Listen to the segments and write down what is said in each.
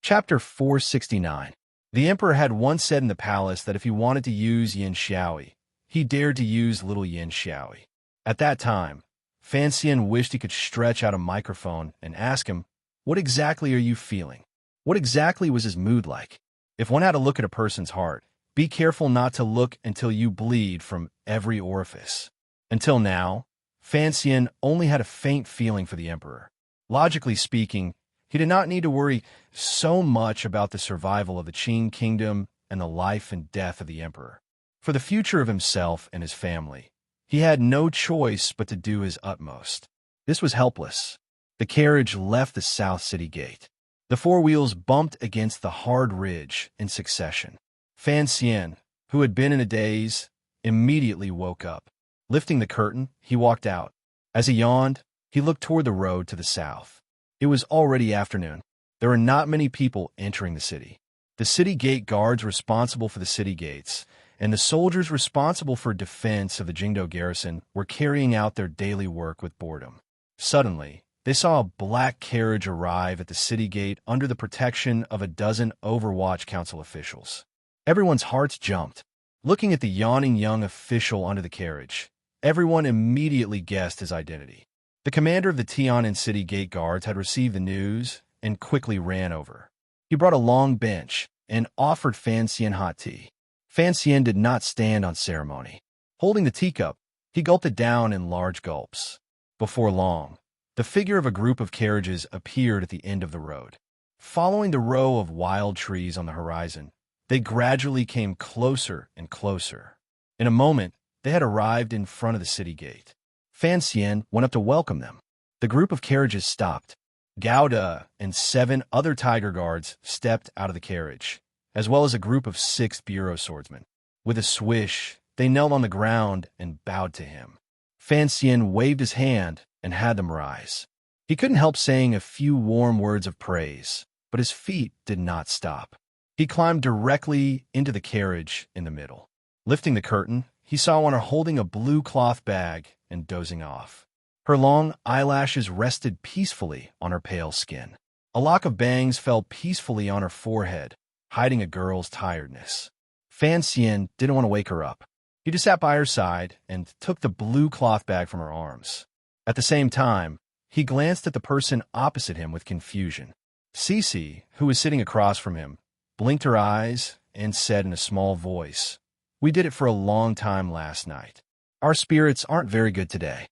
Chapter 469. The emperor had once said in the palace that if he wanted to use Yin Xiaoyi, he dared to use little Yin Xiaoyi. At that time, Fan Xian wished he could stretch out a microphone and ask him, "What exactly are you feeling? What exactly was his mood like?" If one had to look at a person's heart, be careful not to look until you bleed from every orifice. Until now, Fan Xian only had a faint feeling for the emperor. Logically speaking, he did not need to worry so much about the survival of the Qin kingdom and the life and death of the emperor. For the future of himself and his family, he had no choice but to do his utmost. This was helpless. The carriage left the South City gate. The four wheels bumped against the hard ridge in succession. Fan Xian, who had been in a daze, immediately woke up. Lifting the curtain, he walked out. As he yawned, he looked toward the road to the south. It was already afternoon. There were not many people entering the city. The city gate guards responsible for the city gates and the soldiers responsible for defense of the Jingdo garrison were carrying out their daily work with boredom. Suddenly, they saw a black carriage arrive at the city gate under the protection of a dozen Overwatch Council officials. Everyone's hearts jumped. Looking at the yawning young official under the carriage, everyone immediately guessed his identity. The commander of the Tian'an City Gate Guards had received the news and quickly ran over. He brought a long bench and offered Fan Xian hot tea. Fan Xian did not stand on ceremony. Holding the teacup, he gulped it down in large gulps. Before long, the figure of a group of carriages appeared at the end of the road. Following the row of wild trees on the horizon, they gradually came closer and closer. In a moment, they had arrived in front of the city gate. Fan Xian went up to welcome them. The group of carriages stopped. Gao De and 7 other tiger guards stepped out of the carriage, as well as a group of 6 bureau swordsmen. With a swish, they knelt on the ground and bowed to him. Fan Xian waved his hand and had them rise. He couldn't help saying a few warm words of praise, but his feet did not stop. He climbed directly into the carriage in the middle. Lifting the curtain, he saw one holding a blue cloth bag and dozing off. Her long eyelashes rested peacefully on her pale skin. A lock of bangs fell peacefully on her forehead, hiding a girl's tiredness. Fan Xian didn't want to wake her up. He just sat by her side and took the blue cloth bag from her arms. At the same time, he glanced at the person opposite him with confusion. Cece, who was sitting across from him, blinked her eyes and said in a small voice, "We did it for a long time last night. Our spirits aren't very good today."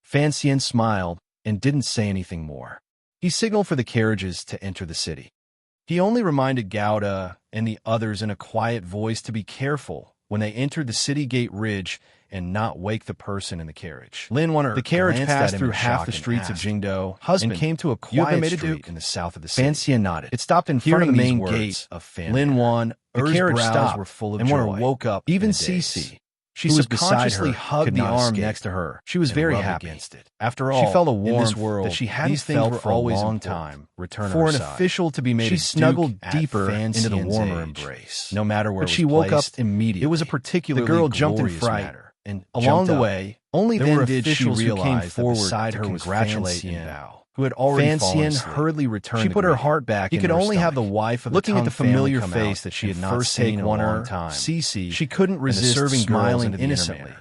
Fan Xian smiled and didn't say anything more. He signaled for the carriages to enter the city. He only reminded Gao De and the others in a quiet voice to be careful when they entered the city gate ridge and not wake the person in the carriage. The carriage passed through half the streets of Jingdo and came to a quiet street in the south of the city. Fan Xian nodded. It stopped in front of the main gate of Fan. Lin Wan, the carriage stopped were full of joy. And when woke up, even Cece, she subconsciously hugged the arm next to her. She was very happy. After all, she felt a warmth that she hadn't felt for a long time. For an official to be made, she snuggled deeper into the warmer embrace. No matter where, but she woke up immediately. It was a particularly the girl jumped in fright, and along the way, only then did she realize that beside her was Fan Xian, who had already fallen asleep. Hurriedly returned. She put her heart back. He could only have the wife of the looking at the familiar face that she had not seen in a long time. Cece, she couldn't resist serving smiling innocently.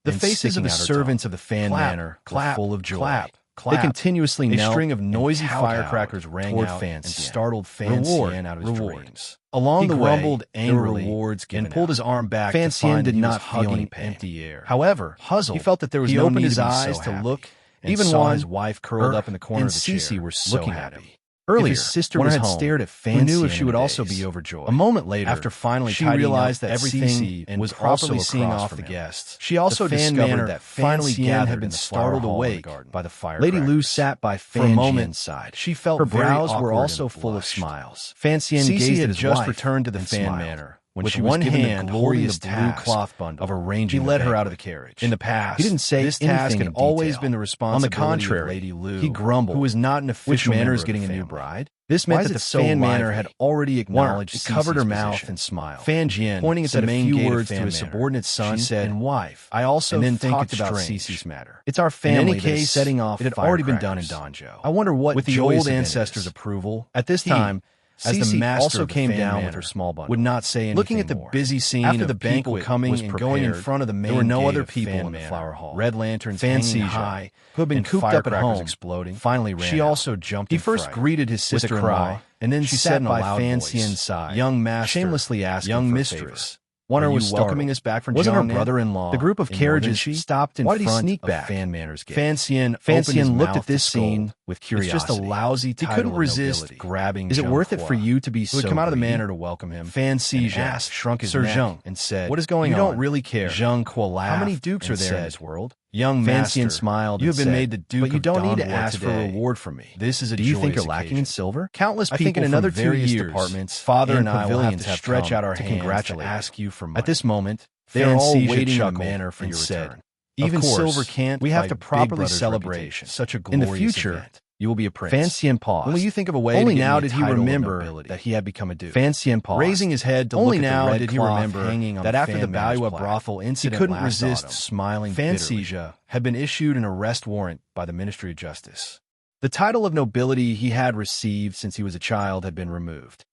The faces of the servants of the Fan Manor were full of joy. They continuously knelt. A string of noisy firecrackers rang out and startled Fan Xian out of his dreams. Along the way, he grumbled angrily and pulled his arm back. Fan Xian did not feel any empty air. However, he felt that there was no need to be so happy. To look. Even while his wife curled up in the corner of the chair, Cece were so looking at him. Earlier, his sister was home, stared at Fan Xian, who knew if she would also be overjoyed. A moment later, after finally she realized that everything was properly seeing off the guests. She also discovered that Fan Xian had been startled awake by the fire. Lady Lu sat by Fan Xian's side. She felt her brows were also full of smiles. Fan Xian gazed at his just returned to the Fan Manor. When with she was one given hand the glorious blue cloth bundle of arranging, he led her out of the carriage. In the past, he didn't say this task had always been the responsibility on the contrary, of Lady Lu. He grumbled, who was not an official member of getting a new bride. This meant that the Fan Manor had already acknowledged. It covered her mouth and smiled. Fan Jian, pointing at the main gate words to his subordinate son, she said, and wife. I also and then talked about Cece's matter. It's our family. In any case, setting off. It had already been done in Danzhou. I wonder what with the old ancestors' approval. At this time, as the Cece master also of the came fan down manor, with her small bundle. would not say anything Looking at the more. busy scene After of the people banquet coming was and going in prepared, front of the main there were no gate other of people Fan in the Manor. flower hall. Red lanterns Fan hanging Seja, high, who had been and cooped up at firecrackers home, exploding, finally ran she out. also jumped He in first fright. greeted his With a sister-in-law, cry, and then she sat said in a by loud Fan voice, Xian's side, "Young master, shamelessly asking young for mistress, favors. one Are was you welcoming startled. us back from Wasn't her Jiangnan?" brother-in-law The group of in more than carriages she? stopped in Why did he front sneak of back? Fan Manor's gate. Fan Xian looked at this to scene with It's curiosity. just a lousy He title couldn't of resist nobility. grabbing Is it Zheng worth it for Hua, you to be who so had come out of the greedy? manor to welcome him. Fan Seja asked, shrunk his Sir neck Zheng, and said, "What is going "You on? don't really care." Zheng Hua laughed. How many dukes are and there in said, this world? "Young Fan master, Xian smiled you and have been said, made the Duke "But you of don't need to Donghua ask for a today. reward from me. This is a Do you think joyous you're lacking in occasion." silver? Countless I think people in from another 2 various years, departments, Father and and I will have pavilions to have stretch come out our to hands to congratulate ask you for money. At this moment, They are Fan all Seja waiting in the chuckled manor for and your said, return. "Even Of course, silver can't we have buy to Big properly Brother's celebrate reputation. such a In the glorious future, event. you will be a prince." Fan Xian paused. When will you think of a way Only to get now me a did he title of remember nobility? that he had become a duke. Fan Xian paused, Raising his head to Only look at now the red did he cloth remember hanging on that the after the Fan Manor's Baiwa plaque, brothel he incident couldn't last resist autumn, smiling Fan bitterly. Seja had been issued an arrest warrant by the Ministry of Justice. The title of nobility he had received since he was a child had been removed.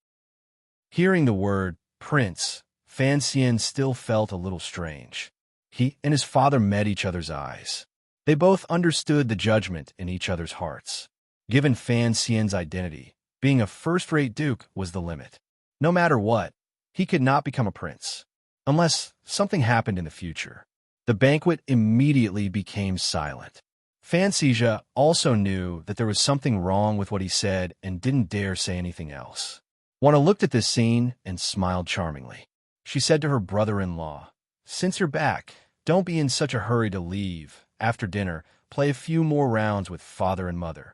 Hearing the word prince, Fan Xian still felt a little strange. He and his father met each other's eyes. They both understood the judgment in each other's hearts. Given Fan Xian's identity, being a first-rate duke was the limit. No matter what, he could not become a prince, unless something happened in the future. The banquet immediately became silent. Fan Seja also knew that there was something wrong with what he said and didn't dare say anything else. Juana looked at this scene and smiled charmingly. She said to her brother-in-law, "Since you're back, don't be in such a hurry to leave. After dinner, play a few more rounds with father and mother."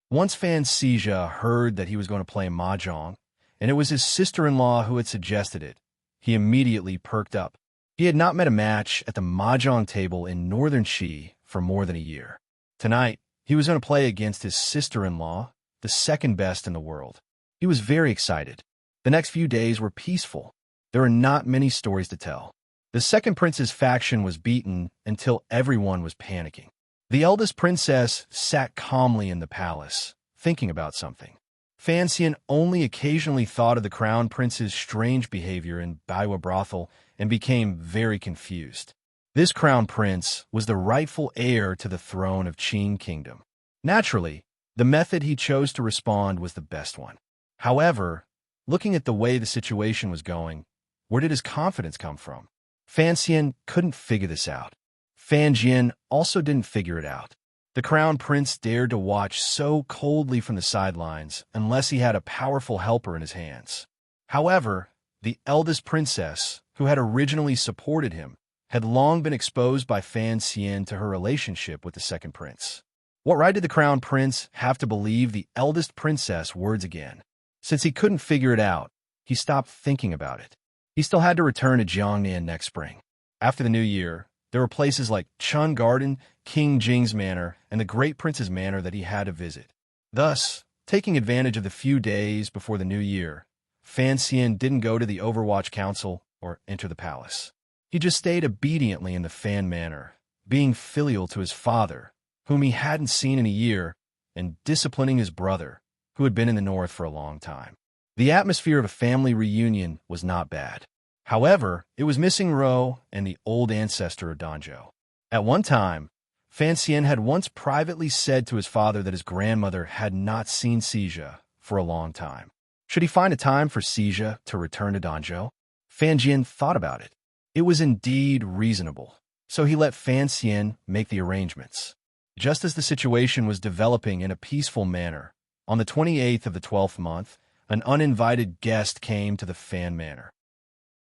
Once Fan Seja heard that he was going to play mahjong, and it was his sister-in-law who had suggested it, he immediately perked up. He had not met a match at the mahjong table in northern Qi for more than a year. Tonight, he was going to play against his sister-in-law, the second best in the world. He was very excited. The next few days were peaceful. There were not many stories to tell. The second prince's faction was beaten until everyone was panicking. The eldest princess sat calmly in the palace, thinking about something. Fan Xian only occasionally thought of the crown prince's strange behavior in Baiwa brothel and became very confused. This crown prince was the rightful heir to the throne of Qing Kingdom. Naturally, the method he chose to respond was the best one. However, looking at the way the situation was going, where did his confidence come from? Fan Xian couldn't figure this out. Fan Jian also didn't figure it out. The crown prince dared to watch so coldly from the sidelines unless he had a powerful helper in his hands. However, the eldest princess, who had originally supported him, had long been exposed by Fan Xian to her relationship with the second prince. What right did the crown prince have to believe the eldest princess' words again? Since he couldn't figure it out, he stopped thinking about it. He still had to return to Jiangnan next spring. After the new year, there were places like Chun Garden, King Jing's Manor, and the Great Prince's Manor that he had to visit. Thus, taking advantage of the few days before the new year, Fan Xian didn't go to the Overwatch Council or enter the palace. He just stayed obediently in the Fan Manor, being filial to his father, whom he hadn't seen in a year, and disciplining his brother, who had been in the north for a long time. The atmosphere of a family reunion was not bad. However, it was missing Ro and the old ancestor of Danzhou. At one time, Fan Xian had once privately said to his father that his grandmother had not seen Seja for a long time. Should he find a time for Seja to return to Danzhou? Fan Jian thought about it. It was indeed reasonable, so he let Fan Xian make the arrangements. Just as the situation was developing in a peaceful manner, on the 28th of the 12th month, an uninvited guest came to the Fan Manor.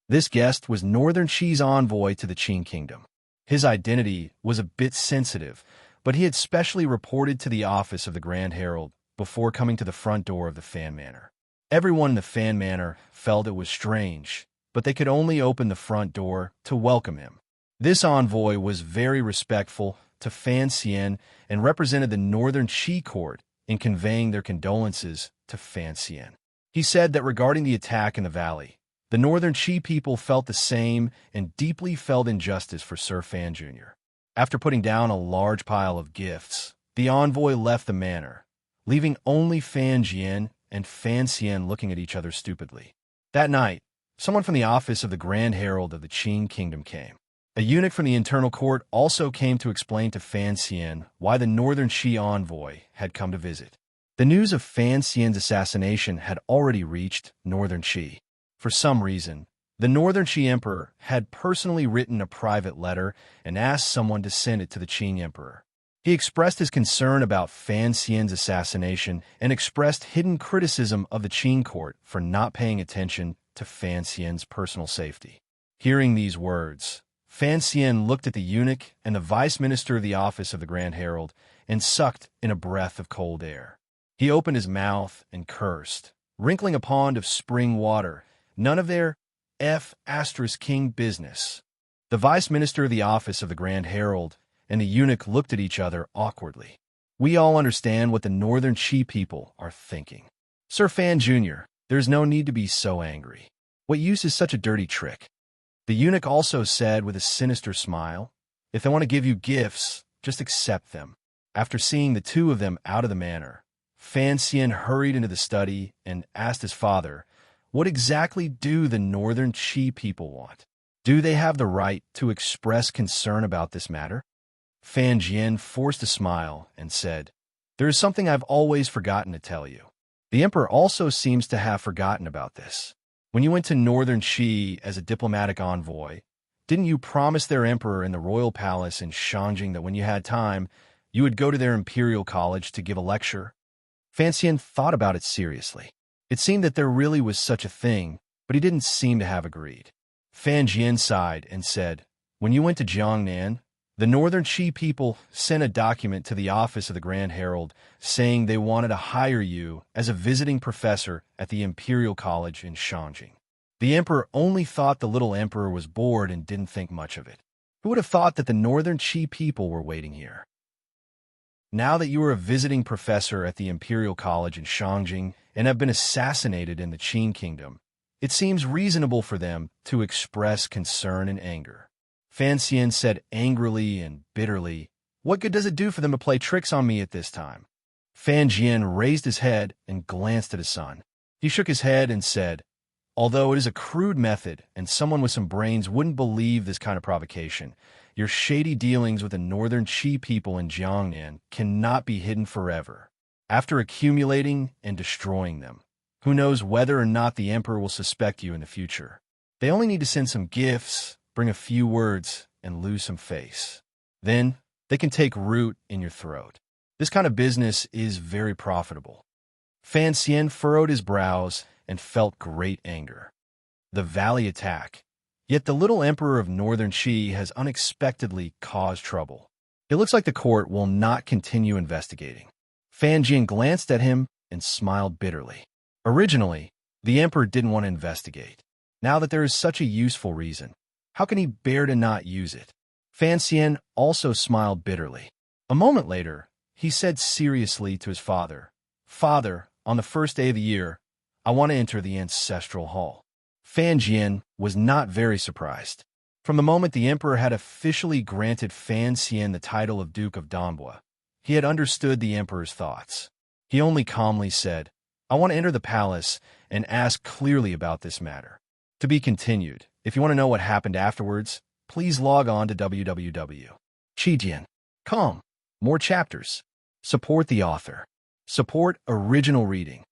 This guest was Northern Qi's envoy to the Qing Kingdom. His identity was a bit sensitive, but he had specially reported to the office of the Grand Herald before coming to the front door of the Fan Manor. Everyone in the Fan Manor felt it was strange, but they could only open the front door to welcome him. This envoy was very respectful to Fan Xian and represented the Northern Qi court in conveying their condolences to Fan Xian. He said that regarding the attack in the valley, the Northern Qi people felt the same and deeply felt injustice for Sir Fan Jr. After putting down a large pile of gifts, the envoy left the manor, leaving only Fan Jian and Fan Xian looking at each other stupidly. That night, someone from the office of the Grand Herald of the Qin Kingdom came. A eunuch from the internal court also came to explain to Fan Xian why the Northern Qi envoy had come to visit. The news of Fan Xian's assassination had already reached Northern Qi. For some reason, the Northern Qi Emperor had personally written a private letter and asked someone to send it to the Qin Emperor. He expressed his concern about Fan Xian's assassination and expressed hidden criticism of the Qin court for not paying attention to Fan Xian's personal safety. Hearing these words, Fan Xian looked at the eunuch and the vice minister of the office of the Grand Herald and sucked in a breath of cold air. He opened his mouth and cursed, wrinkling a pond of spring water. None of their King business. The vice minister of the office of the Grand Herald and the eunuch looked at each other awkwardly. We all understand what the Northern Qi people are thinking. Sir Fan Jr., there's no need to be so angry. What use is such a dirty trick? The eunuch also said with a sinister smile, if they want to give you gifts, just accept them. After seeing the two of them out of the manor, Fan Xian hurried into the study and asked his father, what exactly do the Northern Qi people want? Do they have the right to express concern about this matter? Fan Jian forced a smile and said, there is something I've always forgotten to tell you. The emperor also seems to have forgotten about this. When you went to Northern Qi as a diplomatic envoy, didn't you promise their emperor in the royal palace in Shangjing that when you had time, you would go to their imperial college to give a lecture? Fan Xian thought about it seriously. It seemed that there really was such a thing, but he didn't seem to have agreed. Fan Jian sighed and said, when you went to Jiangnan, the Northern Qi people sent a document to the office of the Grand Herald saying they wanted to hire you as a visiting professor at the Imperial College in Shangjing. The emperor only thought the little emperor was bored and didn't think much of it. Who would have thought that the Northern Qi people were waiting here? Now that you are a visiting professor at the Imperial College in Shangjing and have been assassinated in the Qin Kingdom, it seems reasonable for them to express concern and anger. Fan Xian said angrily and bitterly, what good does it do for them to play tricks on me at this time? Fan Jian raised his head and glanced at his son. He shook his head and said, although it is a crude method and someone with some brains wouldn't believe this kind of provocation, your shady dealings with the Northern Qi people in Jiangnan cannot be hidden forever. After accumulating and destroying them, who knows whether or not the emperor will suspect you in the future? They only need to send some gifts, bring a few words, and lose some face. Then, they can take root in your throat. This kind of business is very profitable. Fan Xian furrowed his brows and felt great anger. The valley attack. Yet the little emperor of Northern Qi has unexpectedly caused trouble. It looks like the court will not continue investigating. Fan Jian glanced at him and smiled bitterly. Originally, the emperor didn't want to investigate. Now that there is such a useful reason, how can he bear to not use it? Fan Xian also smiled bitterly. A moment later, he said seriously to his father, Father, on the first day of the year, I want to enter the ancestral hall. Fan Jian was not very surprised. From the moment the emperor had officially granted Fan Xian the title of Duke of Donbua, he had understood the emperor's thoughts. He only calmly said, I want to enter the palace and ask clearly about this matter. To be continued. If you want to know what happened afterwards, please log on to www.qijian.com. More chapters. Support the author. Support original reading.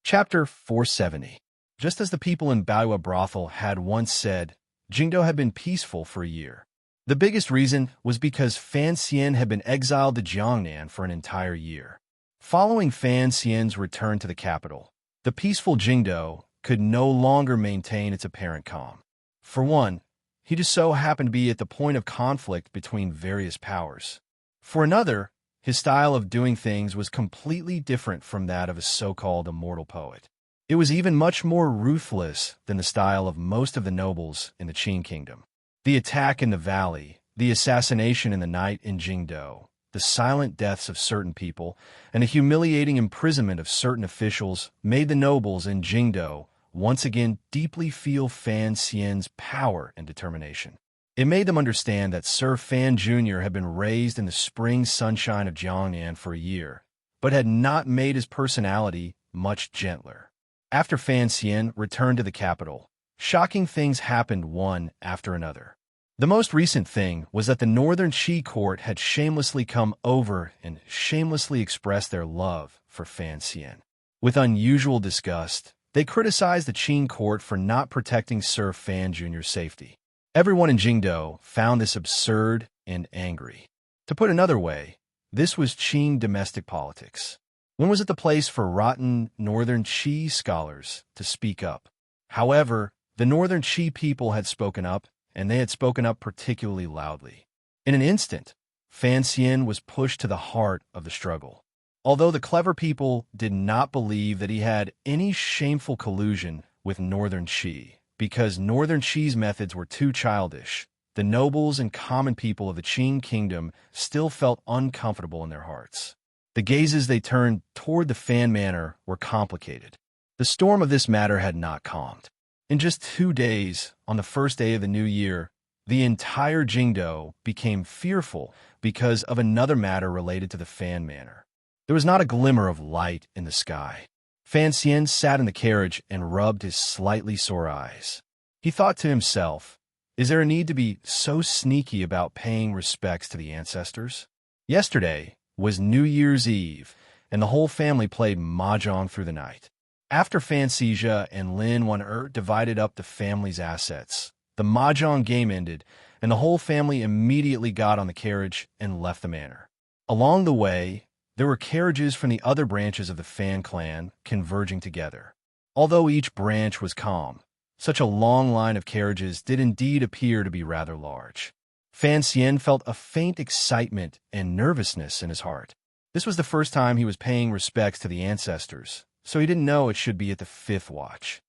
Chapter 470. Just as the people in Baiwa Brothel had once said, Jingdo had been peaceful for a year. The biggest reason was because Fan Xian had been exiled to Jiangnan for an entire year. Following Fan Xian's return to the capital, the peaceful Jingdo could no longer maintain its apparent calm. For one, he just so happened to be at the point of conflict between various powers. For another, his style of doing things was completely different from that of a so-called immortal poet. It was even much more ruthless than the style of most of the nobles in the Qin Kingdom. The attack in the valley, the assassination in the night in Jingdo, the silent deaths of certain people, and the humiliating imprisonment of certain officials made the nobles in Jingdo once again deeply feel Fan Xian's power and determination. It made them understand that Sir Fan Jr. had been raised in the spring sunshine of Jiangnan for a year, but had not made his personality much gentler. After Fan Xian returned to the capital, shocking things happened one after another. The most recent thing was that the Northern Qi court had shamelessly come over and shamelessly expressed their love for Fan Xian. With unusual disgust, they criticized the Qing court for not protecting Sir Fan Jr.'s safety. Everyone in Jingdo found this absurd and angry. To put another way, this was Qing domestic politics. When was it the place for rotten Northern Qi scholars to speak up? However, the Northern Qi people had spoken up, and they had spoken up particularly loudly. In an instant, Fan Xian was pushed to the heart of the struggle. Although the clever people did not believe that he had any shameful collusion with Northern Qi, because Northern Qi's methods were too childish, the nobles and common people of the Qing kingdom still felt uncomfortable in their hearts. The gazes they turned toward the Fan Manor were complicated. The storm of this matter had not calmed. In just 2 days, on the first day of the new year, the entire Jingdo became fearful because of another matter related to the Fan Manor. There was not a glimmer of light in the sky. Fan Xian sat in the carriage and rubbed his slightly sore eyes. He thought to himself, is there a need to be so sneaky about paying respects to the ancestors? Yesterday was New Year's Eve, and the whole family played mahjong through the night. After Fan Xizha and Lin Wan divided up the family's assets, the mahjong game ended, and the whole family immediately got on the carriage and left the manor. Along the way, there were carriages from the other branches of the Fan clan converging together. Although each branch was calm, such a long line of carriages did indeed appear to be rather large. Fan Xian felt a faint excitement and nervousness in his heart. This was the first time he was paying respects to the ancestors, so he didn't know it should be at the 5th watch.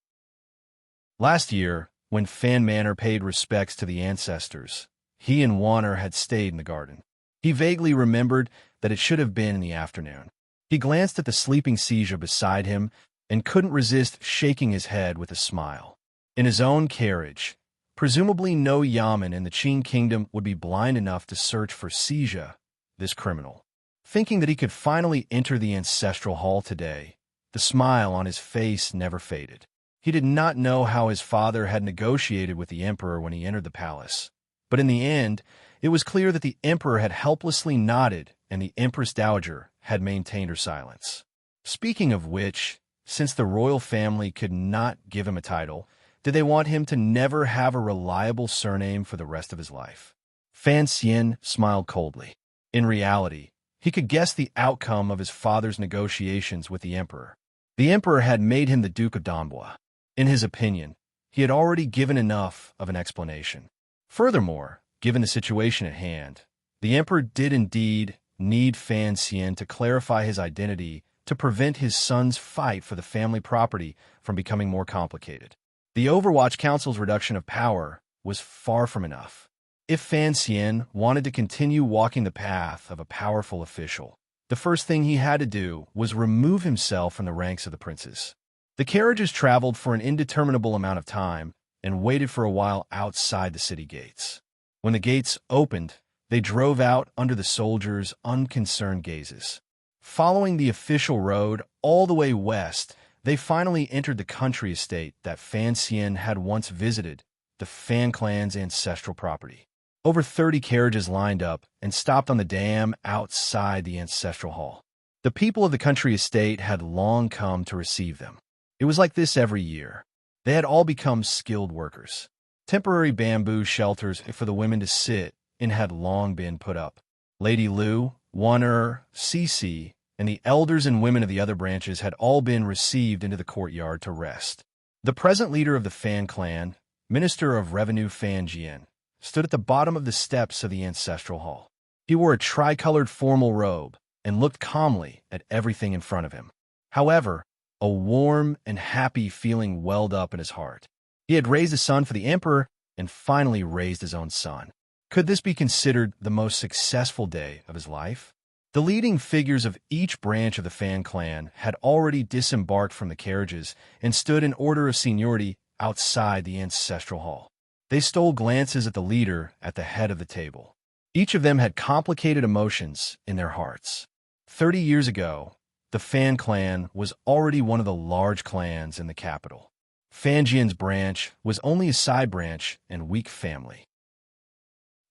Last year, when Fan Manor paid respects to the ancestors, he and Wanner had stayed in the garden. He vaguely remembered that it should have been in the afternoon. He glanced at the sleeping Xizha beside him and couldn't resist shaking his head with a smile. In his own carriage, presumably no Yamen in the Qing kingdom would be blind enough to search for Xizha, this criminal. Thinking that he could finally enter the ancestral hall today, the smile on his face never faded. He did not know how his father had negotiated with the emperor when he entered the palace, but in the end, it was clear that the emperor had helplessly nodded and the empress dowager had maintained her silence. Speaking of which, since the royal family could not give him a title, did they want him to never have a reliable surname for the rest of his life? Fan Xian smiled coldly. In reality, he could guess the outcome of his father's negotiations with the emperor. The emperor had made him the Duke of Donbua. In his opinion, he had already given enough of an explanation. Furthermore, given the situation at hand, the emperor did indeed need Fan Xian to clarify his identity to prevent his son's fight for the family property from becoming more complicated. The Overwatch Council's reduction of power was far from enough. If Fan Xian wanted to continue walking the path of a powerful official, the first thing he had to do was remove himself from the ranks of the princes. The carriages traveled for an indeterminable amount of time and waited for a while outside the city gates. When the gates opened, they drove out under the soldiers' unconcerned gazes. Following the official road all the way west, they finally entered the country estate that Fan Xian had once visited, the Fan clan's ancestral property. Over 30 carriages lined up and stopped on the dam outside the ancestral hall. The people of the country estate had long come to receive them. It was like this every year. They had all become skilled workers. Temporary bamboo shelters for the women to sit in had long been put up. Lady Lu, Wanner, Cici, and the elders and women of the other branches had all been received into the courtyard to rest. The present leader of the Fan clan, Minister of Revenue Fan Jian, stood at the bottom of the steps of the ancestral hall. He wore a tricolored formal robe and looked calmly at everything in front of him. However, a warm and happy feeling welled up in his heart. He had raised a son for the emperor and finally raised his own son. Could this be considered the most successful day of his life? The leading figures of each branch of the Fan clan had already disembarked from the carriages and stood in order of seniority outside the ancestral hall. They stole glances at the leader at the head of the table. Each of them had complicated emotions in their hearts. 30 years ago, the Fan clan was already one of the large clans in the capital. Fanjian's branch was only a side branch and weak family.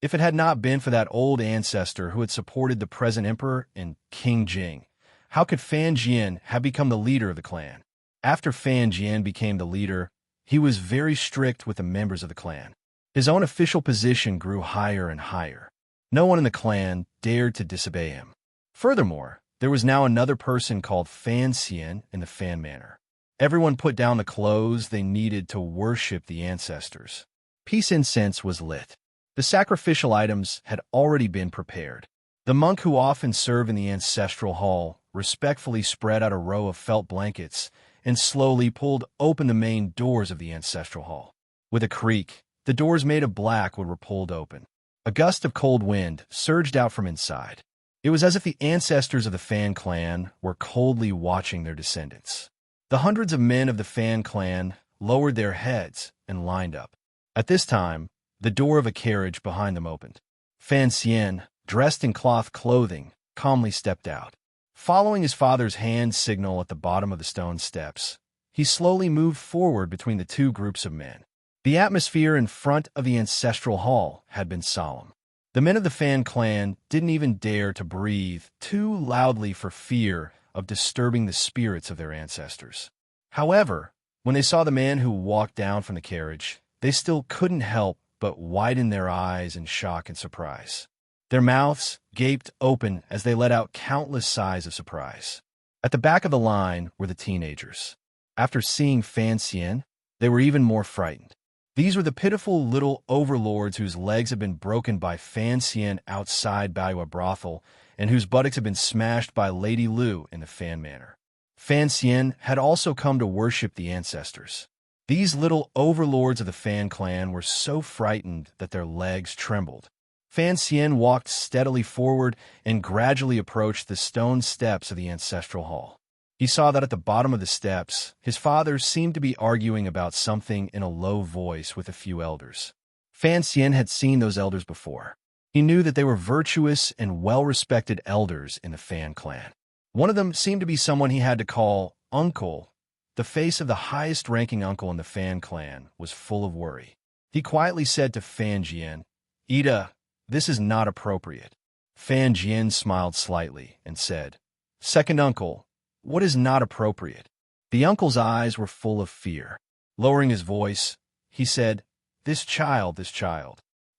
If it had not been for that old ancestor who had supported the present emperor and King Jing, how could Fan Jian have become the leader of the clan? After Fan Jian became the leader, he was very strict with the members of the clan. His own official position grew higher and higher. No one in the clan dared to disobey him. Furthermore, there was now another person called Fan Xian in the Fan Manor. Everyone put down the clothes they needed to worship the ancestors. Peace incense was lit. The sacrificial items had already been prepared. The monk who often served in the ancestral hall respectfully spread out a row of felt blankets and slowly pulled open the main doors of the ancestral hall. With a creak, the doors made of blackwood were pulled open. A gust of cold wind surged out from inside. It was as if the ancestors of the Fan clan were coldly watching their descendants. The hundreds of men of the Fan clan lowered their heads and lined up. At this time, the door of a carriage behind them opened. Fan Xian, dressed in cloth clothing, calmly stepped out. Following his father's hand signal at the bottom of the stone steps, he slowly moved forward between the two groups of men. The atmosphere in front of the ancestral hall had been solemn. The men of the Fan clan didn't even dare to breathe too loudly for fear of disturbing the spirits of their ancestors. However, when they saw the man who walked down from the carriage, they still couldn't help but widen their eyes in shock and surprise. Their mouths gaped open as they let out countless sighs of surprise. At the back of the line were the teenagers. After seeing Fan Xian, they were even more frightened. These were the pitiful little overlords whose legs had been broken by Fan Xian outside Baiwa brothel and whose buttocks had been smashed by Lady Lu in the Fan Manor. Fan Xian had also come to worship the ancestors. These little overlords of the Fan clan were so frightened that their legs trembled. Fan Xian walked steadily forward and gradually approached the stone steps of the ancestral hall. He saw that at the bottom of the steps, his father seemed to be arguing about something in a low voice with a few elders. Fan Xian had seen those elders before. He knew that they were virtuous and well-respected elders in the Fan clan. One of them seemed to be someone he had to call uncle. The face of the highest-ranking uncle in the Fan clan was full of worry. He quietly said to Fan Jian, "Ida, this is not appropriate." Fan Jian smiled slightly and said, "Second uncle, what is not appropriate?" The uncle's eyes were full of fear. Lowering his voice, he said, this child.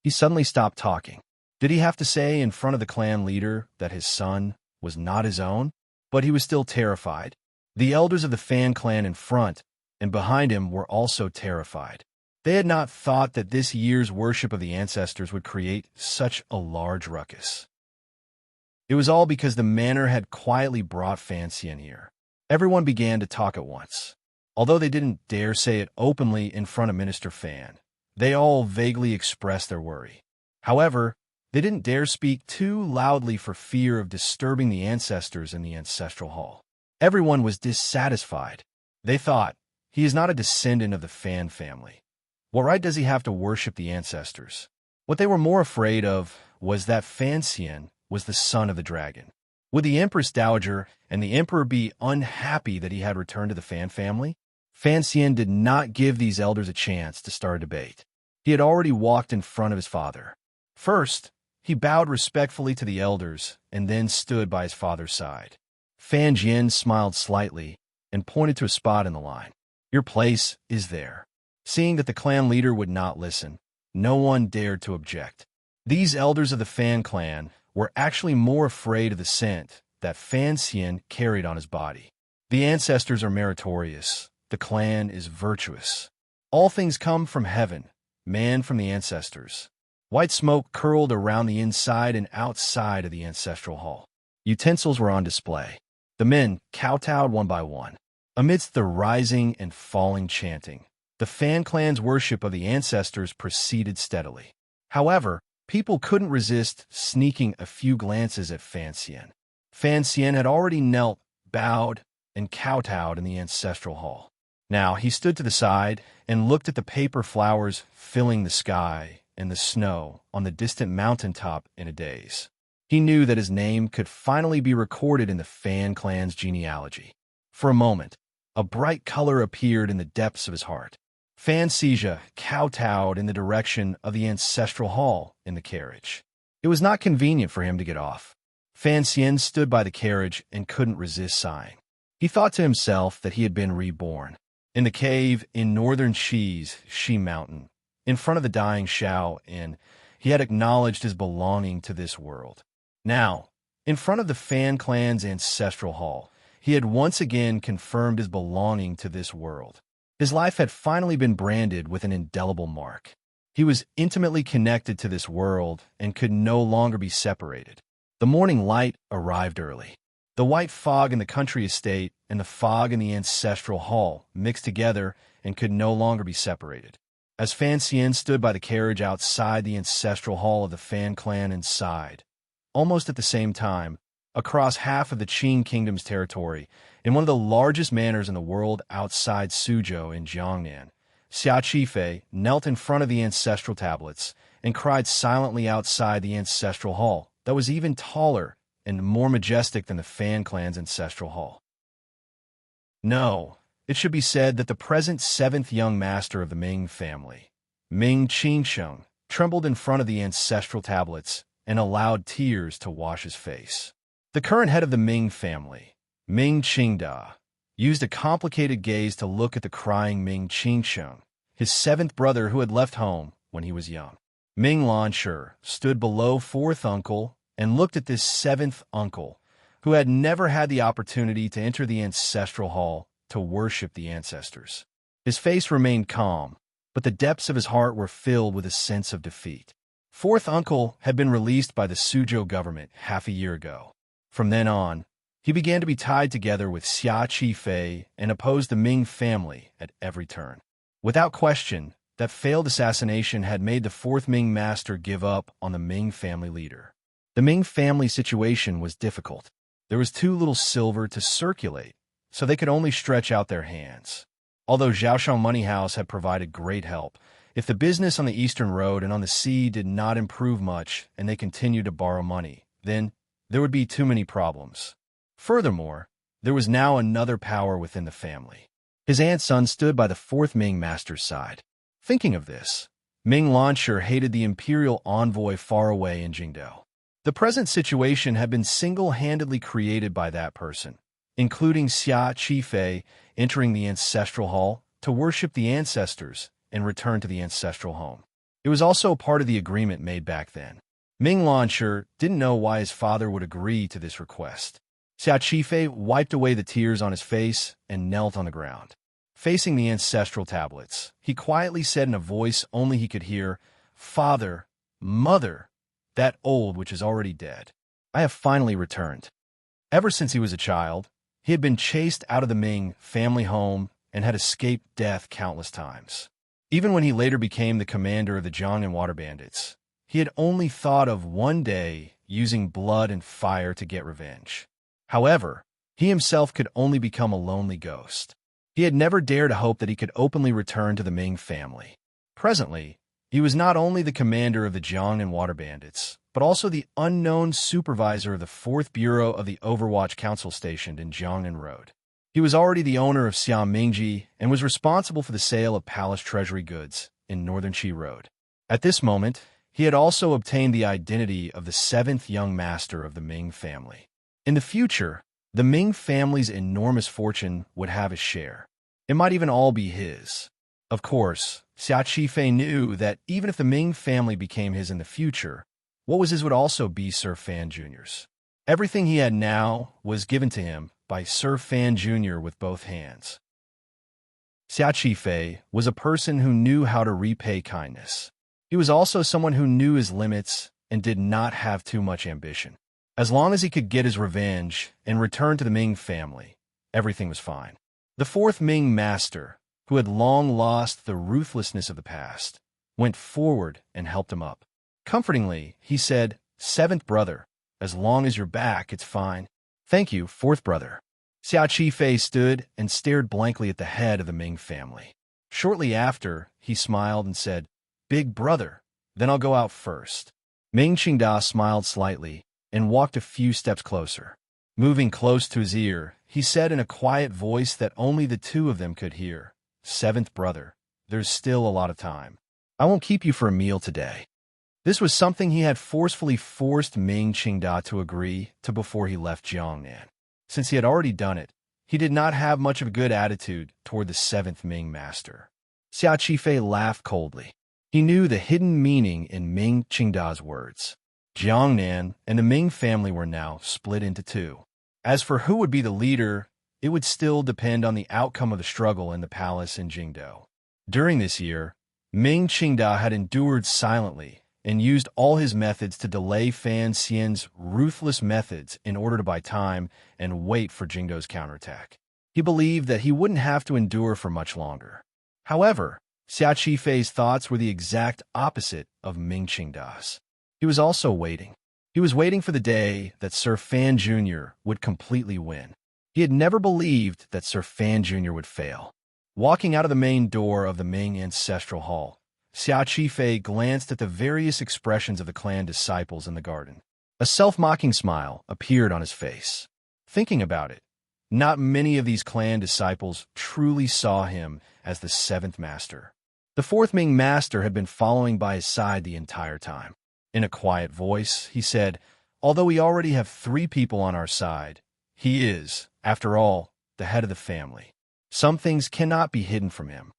He suddenly stopped talking. Did he have to say in front of the clan leader that his son was not his own? But he was still terrified. The elders of the Fan clan in front and behind him were also terrified. They had not thought that this year's worship of the ancestors would create such a large ruckus. It was all because the manor had quietly brought Fan Xian here. Everyone began to talk at once. Although they didn't dare say it openly in front of Minister Fan, they all vaguely expressed their worry. However, they didn't dare speak too loudly for fear of disturbing the ancestors in the ancestral hall. Everyone was dissatisfied. They thought, he is not a descendant of the Fan family. What right does he have to worship the ancestors? What they were more afraid of was that Fan Xian was the son of the dragon. Would the Empress Dowager and the Emperor be unhappy that he had returned to the Fan family? Fan Xian did not give these elders a chance to start a debate. He had already walked in front of his father. First, he bowed respectfully to the elders and then stood by his father's side. Fan Jian smiled slightly and pointed to a spot in the line. "Your place is there." Seeing that the clan leader would not listen, no one dared to object. These elders of the Fan clan were actually more afraid of the scent that Fan Xian carried on his body. The ancestors are meritorious. The clan is virtuous. All things come from heaven, man from the ancestors. White smoke curled around the inside and outside of the ancestral hall. Utensils were on display. The men kowtowed one by one. Amidst the rising and falling chanting, the Fan clan's worship of the ancestors proceeded steadily. However, people couldn't resist sneaking a few glances at Fan Xian. Fan Xian had already knelt, bowed, and kowtowed in the ancestral hall. Now he stood to the side and looked at the paper flowers filling the sky and the snow on the distant mountaintop in a daze. He knew that his name could finally be recorded in the Fan clan's genealogy. For a moment, a bright color appeared in the depths of his heart. Fan Sija kowtowed in the direction of the ancestral hall in the carriage. It was not convenient for him to get off. Fan Xian stood by the carriage and couldn't resist sighing. He thought to himself that he had been reborn. In the cave in northern Shi Mountain, in front of the dying Shao Inn, he had acknowledged his belonging to this world. Now, in front of the Fan clan's ancestral hall, he had once again confirmed his belonging to this world. His life had finally been branded with an indelible mark. He was intimately connected to this world and could no longer be separated. The morning light arrived early. The white fog in the country estate and the fog in the ancestral hall mixed together and could no longer be separated. As Fan Xian stood by the carriage outside the ancestral hall of the Fan clan and sighed, almost at the same time, across half of the Qing kingdom's territory, in one of the largest manors in the world outside Suzhou in Jiangnan, Xia Qifei knelt in front of the ancestral tablets and cried silently outside the ancestral hall that was even taller and more majestic than the Fan clan's ancestral hall. No, it should be said that the present seventh young master of the Ming family, Ming Qingsheng, trembled in front of the ancestral tablets and allowed tears to wash his face. The current head of the Ming family, Ming Qingda, used a complicated gaze to look at the crying Ming Qingsheng, his seventh brother who had left home when he was young. Ming Lanshi stood below fourth uncle and looked at this seventh uncle, who had never had the opportunity to enter the ancestral hall to worship the ancestors. His face remained calm, but the depths of his heart were filled with a sense of defeat. Fourth uncle had been released by the Suzhou government half a year ago. From then on, he began to be tied together with Xia Qifei and opposed the Ming family at every turn. Without question, that failed assassination had made the fourth Ming master give up on the Ming family leader. The Ming family situation was difficult. There was too little silver to circulate, so they could only stretch out their hands. Although Zhaoshang Money House had provided great help, if the business on the Eastern Road and on the sea did not improve much and they continued to borrow money, then there would be too many problems. Furthermore, there was now another power within the family. His aunt's son stood by the fourth Ming master's side. Thinking of this, Ming Lanshi hated the imperial envoy far away in Jingdao. The present situation had been single-handedly created by that person, including Xia Qifei entering the ancestral hall to worship the ancestors and return to the ancestral home. It was also part of the agreement made back then. Ming Lanshi didn't know why his father would agree to this request. Xia Qifei wiped away the tears on his face and knelt on the ground. Facing the ancestral tablets, he quietly said in a voice only he could hear, "Father, Mother, that old which is already dead, I have finally returned." Ever since he was a child, he had been chased out of the Ming family home and had escaped death countless times. Even when he later became the commander of the Jiangnan water bandits, he had only thought of one day using blood and fire to get revenge. However, he himself could only become a lonely ghost. He had never dared to hope that he could openly return to the Ming family. Presently, he was not only the commander of the Jiangnan water bandits, but also the unknown supervisor of the 4th Bureau of the Overwatch Council stationed in Jiangnan Road. He was already the owner of Xiaomingji and was responsible for the sale of palace treasury goods in Northern Qi Road. At this moment, he had also obtained the identity of the 7th young master of the Ming family. In the future, the Ming family's enormous fortune would have a share. It might even all be his. Of course, Xia Qifei knew that even if the Ming family became his in the future, what was his would also be Sir Fan Jr.'s. Everything he had now was given to him by Sir Fan Jr. with both hands. Xia Qifei was a person who knew how to repay kindness. He was also someone who knew his limits and did not have too much ambition. As long as he could get his revenge and return to the Ming family, everything was fine. The 4th Ming master, who had long lost the ruthlessness of the past, went forward and helped him up. Comfortingly, he said, "7th brother, as long as you're back, it's fine." "Thank you, 4th brother." Xia Qifei stood and stared blankly at the head of the Ming family. Shortly after, he smiled and said, "Big brother, then I'll go out first." Ming Qingda smiled slightly, and walked a few steps closer. Moving close to his ear, he said in a quiet voice that only the two of them could hear, "Seventh brother, there's still a lot of time. I won't keep you for a meal today." This was something he had forcefully forced Ming Qingda to agree to before he left Jiangnan. Since he had already done it, he did not have much of a good attitude toward the seventh Ming master. Xia Qifei laughed coldly. He knew the hidden meaning in Ming Qingda's words. Jiangnan and the Ming family were now split into two. As for who would be the leader, it would still depend on the outcome of the struggle in the palace in Jingdou. During this year, Ming Qingda had endured silently and used all his methods to delay Fan Xian's ruthless methods in order to buy time and wait for Jingdou's counterattack. He believed that he wouldn't have to endure for much longer. However, Xia Qifei's thoughts were the exact opposite of Ming Qingda's. He was also waiting. He was waiting for the day that Sir Fan Jr. would completely win. He had never believed that Sir Fan Jr. would fail. Walking out of the main door of the Ming Ancestral Hall, Xia Qifei glanced at the various expressions of the clan disciples in the garden. A self-mocking smile appeared on his face. Thinking about it, not many of these clan disciples truly saw him as the seventh master. The fourth Ming master had been following by his side the entire time. In a quiet voice, he said, "Although we already have 3 people on our side, he is, after all, the head of the family. Some things cannot be hidden from him.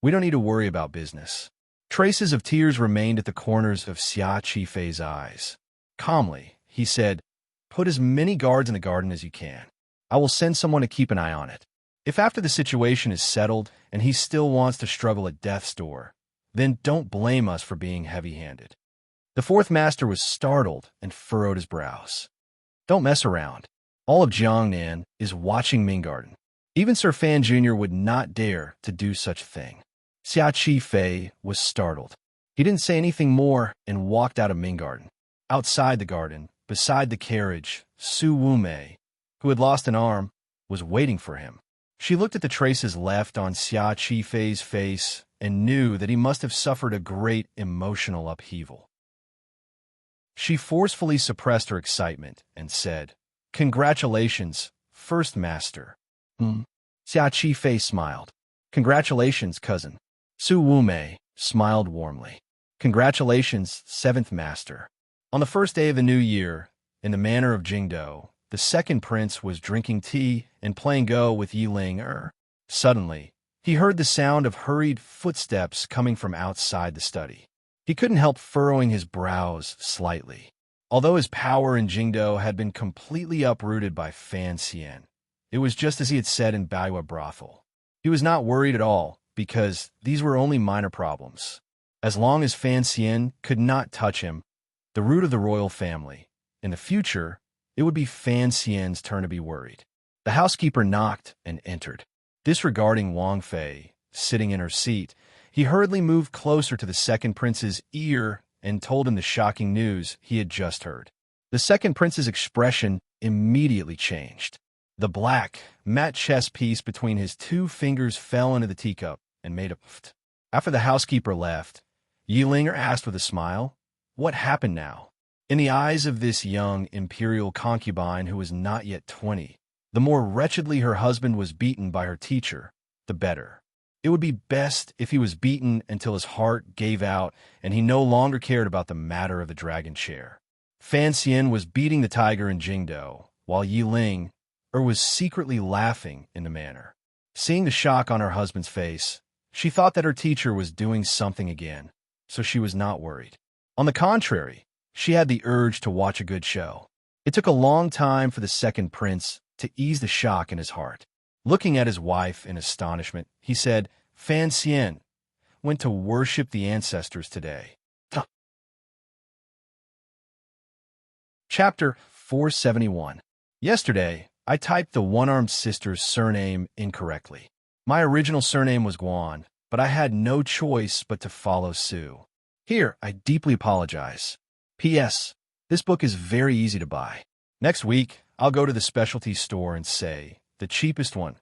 We don't need to worry about business." Traces of tears remained at the corners of Xia Qifei's eyes. Calmly, he said, "Put as many guards in the garden as you can. I will send someone to keep an eye on it. If after the situation is settled and he still wants to struggle at death's door, then don't blame us for being heavy-handed." The fourth master was startled and furrowed his brows. "Don't mess around. All of Jiangnan is watching Minggarden. Even Sir Fan Jr. would not dare to do such a thing." Xia Qifei was startled. He didn't say anything more and walked out of Minggarden. Outside the garden, beside the carriage, Su Wumei, who had lost an arm, was waiting for him. She looked at the traces left on Xia Qifei's face and knew that he must have suffered a great emotional upheaval. She forcefully suppressed her excitement and said, "Congratulations, First Master." Xia Qifei smiled. "Congratulations, cousin." Su Wumei smiled warmly. "Congratulations, Seventh Master." On the first day of the new year, in the manor of Jingdou, the second prince was drinking tea and playing Go with Yiling. Suddenly, he heard the sound of hurried footsteps coming from outside the study. He couldn't help furrowing his brows slightly. Although his power in Jingdou had been completely uprooted by Fan Xian, it was just as he had said in Baiwa Brothel. He was not worried at all, because these were only minor problems. As long as Fan Xian could not touch him, the root of the royal family, in the future, it would be Fan Xian's turn to be worried. The housekeeper knocked and entered. Disregarding Wang Fei, sitting in her seat, he hurriedly moved closer to the second prince's ear and told him the shocking news he had just heard. The second prince's expression immediately changed. The black, matte chess piece between his 2 fingers fell into the teacup and made a pft. After the housekeeper left, Yilinger asked with a smile, "What happened now?" In the eyes of this young imperial concubine who was not yet 20, the more wretchedly her husband was beaten by her teacher, the better. It would be best if he was beaten until his heart gave out and he no longer cared about the matter of the dragon chair. Fan Xian was beating the tiger in Jingdou, while Yiling was secretly laughing in the manor. Seeing the shock on her husband's face, she thought that her teacher was doing something again, so she was not worried. On the contrary, she had the urge to watch a good show. It took a long time for the second prince to ease the shock in his heart. Looking at his wife in astonishment, he said, "Fan Xian went to worship the ancestors today." Chapter 471. Yesterday, I typed the one-armed sister's surname incorrectly. My original surname was Guan, but I had no choice but to follow Su. Here, I deeply apologize. P.S. This book is very easy to buy. Next week, I'll go to the specialty store and say, "The cheapest one."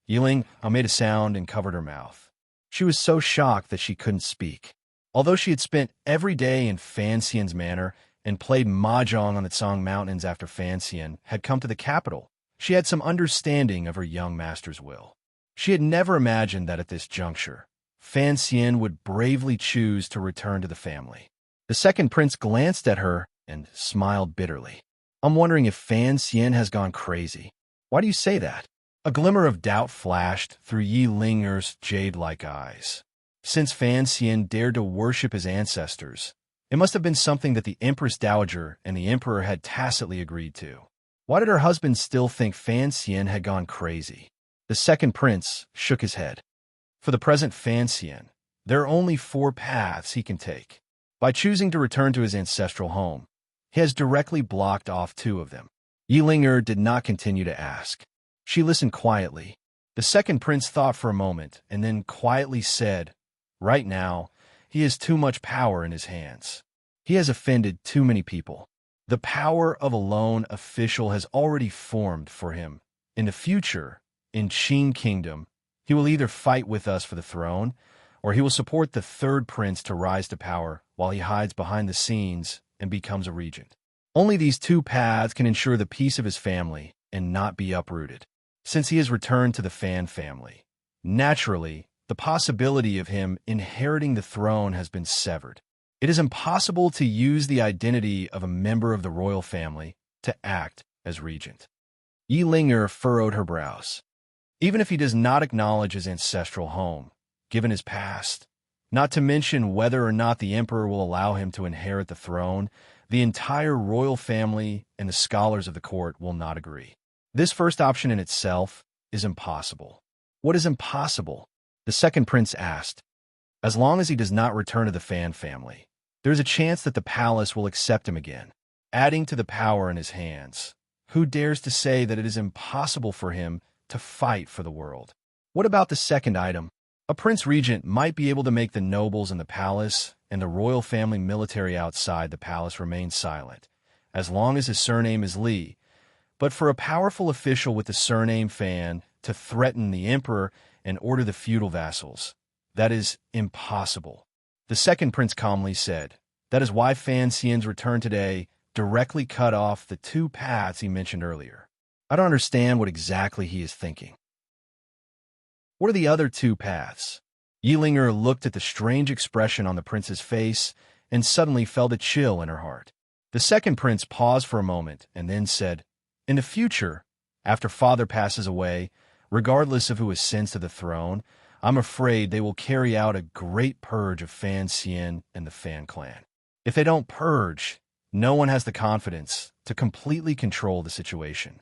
Yiling made a sound and covered her mouth. She was so shocked that she couldn't speak. Although she had spent every day in Fan Xian's manor and played mahjong on the Tsang Mountains after Fan Xian had come to the capital, she had some understanding of her young master's will. She had never imagined that at this juncture, Fan Xian would bravely choose to return to the family. The second prince glanced at her and smiled bitterly. I'm wondering if Fan Xian has gone crazy. Why do you say that? A glimmer of doubt flashed through Yi Linger's jade-like eyes. Since Fan Xian dared to worship his ancestors, it must have been something that the Empress Dowager and the Emperor had tacitly agreed to. Why did her husband still think Fan Xian had gone crazy? The second prince shook his head. For the present Fan Xian, there are only 4 paths he can take. By choosing to return to his ancestral home, he has directly blocked off 2 of them. Yi Linger did not continue to ask. She listened quietly. The second prince thought for a moment and then quietly said, "Right now, he has too much power in his hands. He has offended too many people. The power of a lone official has already formed for him. In the future, in Qin Kingdom, he will either fight with us for the throne, or he will support the third prince to rise to power while he hides behind the scenes and becomes a regent. Only these 2 paths can ensure the peace of his family and not be uprooted. Since he has returned to the Fan family, naturally, the possibility of him inheriting the throne has been severed. It is impossible to use the identity of a member of the royal family to act as regent." Yi Linger furrowed her brows. Even if he does not acknowledge his ancestral home, given his past, not to mention whether or not the emperor will allow him to inherit the throne, the entire royal family and the scholars of the court will not agree. This first option in itself is impossible. What is impossible? The second prince asked. As long as he does not return to the Fan family, there is a chance that the palace will accept him again, adding to the power in his hands. Who dares to say that it is impossible for him to fight for the world? What about the second item? A prince regent might be able to make the nobles in the palace and the royal family military outside the palace remain silent, as long as his surname is Li. But for a powerful official with the surname Fan to threaten the emperor and order the feudal vassals, that is impossible. The second prince calmly said, "That is why Fan Xian's return today directly cut off the 2 paths he mentioned earlier. I don't understand what exactly he is thinking." What are the other 2 paths? Yi Linger looked at the strange expression on the prince's face and suddenly felt a chill in her heart. The second prince paused for a moment and then said, "In the future, after father passes away, regardless of who ascends to the throne, I'm afraid they will carry out a great purge of Fan Xian and the Fan clan. If they don't purge, no one has the confidence to completely control the situation."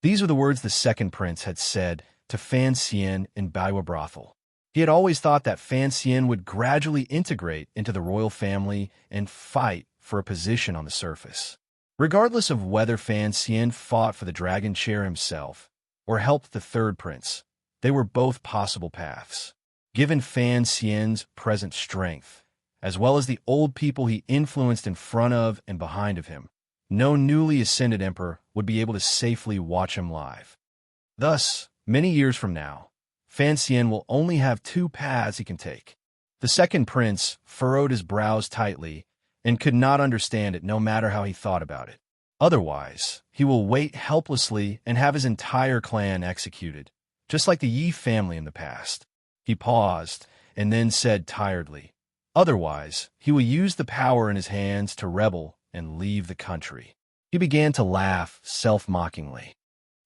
These are the words the second prince had said to Fan Xian in Baiwa Brothel. He had always thought that Fan Xian would gradually integrate into the royal family and fight for a position on the surface. Regardless of whether Fan Xian fought for the dragon chair himself or helped the third prince, they were both possible paths. Given Fan Xian's present strength, as well as the old people he influenced in front of and behind of him, no newly ascended emperor would be able to safely watch him live. Thus, many years from now, Fan Xian will only have 2 paths he can take. The second prince furrowed his brows tightly and could not understand it no matter how he thought about it. Otherwise, he will wait helplessly and have his entire clan executed, just like the Yi family in the past. He paused and then said tiredly, "Otherwise, he will use the power in his hands to rebel and leave the country." He began to laugh self-mockingly.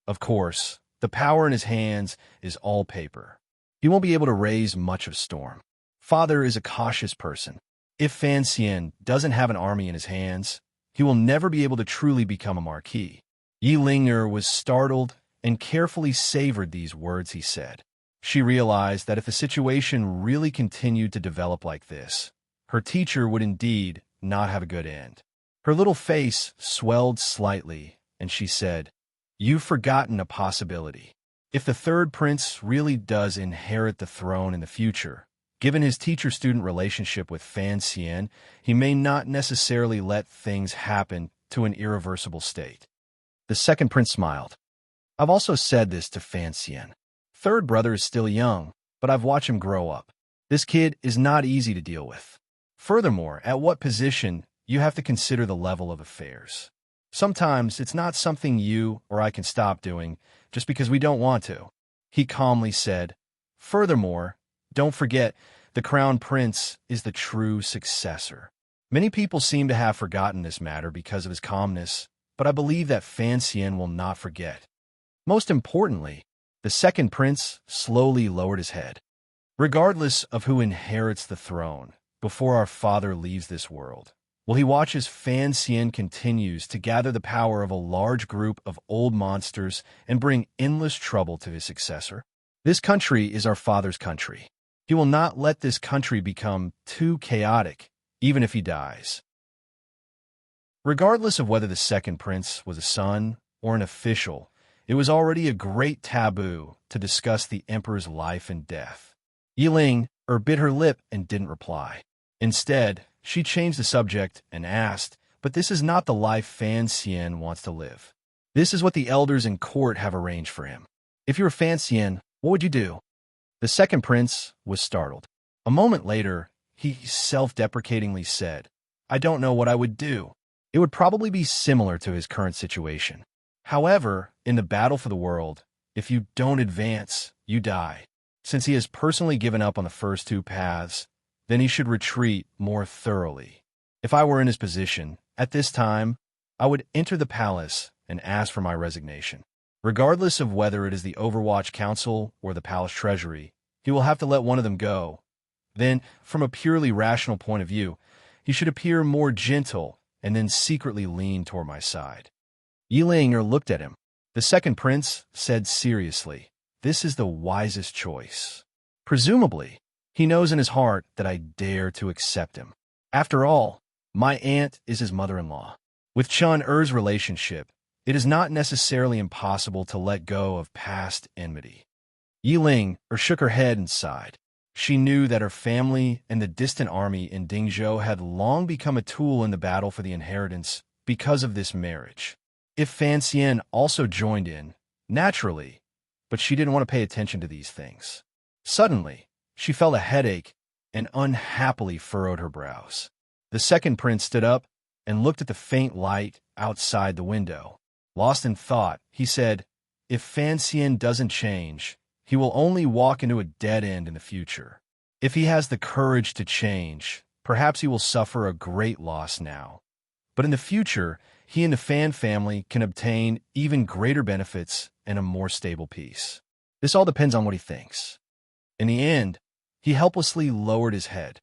Of course, the power in his hands is all paper. He won't be able to raise much of a storm. Father is a cautious person. If Fan Xian doesn't have an army in his hands, he will never be able to truly become a marquis. Yi Linger was startled and carefully savored these words he said. She realized that if the situation really continued to develop like this, her teacher would indeed not have a good end. Her little face swelled slightly, and she said, "You've forgotten a possibility. If the third prince really does inherit the throne in the future, given his teacher-student relationship with Fan Xian, he may not necessarily let things happen to an irreversible state." The second prince smiled. "I've also said this to Fan Xian. Third brother is still young, but I've watched him grow up. This kid is not easy to deal with. Furthermore, at what position you have to consider the level of affairs. Sometimes it's not something you or I can stop doing just because we don't want to," he calmly said. "Furthermore, don't forget, the crown prince is the true successor." Many people seem to have forgotten this matter because of his calmness, but I believe that Fan Xian will not forget. Most importantly, the second prince slowly lowered his head. "Regardless of who inherits the throne before our father leaves this world, will he watch as Fan Xian continues to gather the power of a large group of old monsters and bring endless trouble to his successor? This country is our father's country. He will not let this country become too chaotic, even if he dies." Regardless of whether the second prince was a son or an official, it was already a great taboo to discuss the emperor's life and death. Yiling bit her lip and didn't reply. Instead, she changed the subject and asked, "But this is not the life Fan Xian wants to live. This is what the elders in court have arranged for him. If you were Fan Xian, what would you do?" The second prince was startled. A moment later, he self-deprecatingly said, "I don't know what I would do." It would probably be similar to his current situation. However, in the battle for the world, if you don't advance, you die. Since he has personally given up on the first two paths, then he should retreat more thoroughly. If I were in his position, at this time, I would enter the palace and ask for my resignation. Regardless of whether it is the Overwatch Council or the palace treasury, he will have to let one of them go. Then, from a purely rational point of view, he should appear more gentle and then secretly lean toward my side. Yiling looked at him. The second prince said seriously, "This is the wisest choice. Presumably, he knows in his heart that I dare to accept him. After all, my aunt is his mother-in-law. With Chun Er's relationship, it is not necessarily impossible to let go of past enmity." Yiling shook her head and sighed. She knew that her family and the distant army in Dingzhou had long become a tool in the battle for the inheritance because of this marriage. If Fan Xian also joined in, naturally, but she didn't want to pay attention to these things. Suddenly, she felt a headache and unhappily furrowed her brows. The second prince stood up and looked at the faint light outside the window. Lost in thought, he said, "If Fan Xian doesn't change, he will only walk into a dead end in the future. If he has the courage to change, perhaps he will suffer a great loss now. But in the future, he and the Fan family can obtain even greater benefits and a more stable peace. This all depends on what he thinks." In the end, he helplessly lowered his head.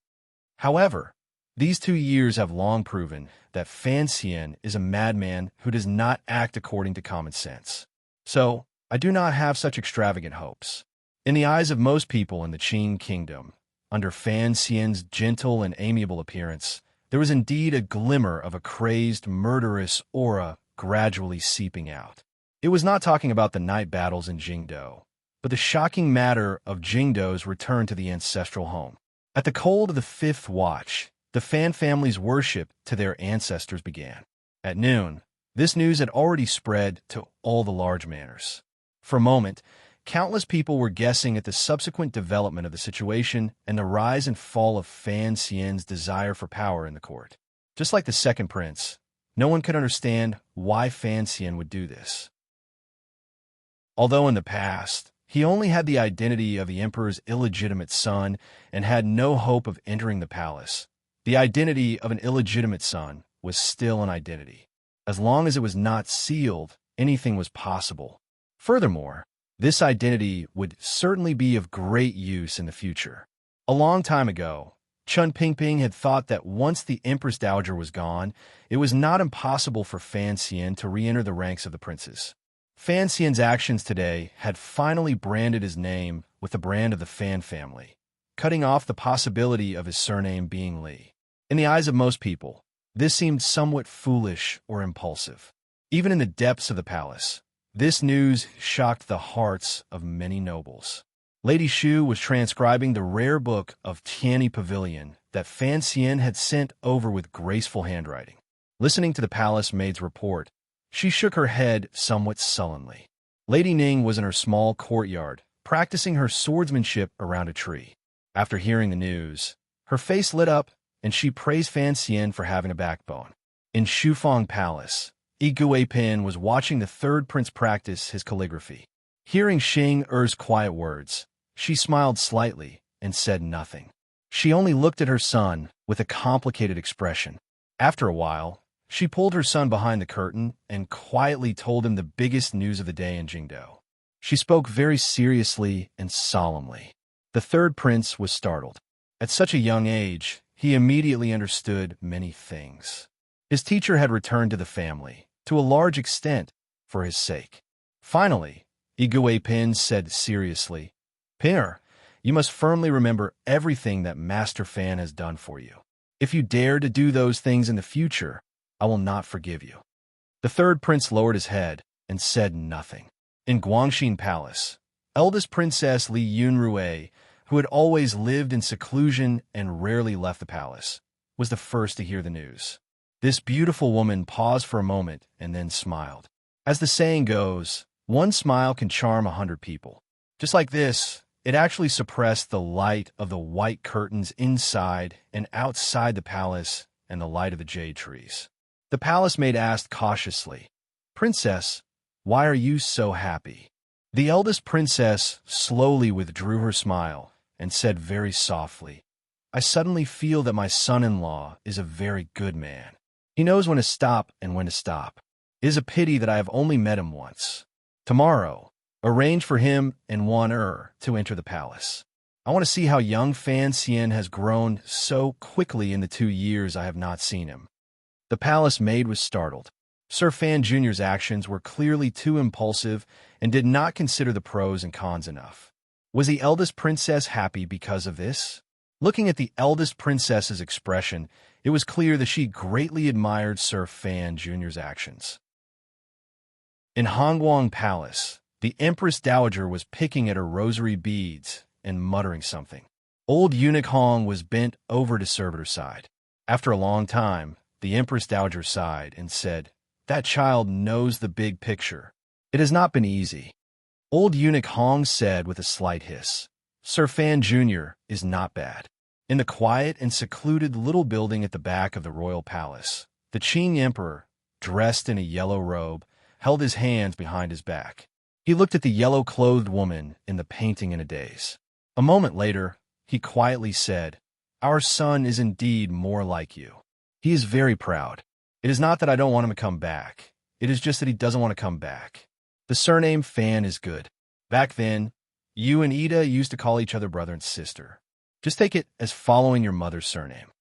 However, these 2 years have long proven that Fan Xian is a madman who does not act according to common sense. So, I do not have such extravagant hopes. In the eyes of most people in the Qing kingdom, under Fan Xian's gentle and amiable appearance, there was indeed a glimmer of a crazed, murderous aura gradually seeping out. It was not talking about the night battles in Jingdou, but the shocking matter of Jingdou's return to the ancestral home. At the cold of the 5th watch, the Fan family's worship to their ancestors began. At noon, this news had already spread to all the large manors. For a moment, countless people were guessing at the subsequent development of the situation and the rise and fall of Fan Xian's desire for power in the court. Just like the second prince, no one could understand why Fan Xian would do this. Although in the past, he only had the identity of the emperor's illegitimate son and had no hope of entering the palace, the identity of an illegitimate son was still an identity. As long as it was not sealed, anything was possible. Furthermore, this identity would certainly be of great use in the future. A long time ago, Chun Pingping had thought that once the Empress Dowager was gone, it was not impossible for Fan Xian to re-enter the ranks of the princes. Fan Xian's actions today had finally branded his name with the brand of the Fan family, cutting off the possibility of his surname being Li. In the eyes of most people, this seemed somewhat foolish or impulsive. Even in the depths of the palace, this news shocked the hearts of many nobles. Lady Shu was transcribing the rare book of Tianyi Pavilion that Fan Xian had sent over with graceful handwriting. Listening to the palace maid's report, she shook her head somewhat sullenly. Lady Ning was in her small courtyard, practicing her swordsmanship around a tree. After hearing the news, her face lit up and she praised Fan Xian for having a backbone. In Shufang Palace, Yi Guipin was watching the third prince practice his calligraphy. Hearing Xing Er's quiet words, she smiled slightly and said nothing. She only looked at her son with a complicated expression. After a while, she pulled her son behind the curtain and quietly told him the biggest news of the day in Jingdou. She spoke very seriously and solemnly. The third prince was startled. At such a young age, he immediately understood many things. His teacher had returned to the family, to a large extent, for his sake. Finally, Yi Guipin said seriously, "Pinner, you must firmly remember everything that Master Fan has done for you. If you dare to do those things in the future, I will not forgive you." The third prince lowered his head and said nothing. In Guangxin Palace, eldest Princess Li Yunrui, who had always lived in seclusion and rarely left the palace, was the first to hear the news. This beautiful woman paused for a moment and then smiled. As the saying goes, one smile can charm 100 people. Just like this, it actually suppressed the light of the white curtains inside and outside the palace and the light of the jade trees. The palace maid asked cautiously, "Princess, why are you so happy?" The eldest princess slowly withdrew her smile and said very softly, "I suddenly feel that my son-in-law is a very good man. He knows when to stop and when to stop. It is a pity that I have only met him once. Tomorrow, arrange for him and Wan to enter the palace. I want to see how young Fan Xian has grown so quickly in the 2 years I have not seen him." The palace maid was startled. Sir Fan Jr.'s actions were clearly too impulsive and did not consider the pros and cons enough. Was the eldest princess happy because of this? Looking at the eldest princess's expression, it was clear that she greatly admired Sir Fan Jr.'s actions. In Hongguang Palace, the Empress Dowager was picking at her rosary beads and muttering something. Old Eunuch Hong was bent over to serve at her side. After a long time, the Empress Dowager sighed and said, "That child knows the big picture. It has not been easy." Old Eunuch Hong said with a slight hiss, "Sir Fan Jr. is not bad." In the quiet and secluded little building at the back of the royal palace, the Qing Emperor, dressed in a yellow robe, held his hands behind his back. He looked at the yellow-clothed woman in the painting in a daze. A moment later, he quietly said, "Our son is indeed more like you. He is very proud. It is not that I don't want him to come back. It is just that he doesn't want to come back. The surname Fan is good. Back then, you and Ida used to call each other brother and sister. Just take it as following your mother's surname."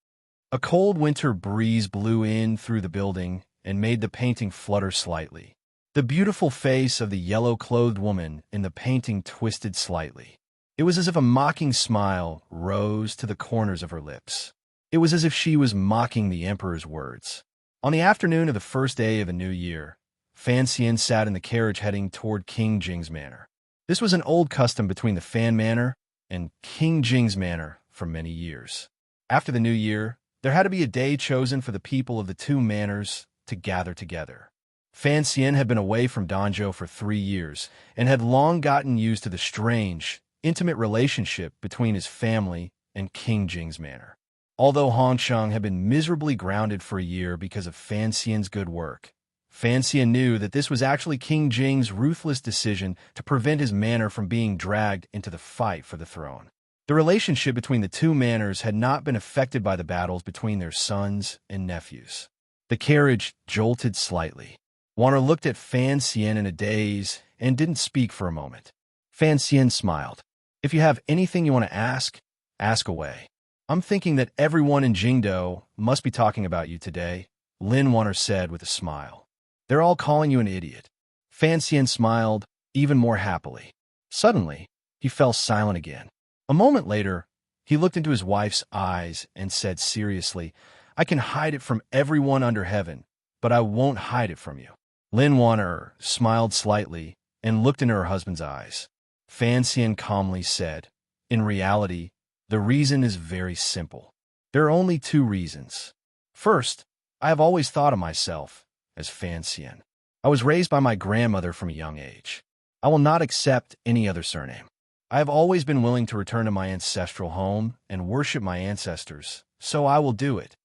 A cold winter breeze blew in through the building and made the painting flutter slightly. The beautiful face of the yellow-clothed woman in the painting twisted slightly. It was as if a mocking smile rose to the corners of her lips. It was as if she was mocking the emperor's words. On the afternoon of the first day of the new year, Fan Xian sat in the carriage heading toward King Jing's manor. This was an old custom between the Fan Manor and King Jing's manor for many years. After the new year, there had to be a day chosen for the people of the two manors to gather together. Fan Xian had been away from Danzhou for 3 years and had long gotten used to the strange, intimate relationship between his family and King Jing's manor. Although Hongsheng had been miserably grounded for a year because of Fan Xian's good work, Fan Xian knew that this was actually King Jing's ruthless decision to prevent his manor from being dragged into the fight for the throne. The relationship between the two manors had not been affected by the battles between their sons and nephews. The carriage jolted slightly. Wanner looked at Fan Xian in a daze and didn't speak for a moment. Fan Xian smiled. "If you have anything you want to ask away. I'm thinking that everyone in Jingdou must be talking about you today," Lin Wanner said with a smile. "They're all calling you an idiot." Fan Xian smiled even more happily. Suddenly, he fell silent again. A moment later, he looked into his wife's eyes and said seriously, "I can hide it from everyone under heaven, but I won't hide it from you." Lin Wanner smiled slightly and looked into her husband's eyes. Fan Xian calmly said, "In reality, the reason is very simple. There are only 2 reasons. First, I have always thought of myself as Fan Xian. I was raised by my grandmother from a young age. I will not accept any other surname. I have always been willing to return to my ancestral home and worship my ancestors so I will do it.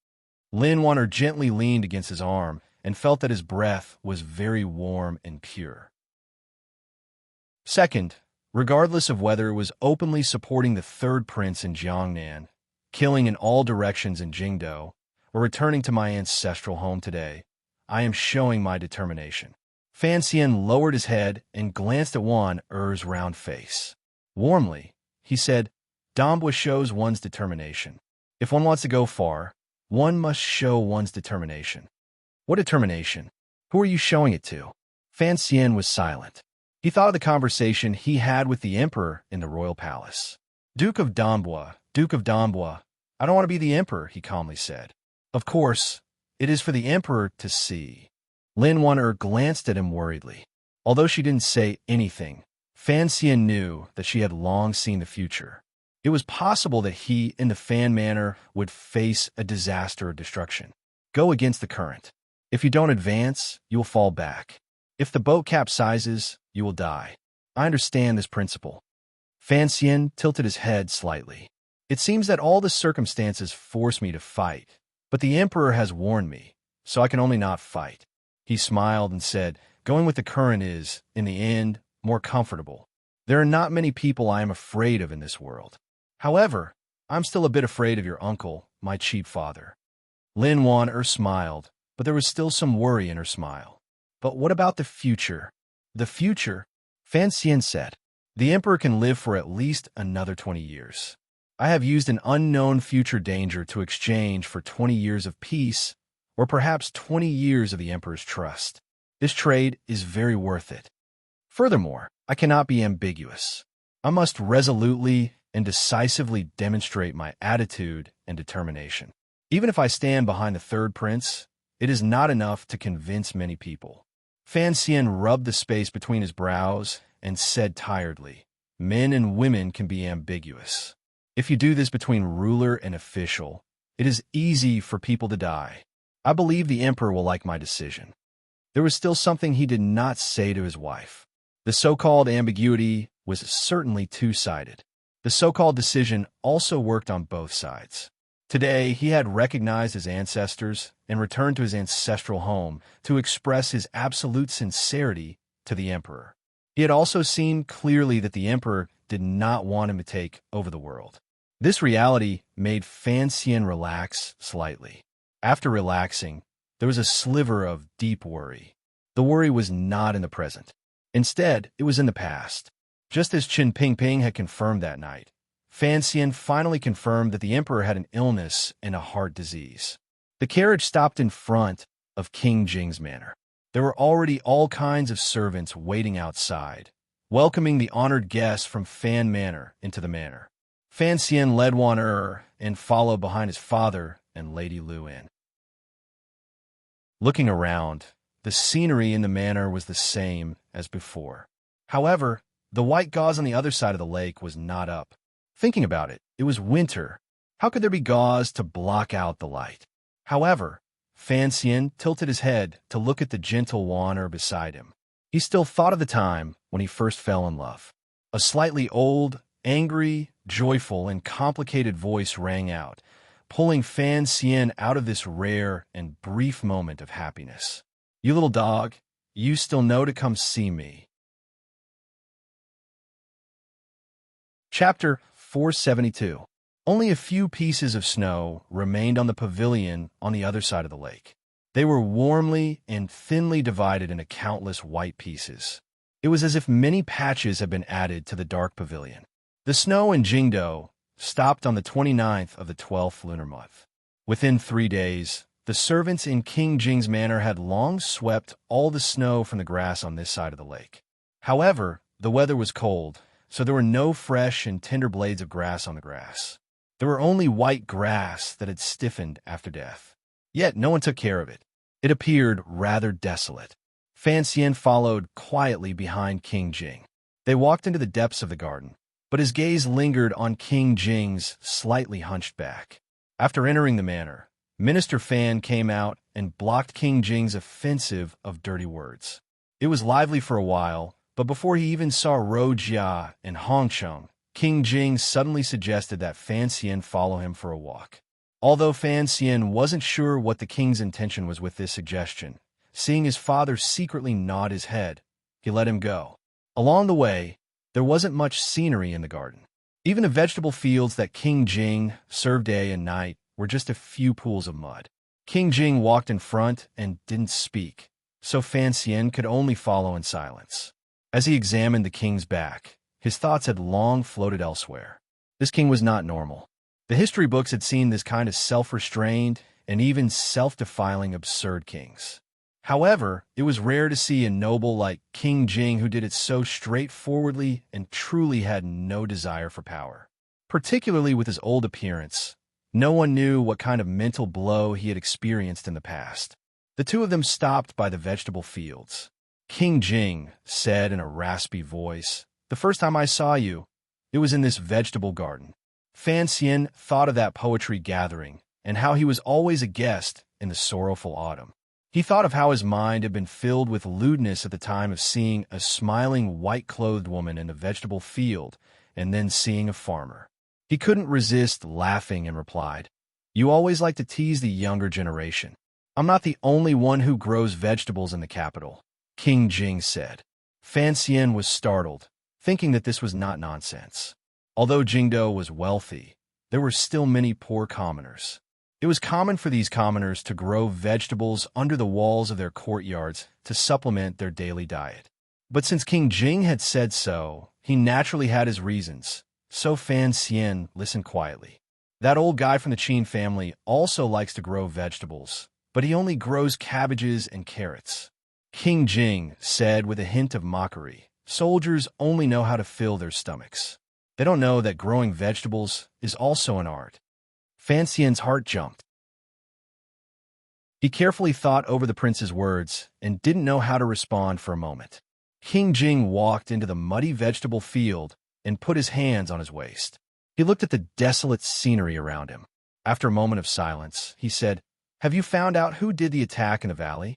Lin Waner gently leaned against his arm and felt that his breath was very warm and pure. Second, regardless of whether it was openly supporting the third prince in Jiangnan, killing in all directions in Jingdo, or returning to my ancestral home today, I am showing my determination. Fan Xian lowered his head and glanced at Wan Er's round face. Warmly, he said, Dambwa shows one's determination. If one wants to go far, one must show one's determination. What determination? Who are you showing it to? Fan Xian was silent. He thought of the conversation he had with the emperor in the royal palace. Duke of Dambwa, I don't want to be the emperor, he calmly said. Of course, it is for the emperor to see. Lin Waner glanced at him worriedly. Although she didn't say anything, Fan Xian knew that she had long seen the future. It was possible that he, in the Fan Manor, would face a disaster or destruction. Go against the current. If you don't advance, you will fall back. If the boat capsizes, you will die. I understand this principle. Fan Xian tilted his head slightly. It seems that all the circumstances force me to fight, but the emperor has warned me, so I can only not fight. He smiled and said, going with the current is, in the end, more comfortable. There are not many people I am afraid of in this world. However, I'm still a bit afraid of your uncle, my cheap father. Lin Waner smiled, but there was still some worry in her smile. But what about the future? The future? Fan Xian said. The emperor can live for at least another 20 years. I have used an unknown future danger to exchange for 20 years of peace, or perhaps 20 years of the emperor's trust. This trade is very worth it. Furthermore, I cannot be ambiguous. I must resolutely and decisively demonstrate my attitude and determination. Even if I stand behind the third prince, it is not enough to convince many people. Fan Xian rubbed the space between his brows and said tiredly, men and women can be ambiguous. If you do this between ruler and official, it is easy for people to die. I believe the emperor will like my decision. There was still something he did not say to his wife. The so-called ambiguity was certainly two-sided. The so-called decision also worked on both sides. Today, he had recognized his ancestors and returned to his ancestral home to express his absolute sincerity to the emperor. He had also seen clearly that the emperor did not want him to take over the world. This reality made Fan Xian relax slightly. After relaxing, there was a sliver of deep worry. The worry was not in the present. Instead, it was in the past. Just as Qin Pingping had confirmed that night, Fan Xian finally confirmed that the emperor had an illness and a heart disease. The carriage stopped in front of King Jing's manor. There were already all kinds of servants waiting outside, welcoming the honored guests from Fan Manor into the manor. Fan Xian led Wan and followed behind his father and Lady Lu in. Looking around, the scenery in the manor was the same as before. However, the white gauze on the other side of the lake was not up. Thinking about it, it was winter. How could there be gauze to block out the light? However, Fan Xian tilted his head to look at the gentle Waner beside him. He still thought of the time when he first fell in love. A slightly old, angry, joyful, and complicated voice rang out, pulling Fan Xian out of this rare and brief moment of happiness. You little dog, you still know to come see me. Chapter 472. Only a few pieces of snow remained on the pavilion on the other side of the lake. They were warmly and thinly divided into countless white pieces. It was as if many patches had been added to the dark pavilion. The snow in Jingdo stopped on the 29th of the 12th lunar month. Within 3 days, the servants in King Jing's manor had long swept all the snow from the grass on this side of the lake. However, the weather was cold, so there were no fresh and tender blades of grass on the grass. There were only white grass that had stiffened after death. Yet no one took care of it. It appeared rather desolate. Fan Xian followed quietly behind King Jing. They walked into the depths of the garden, but his gaze lingered on King Jing's slightly hunched back. After entering the manor, Minister Fan came out and blocked King Jing's offensive of dirty words. It was lively for a while, but before he even saw Ro Jia and Hong Cheng, King Jing suddenly suggested that Fan Xian follow him for a walk. Although Fan Xian wasn't sure what the king's intention was with this suggestion, seeing his father secretly nod his head, he let him go. Along the way, there wasn't much scenery in the garden. Even the vegetable fields that King Jing served day and night were just a few pools of mud. King Jing walked in front and didn't speak, so Fan Xian could only follow in silence. As he examined the king's back, his thoughts had long floated elsewhere. This king was not normal. The history books had seen this kind of self-restrained and even self-defiling absurd kings. However, it was rare to see a noble like King Jing who did it so straightforwardly and truly had no desire for power. Particularly with his old appearance, no one knew what kind of mental blow he had experienced in the past. The two of them stopped by the vegetable fields. King Jing said in a raspy voice, "The first time I saw you, it was in this vegetable garden." Fan Xian thought of that poetry gathering and how he was always a guest in the sorrowful autumn. He thought of how his mind had been filled with lewdness at the time of seeing a smiling white-clothed woman in a vegetable field and then seeing a farmer. He couldn't resist laughing and replied, "You always like to tease the younger generation. I'm not the only one who grows vegetables in the capital," King Jing said. Fan Xian was startled, thinking that this was not nonsense. Although Jingdo was wealthy, there were still many poor commoners. It was common for these commoners to grow vegetables under the walls of their courtyards to supplement their daily diet. But since King Jing had said so, he naturally had his reasons, so Fan Xian listened quietly. That old guy from the Qin family also likes to grow vegetables, but he only grows cabbages and carrots. King Jing said with a hint of mockery, "Soldiers only know how to fill their stomachs. They don't know that growing vegetables is also an art." Fan Xian's heart jumped. He carefully thought over the prince's words and didn't know how to respond for a moment. King Jing walked into the muddy vegetable field and put his hands on his waist. He looked at the desolate scenery around him. After a moment of silence, he said, "Have you found out who did the attack in the valley?"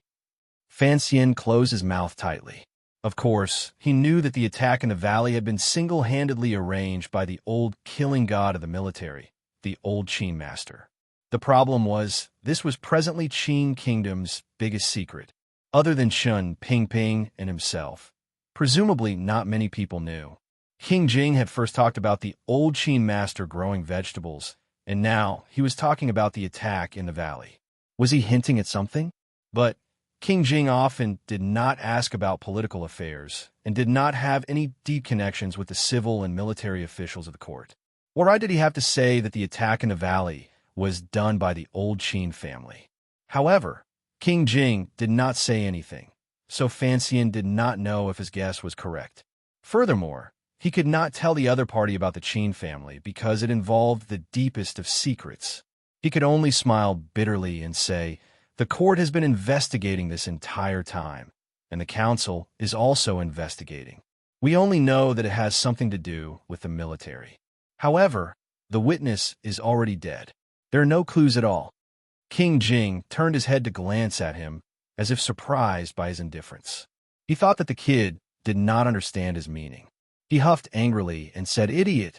Fan Xian closed his mouth tightly. Of course, he knew that the attack in the valley had been single-handedly arranged by the old killing god of the military, the old Qin master. The problem was, this was presently Qin Kingdom's biggest secret, other than Shun Pingping and himself. Presumably, not many people knew. King Jing had first talked about the old Qin master growing vegetables, and now he was talking about the attack in the valley. Was he hinting at something? But King Jing often did not ask about political affairs and did not have any deep connections with the civil and military officials of the court. Why did he have to say that the attack in the valley was done by the old Qin family? However, King Jing did not say anything, so Fan Xian did not know if his guess was correct. Furthermore, he could not tell the other party about the Qin family because it involved the deepest of secrets. He could only smile bitterly and say, "The court has been investigating this entire time, and the council is also investigating. We only know that it has something to do with the military. However, the witness is already dead. There are no clues at all." King Jing turned his head to glance at him, as if surprised by his indifference. He thought that the kid did not understand his meaning. He huffed angrily and said, "Idiot."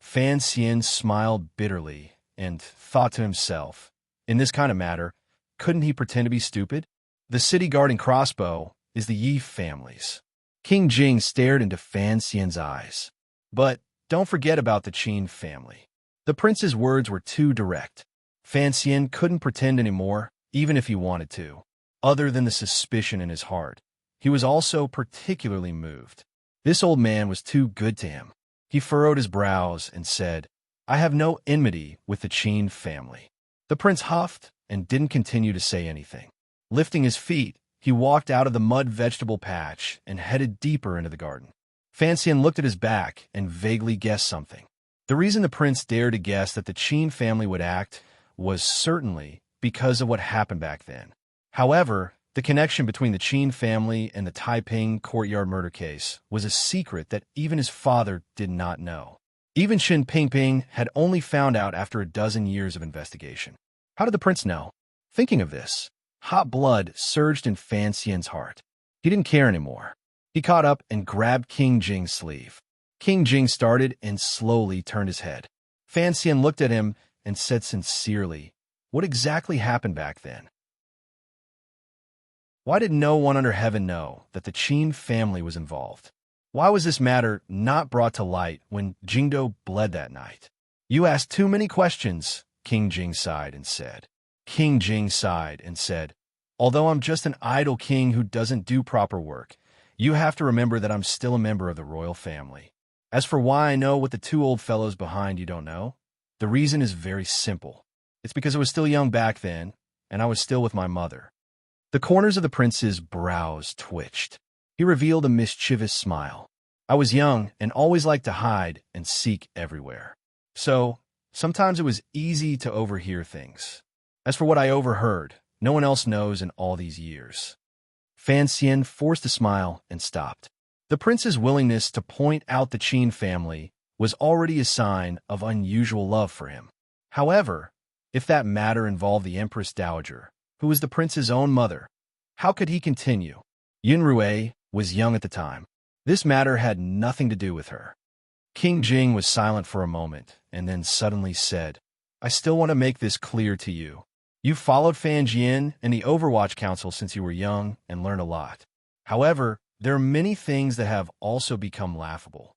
Fan Xian smiled bitterly and thought to himself, in this kind of matter, couldn't he pretend to be stupid? The city guarding crossbow is the Yi family's. King Jing stared into Fan Xian's eyes. But don't forget about the Qin family. The prince's words were too direct. Fan Xian couldn't pretend anymore, even if he wanted to. Other than the suspicion in his heart, he was also particularly moved. This old man was too good to him. He furrowed his brows and said, "I have no enmity with the Qin family." The prince huffed and didn't continue to say anything. Lifting his feet, he walked out of the mud vegetable patch and headed deeper into the garden. Fan Xian looked at his back and vaguely guessed something. The reason the prince dared to guess that the Qin family would act was certainly because of what happened back then. However, the connection between the Qin family and the Taiping courtyard murder case was a secret that even his father did not know. Even Shin Pingping had only found out after a dozen years of investigation. How did the prince know? Thinking of this, hot blood surged in Fan Xian's heart. He didn't care anymore. He caught up and grabbed King Jing's sleeve. King Jing started and slowly turned his head. Fan Xian looked at him and said sincerely, "What exactly happened back then? Why did no one under heaven know that the Qin family was involved? Why was this matter not brought to light when Jingdo bled that night?" "You ask too many questions," King Jing sighed and said. "Although I'm just an idle king who doesn't do proper work, you have to remember that I'm still a member of the royal family. As for why I know what the two old fellows behind you don't know, the reason is very simple. It's because I was still young back then, and I was still with my mother." The corners of the prince's brows twitched. He revealed a mischievous smile. "I was young and always liked to hide and seek everywhere. So, sometimes it was easy to overhear things. As for what I overheard, no one else knows in all these years." Fan Xian forced a smile and stopped. The prince's willingness to point out the Qin family was already a sign of unusual love for him. However, if that matter involved the Empress Dowager, who was the prince's own mother, how could he continue? Yunrui was young at the time. This matter had nothing to do with her. King Jing was silent for a moment and then suddenly said, "I still want to make this clear to you. You followed Fan Jian and the Overwatch Council since you were young and learned a lot. However, there are many things that have also become laughable."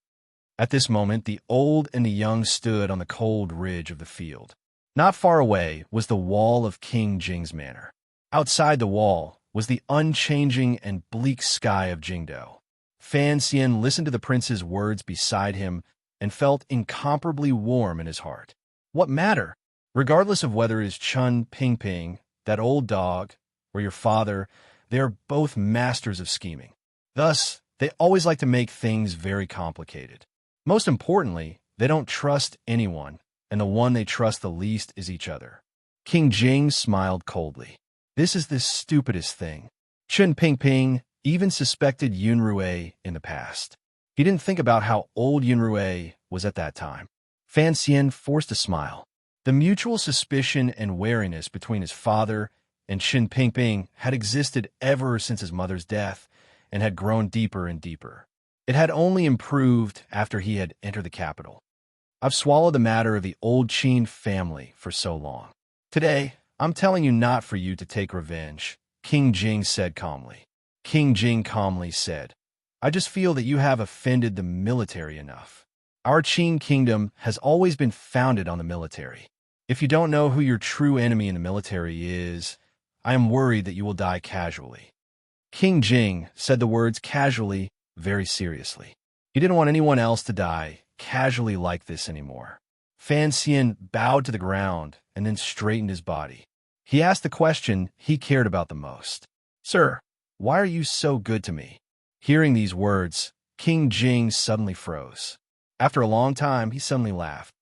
At this moment, the old and the young stood on the cold ridge of the field. Not far away was the wall of King Jing's manor. Outside the wall was the unchanging and bleak sky of Jingdo. Fan Xian listened to the prince's words beside him and felt incomparably warm in his heart. What matter? Regardless of whether it is Chun Pingping, that old dog, or your father, they are both masters of scheming. Thus, they always like to make things very complicated. Most importantly, they don't trust anyone, and the one they trust the least is each other. King Jing smiled coldly. "This is the stupidest thing." Chun Pingping even suspected Yunrui in the past. He didn't think about how old Yunrui was at that time. Fan Xian forced a smile. The mutual suspicion and wariness between his father and Chun Pingping had existed ever since his mother's death and had grown deeper and deeper. It had only improved after he had entered the capital. "I've swallowed the matter of the old Qin family for so long. Today, I'm telling you not for you to take revenge," King Jing said calmly. King Jing calmly said, "I just feel that you have offended the military enough. Our Qin kingdom has always been founded on the military. If you don't know who your true enemy in the military is, I am worried that you will die casually." King Jing said the words casually, very seriously. He didn't want anyone else to die casually like this anymore. Fan Xian bowed to the ground and then straightened his body. He asked the question he cared about the most. "Sir, why are you so good to me?" Hearing these words, King Jing suddenly froze. After a long time, he suddenly laughed.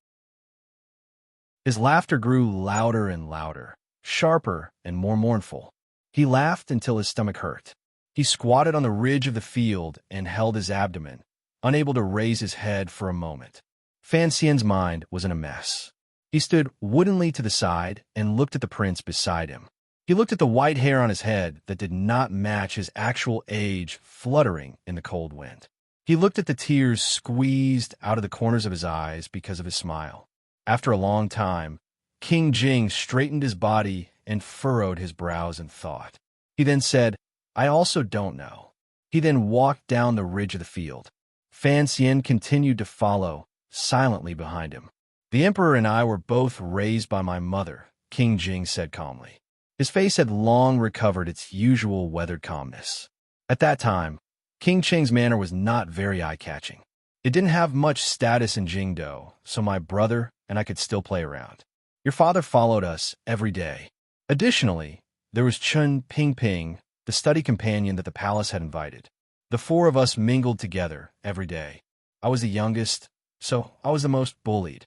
His laughter grew louder and louder, sharper and more mournful. He laughed until his stomach hurt. He squatted on the ridge of the field and held his abdomen, unable to raise his head for a moment. Fan Xian's mind was in a mess. He stood woodenly to the side and looked at the prince beside him. He looked at the white hair on his head that did not match his actual age fluttering in the cold wind. He looked at the tears squeezed out of the corners of his eyes because of his smile. After a long time, King Jing straightened his body and furrowed his brows in thought. He then said, "I also don't know." He then walked down the ridge of the field. Fan Xian continued to follow, silently behind him. "The emperor and I were both raised by my mother," King Jing said calmly. His face had long recovered its usual weathered calmness. At that time, King Cheng's manor was not very eye-catching. It didn't have much status in Jingdo, so my brother and I could still play around. Your father followed us every day. Additionally, there was Chun Pingping, the study companion that the palace had invited. The four of us mingled together every day. I was the youngest, so I was the most bullied.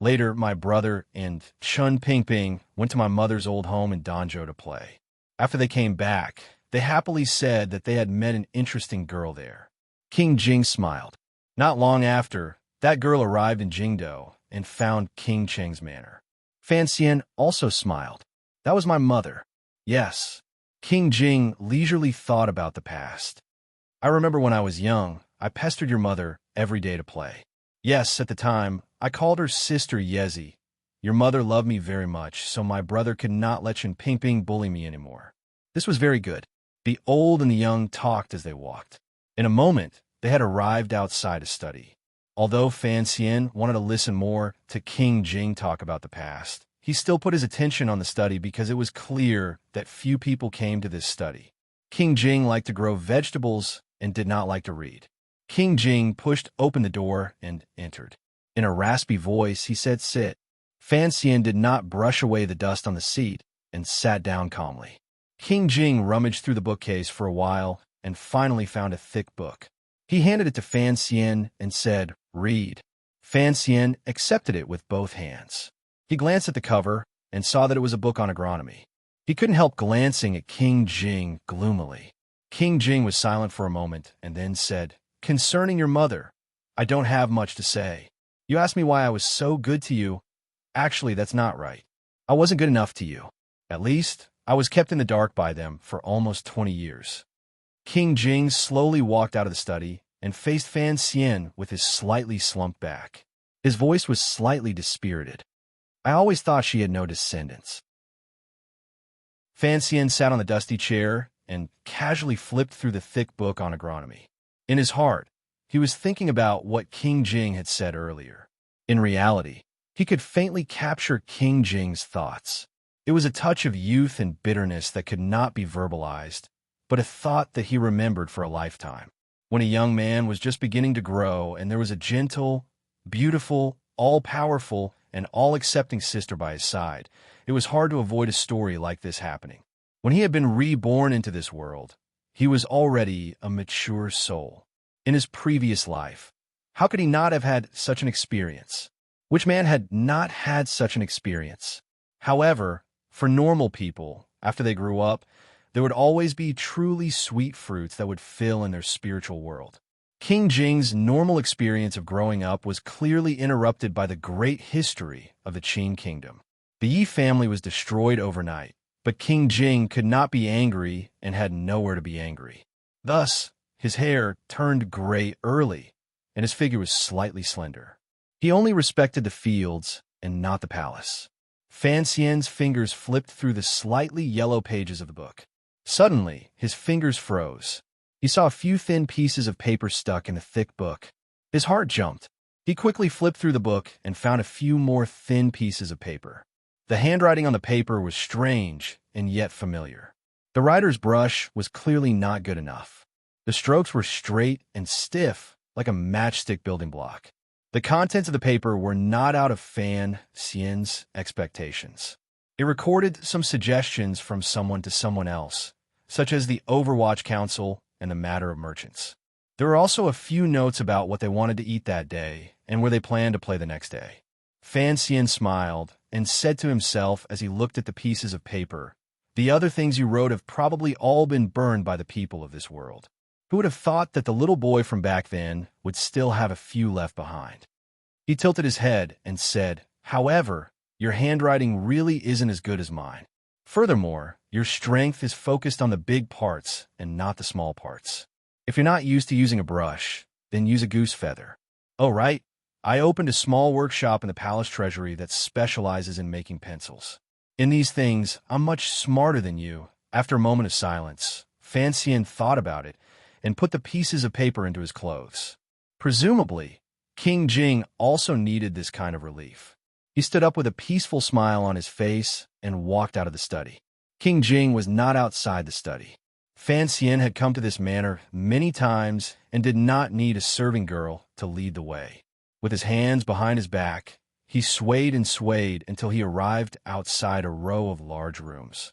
Later, my brother and Chun Pingping went to my mother's old home in Danzhou to play. After they came back, they happily said that they had met an interesting girl there. King Jing smiled. Not long after, that girl arrived in Jingdo and found King Cheng's manor. Fan Xian also smiled. That was my mother. Yes. King Jing leisurely thought about the past. I remember when I was young, I pestered your mother every day to play. Yes, at the time, I called her Sister Yezi. Your mother loved me very much, so my brother could not let Chen Pingping bully me anymore. This was very good. The old and the young talked as they walked. In a moment, they had arrived outside a study. Although Fan Xian wanted to listen more to King Jing talk about the past, he still put his attention on the study because it was clear that few people came to this study. King Jing liked to grow vegetables and did not like to read. King Jing pushed open the door and entered. In a raspy voice, he said, "Sit." Fan Xian did not brush away the dust on the seat and sat down calmly. King Jing rummaged through the bookcase for a while and finally found a thick book. He handed it to Fan Xian and said, "Read." Fan Xian accepted it with both hands. He glanced at the cover and saw that it was a book on agronomy. He couldn't help glancing at King Jing gloomily. King Jing was silent for a moment and then said, "Concerning your mother, I don't have much to say. You asked me why I was so good to you. Actually, that's not right. I wasn't good enough to you. At least, I was kept in the dark by them for almost 20 years. King Jing slowly walked out of the study and faced Fan Xian with his slightly slumped back. His voice was slightly dispirited. "I always thought she had no descendants." Fan Xian sat on the dusty chair and casually flipped through the thick book on agronomy. In his heart, he was thinking about what King Jing had said earlier. In reality, he could faintly capture King Jing's thoughts. It was a touch of youth and bitterness that could not be verbalized, but a thought that he remembered for a lifetime. When a young man was just beginning to grow and there was a gentle, beautiful, all-powerful, and all-accepting sister by his side, it was hard to avoid a story like this happening. When he had been reborn into this world, he was already a mature soul. In his previous life, how could he not have had such an experience? Which man had not had such an experience? However, for normal people, after they grew up, there would always be truly sweet fruits that would fill in their spiritual world. King Jing's normal experience of growing up was clearly interrupted by the great history of the Qin kingdom. The Yi family was destroyed overnight, but King Jing could not be angry and had nowhere to be angry. Thus, his hair turned gray early, and his figure was slightly slender. He only respected the fields and not the palace. Fan Xian's fingers flipped through the slightly yellow pages of the book. Suddenly, his fingers froze. He saw a few thin pieces of paper stuck in the thick book. His heart jumped. He quickly flipped through the book and found a few more thin pieces of paper. The handwriting on the paper was strange and yet familiar. The writer's brush was clearly not good enough. The strokes were straight and stiff, like a matchstick building block. The contents of the paper were not out of Fan Xian's expectations. It recorded some suggestions from someone to someone else, such as the Overwatch Council and the matter of merchants. There were also a few notes about what they wanted to eat that day and where they planned to play the next day. Fan Xian smiled and said to himself as he looked at the pieces of paper, "The other things you wrote have probably all been burned by the people of this world." Who would have thought that the little boy from back then would still have a few left behind? He tilted his head and said, "However, your handwriting really isn't as good as mine. Furthermore, your strength is focused on the big parts and not the small parts. If you're not used to using a brush, then use a goose feather." "Oh, right. I opened a small workshop in the palace treasury that specializes in making pencils. In these things, I'm much smarter than you." After a moment of silence, Fan Xian thought about it and put the pieces of paper into his clothes. Presumably, King Jing also needed this kind of relief. He stood up with a peaceful smile on his face and walked out of the study. King Jing was not outside the study. Fan Xian had come to this manor many times and did not need a serving girl to lead the way. With his hands behind his back, he swayed and swayed until he arrived outside a row of large rooms.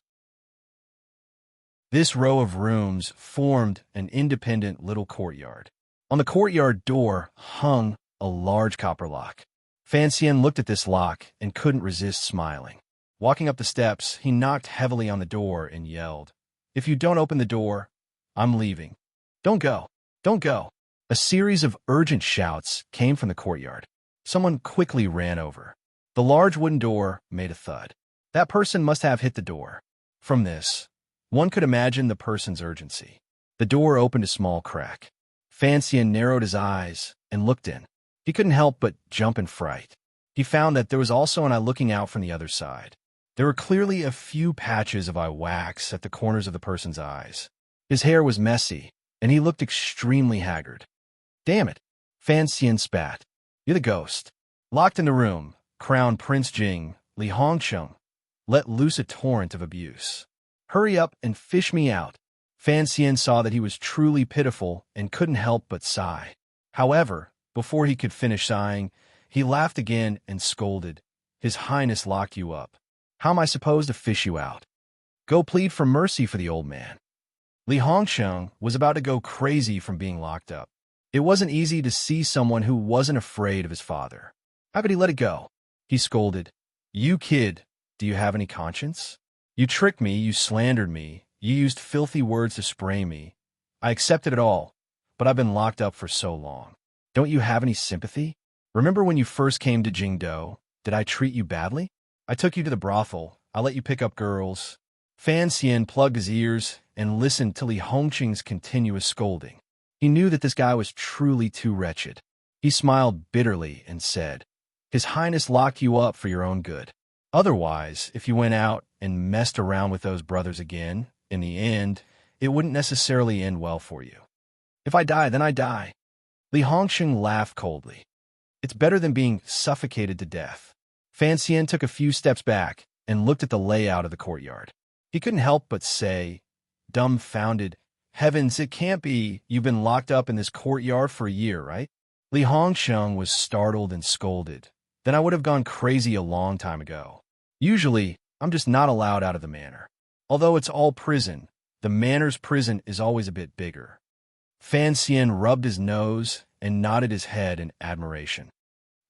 This row of rooms formed an independent little courtyard. On the courtyard door hung a large copper lock. Fan Xian looked at this lock and couldn't resist smiling. Walking up the steps, he knocked heavily on the door and yelled, "If you don't open the door, I'm leaving. Don't go. Don't go." A series of urgent shouts came from the courtyard. Someone quickly ran over. The large wooden door made a thud. That person must have hit the door. From this, one could imagine the person's urgency. The door opened a small crack. Fan Xian narrowed his eyes and looked in. He couldn't help but jump in fright. he found that there was also an eye looking out from the other side. There were clearly a few patches of eye wax at the corners of the person's eyes. His hair was messy, and he looked extremely haggard. Damn it, Fan Xian spat. You're the ghost. Locked in the room, Crown Prince Jing, Li Hongcheng, let loose a torrent of abuse. Hurry up and fish me out. Fan Xian saw that he was truly pitiful and couldn't help but sigh. However, before he could finish sighing, he laughed again and scolded. His Highness locked you up. How am I supposed to fish you out? Go plead for mercy for the old man. Li Hongcheng was about to go crazy from being locked up. It wasn't easy to see someone who wasn't afraid of his father. How could he let it go? He scolded. You kid, do you have any conscience? You tricked me, you slandered me, you used filthy words to spray me. I accepted it all, but I've been locked up for so long. Don't you have any sympathy? Remember when you first came to Jingdo? Did I treat you badly? I took you to the brothel. I let you pick up girls. Fan Xian plugged his ears and listened to Li Hongqing's continuous scolding. He knew that this guy was truly too wretched. He smiled bitterly and said, His Highness locked you up for your own good. Otherwise, if you went out and messed around with those brothers again, in the end, it wouldn't necessarily end well for you. If I die, then I die. Li Hongqing laughed coldly. It's better than being suffocated to death. Fan Xian took a few steps back and looked at the layout of the courtyard. He couldn't help but say, dumbfounded, Heavens, it can't be. You've been locked up in this courtyard for a year, right? Li Hongsheng was startled and scolded. Then I would have gone crazy a long time ago. Usually, I'm just not allowed out of the manor. Although it's all prison, the manor's prison is always a bit bigger. Fan Xian rubbed his nose and nodded his head in admiration.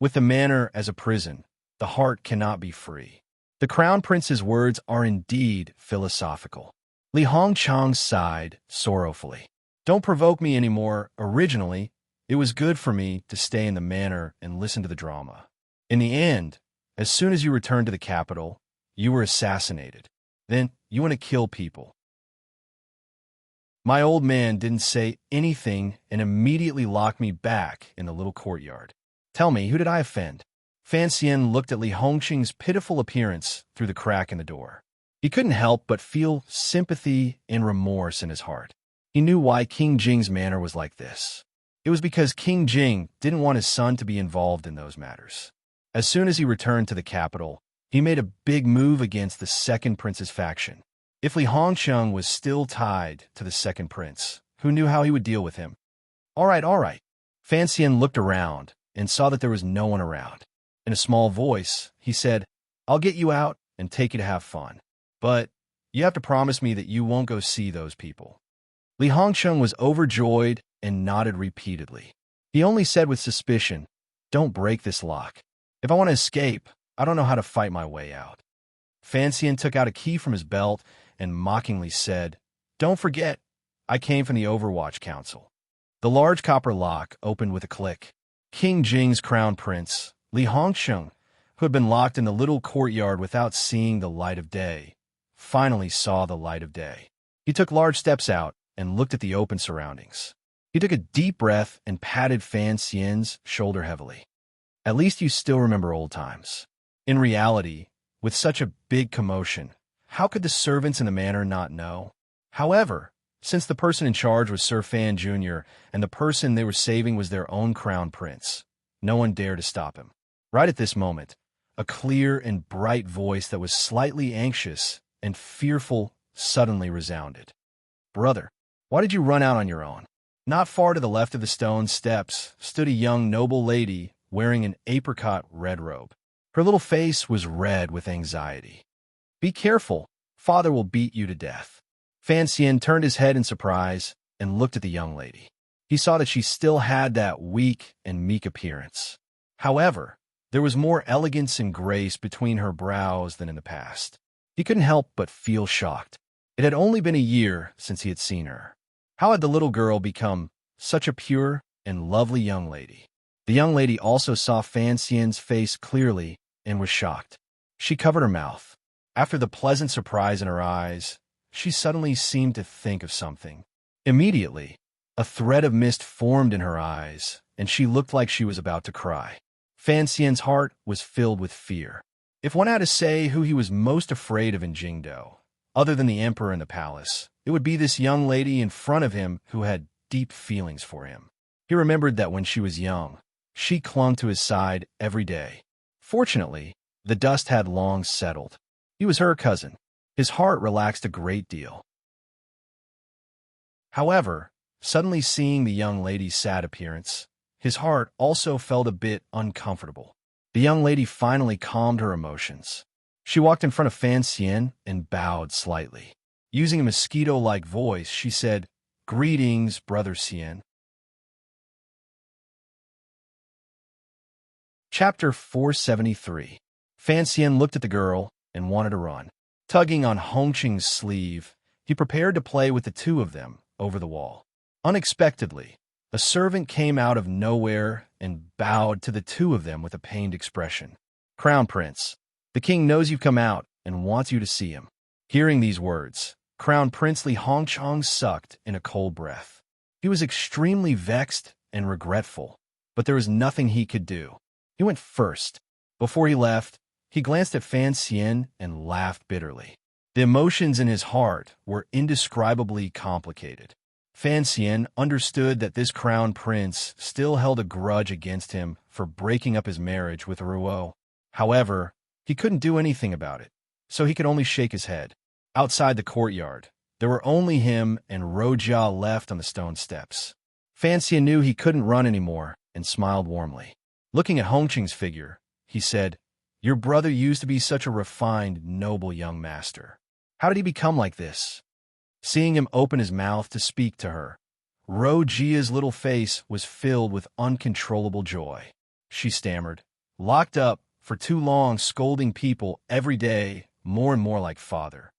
With the manor as a prison, the heart cannot be free. The Crown Prince's words are indeed philosophical. Li Hongchang sighed sorrowfully. Don't provoke me anymore. Originally, it was good for me to stay in the manor and listen to the drama. In the end, as soon as you returned to the capital, you were assassinated. Then you want to kill people. My old man didn't say anything and immediately locked me back in the little courtyard. Tell me, who did I offend? Fan Xian looked at Li Hongqing's pitiful appearance through the crack in the door. He couldn't help but feel sympathy and remorse in his heart. He knew why King Jing's manor was like this. It was because King Jing didn't want his son to be involved in those matters. As soon as he returned to the capital, he made a big move against the second prince's faction. If Li Hongsheng was still tied to the second prince, who knew how he would deal with him? All right. Fan Xian looked around and saw that there was no one around. In a small voice, he said, I'll get you out and take you to have fun. But you have to promise me that you won't go see those people. Li Hongsheng was overjoyed and nodded repeatedly. He only said with suspicion, Don't break this lock. If I want to escape, I don't know how to fight my way out. Fan Xian took out a key from his belt and mockingly said, Don't forget, I came from the Overwatch Council. The large copper lock opened with a click. King Jing's crown prince, Li Hongsheng, who had been locked in the little courtyard without seeing the light of day, finally saw the light of day. He took large steps out and looked at the open surroundings. He took a deep breath and patted Fan Xian's shoulder heavily. At least you still remember old times. In reality, with such a big commotion, how could the servants in the manor not know? However, since the person in charge was Sir Fan Jr. and the person they were saving was their own crown prince, no one dared to stop him. Right at this moment, a clear and bright voice that was slightly anxious and fearful suddenly resounded. Brother, why did you run out on your own? Not far to the left of the stone steps stood a young noble lady wearing an apricot red robe. Her little face was red with anxiety. Be careful, father will beat you to death. Fan Xian turned his head in surprise and looked at the young lady. He saw that she still had that weak and meek appearance. However, there was more elegance and grace between her brows than in the past. He couldn't help but feel shocked. It had only been a year since he had seen her. How had the little girl become such a pure and lovely young lady? The young lady also saw Fan Xian's face clearly and was shocked. She covered her mouth. After the pleasant surprise in her eyes, she suddenly seemed to think of something. Immediately, a thread of mist formed in her eyes, and she looked like she was about to cry. Fan Xian's heart was filled with fear. If one had to say who he was most afraid of in Jingdo, other than the emperor in the palace, it would be this young lady in front of him who had deep feelings for him. He remembered that when she was young, she clung to his side every day. Fortunately, the dust had long settled. He was her cousin. His heart relaxed a great deal. However, suddenly seeing the young lady's sad appearance, his heart also felt a bit uncomfortable. The young lady finally calmed her emotions. She walked in front of Fan Xian and bowed slightly. Using a mosquito-like voice, she said, "Greetings, Brother Xian." Chapter 473. Fan Xian looked at the girl and wanted to run. Tugging on Hongqing's sleeve, he prepared to play with the two of them over the wall. Unexpectedly, a servant came out of nowhere and bowed to the two of them with a pained expression. "Crown Prince, the king knows you've come out and wants you to see him." Hearing these words, Crown Prince Li Hongchong sucked in a cold breath. He was extremely vexed and regretful, but there was nothing he could do. He went first. Before he left, he glanced at Fan Xian and laughed bitterly. The emotions in his heart were indescribably complicated. Fan Xian understood that this crown prince still held a grudge against him for breaking up his marriage with Ruo. However, he couldn't do anything about it, so he could only shake his head. Outside the courtyard, there were only him and Rojia left on the stone steps. Fan Xian knew he couldn't run anymore and smiled warmly. Looking at Hongqing's figure, he said, "Your brother used to be such a refined, noble young master. How did he become like this?" Seeing him open his mouth to speak to her, Rojia's little face was filled with uncontrollable joy. She stammered, "Locked up for too long, scolding people every day, more and more like father."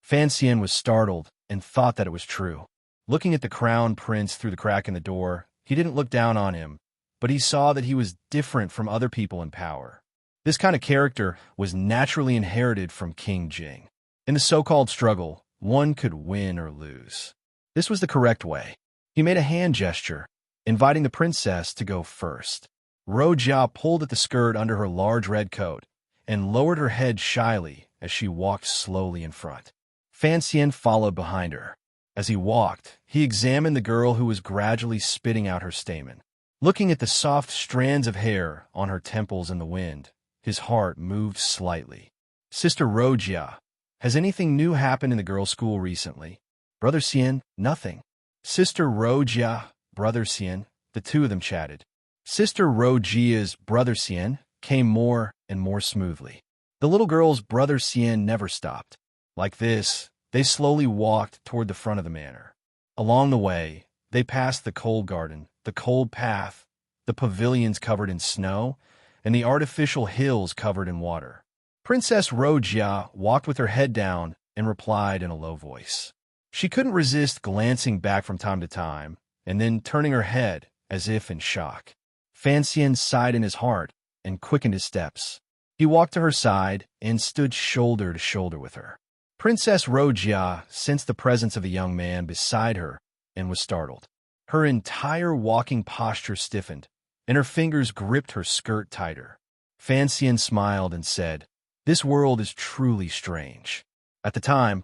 Fan Xian was startled and thought that it was true. Looking at the crown prince through the crack in the door, he didn't look down on him, but he saw that he was different from other people in power. This kind of character was naturally inherited from King Jing. In the so-called struggle, one could win or lose. This was the correct way. He made a hand gesture, inviting the princess to go first. Rojia pulled at the skirt under her large red coat and lowered her head shyly as she walked slowly in front. Fan Xian followed behind her. As he walked, he examined the girl who was gradually spitting out her stamen. Looking at the soft strands of hair on her temples in the wind, his heart moved slightly. "Sister Rojia, has anything new happened in the girls' school recently?" "Brother Xian, nothing." "Sister Rojia, Brother Xian," the two of them chatted. Sister Rojia's Brother Xian came more and more smoothly. The little girl's Brother Xian never stopped. Like this, they slowly walked toward the front of the manor. Along the way, they passed the cold garden, the cold path, the pavilions covered in snow, and the artificial hills covered in water. Princess Rojia walked with her head down and replied in a low voice. She couldn't resist glancing back from time to time, and then turning her head as if in shock. Fan Xian sighed in his heart and quickened his steps. He walked to her side and stood shoulder to shoulder with her. Princess Rojia sensed the presence of a young man beside her and was startled. Her entire walking posture stiffened, and her fingers gripped her skirt tighter. Fan Xian smiled and said, "This world is truly strange. At the time,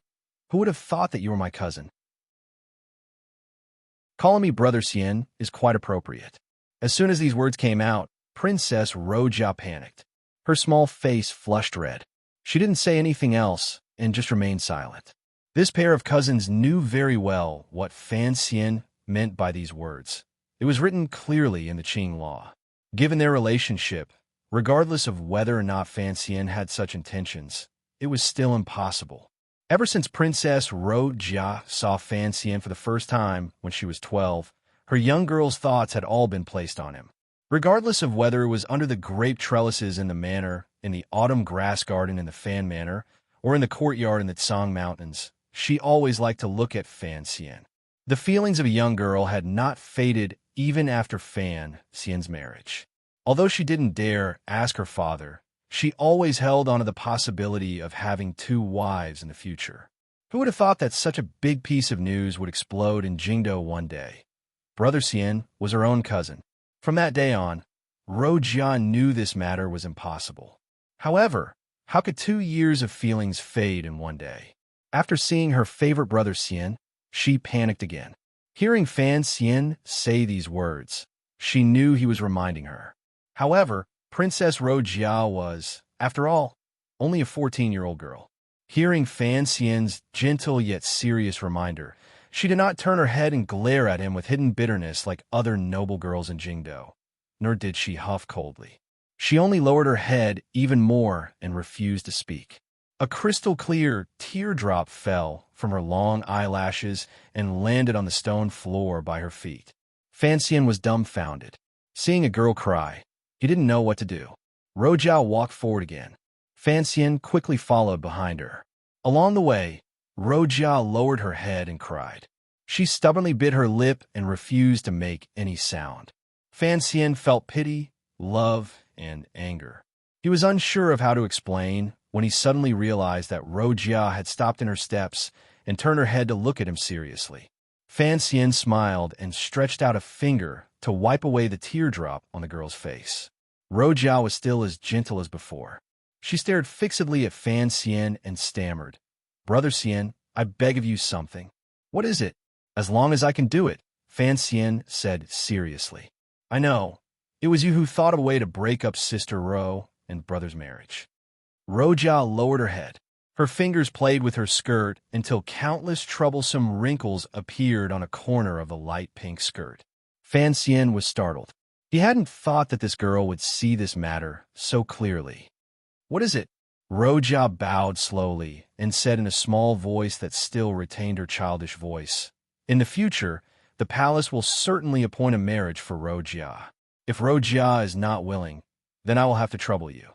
who would have thought that you were my cousin?" "Calling me Brother Xian is quite appropriate." As soon as these words came out, Princess Rojia panicked. Her small face flushed red. She didn't say anything else and just remained silent. This pair of cousins knew very well what Fan Xian meant by these words. It was written clearly in the Qing law. Given their relationship, regardless of whether or not Fan Xian had such intentions, it was still impossible. Ever since Princess Rojia saw Fan Xian for the first time when she was 12, her young girl's thoughts had all been placed on him. Regardless of whether it was under the grape trellises in the manor, in the autumn grass garden in the Fan Manor, or in the courtyard in the Tsang Mountains, she always liked to look at Fan Xian. The feelings of a young girl had not faded even after Fan Xian's marriage. Although she didn't dare ask her father, she always held onto the possibility of having two wives in the future. Who would have thought that such a big piece of news would explode in Jingdo one day? Brother Xian was her own cousin. From that day on, Rojia knew this matter was impossible. However, how could 2 years of feelings fade in one day? After seeing her favorite brother Xian, she panicked again. Hearing Fan Xian say these words, she knew he was reminding her. However, Princess Rojia was, after all, only a 14-year-old girl. Hearing Fan Xian's gentle yet serious reminder, she did not turn her head and glare at him with hidden bitterness like other noble girls in Jingdo, nor did she huff coldly. She only lowered her head even more and refused to speak. A crystal-clear teardrop fell from her long eyelashes and landed on the stone floor by her feet. Fan Xian was dumbfounded. Seeing a girl cry, he didn't know what to do. Rojia walked forward again. Fan Xian quickly followed behind her. Along the way, Rojia lowered her head and cried. She stubbornly bit her lip and refused to make any sound. Fan Xian felt pity, love, and anger. He was unsure of how to explain when he suddenly realized that Rojia had stopped in her steps and turned her head to look at him seriously. Fan Xian smiled and stretched out a finger to wipe away the teardrop on the girl's face. Rojia was still as gentle as before. She stared fixedly at Fan Xian and stammered, "Brother Xian, I beg of you something." "What is it?" "As long as I can do it," Fan Xian said seriously. "I know. It was you who thought of a way to break up Sister Ro and brother's marriage." Rojia lowered her head. Her fingers played with her skirt until countless troublesome wrinkles appeared on a corner of the light pink skirt. Fan Xian was startled. He hadn't thought that this girl would see this matter so clearly. "What is it?" Rojia bowed slowly and said in a small voice that still retained her childish voice, "In the future, the palace will certainly appoint a marriage for Rojia. If Rojia is not willing, then I will have to trouble you."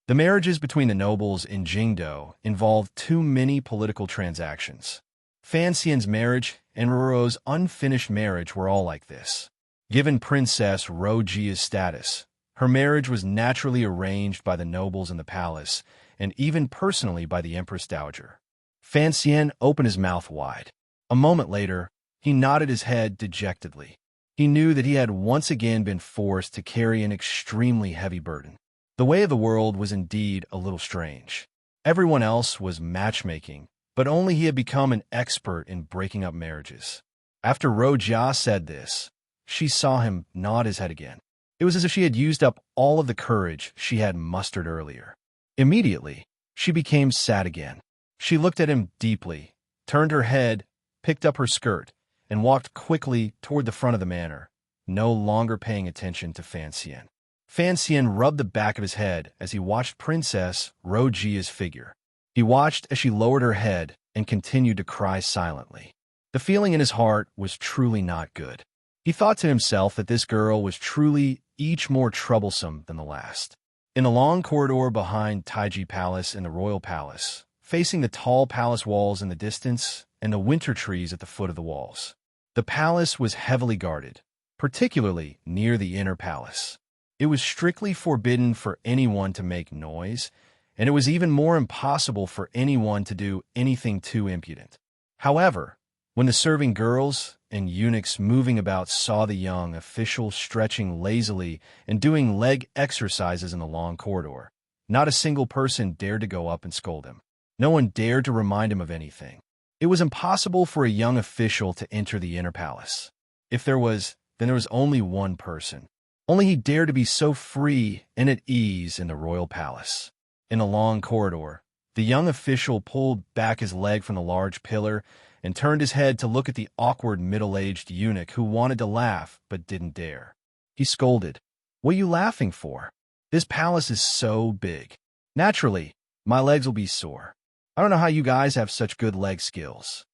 The marriages between the nobles in Jingdo involved too many political transactions. Fan Xian's marriage and Roro's unfinished marriage were all like this. Given Princess Rojia's status, her marriage was naturally arranged by the nobles in the palace, and even personally by the Empress Dowager. Fan Xian opened his mouth wide. A moment later, he nodded his head dejectedly. He knew that he had once again been forced to carry an extremely heavy burden. The way of the world was indeed a little strange. Everyone else was matchmaking, but only he had become an expert in breaking up marriages. After Rojia said this, she saw him nod his head again. It was as if she had used up all of the courage she had mustered earlier. Immediately, she became sad again. She looked at him deeply, turned her head, picked up her skirt, and walked quickly toward the front of the manor, no longer paying attention to Fan Xian. Fan Xian rubbed the back of his head as he watched Princess Rojia's figure. He watched as she lowered her head and continued to cry silently. The feeling in his heart was truly not good. He thought to himself that this girl was truly each more troublesome than the last. In the long corridor behind Taiji Palace and the Royal Palace, facing the tall palace walls in the distance and the winter trees at the foot of the walls, the palace was heavily guarded, particularly near the inner palace. It was strictly forbidden for anyone to make noise, and it was even more impossible for anyone to do anything too impudent. However, when the serving girls and eunuchs moving about saw the young official stretching lazily and doing leg exercises in the long corridor, not a single person dared to go up and scold him. No one dared to remind him of anything. It was impossible for a young official to enter the inner palace. If there was, then there was only one person. Only he dared to be so free and at ease in the royal palace. In the long corridor, the young official pulled back his leg from the large pillar and turned his head to look at the awkward middle-aged eunuch who wanted to laugh but didn't dare. He scolded, "What are you laughing for? This palace is so big. Naturally, my legs will be sore. I don't know how you guys have such good leg skills."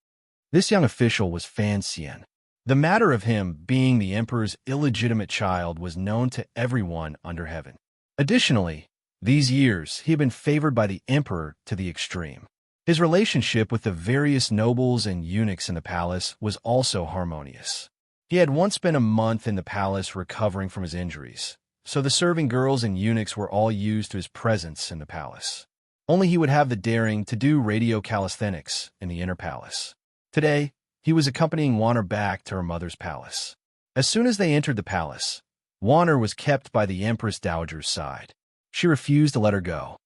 This young official was Fan Xian. The matter of him being the emperor's illegitimate child was known to everyone under heaven. Additionally, these years he had been favored by the emperor to the extreme. His relationship with the various nobles and eunuchs in the palace was also harmonious. He had once spent a month in the palace recovering from his injuries, so the serving girls and eunuchs were all used to his presence in the palace. Only he would have the daring to do radio calisthenics in the inner palace. Today, he was accompanying Wanner back to her mother's palace. As soon as they entered the palace, Wanner was kept by the Empress Dowager's side. She refused to let her go.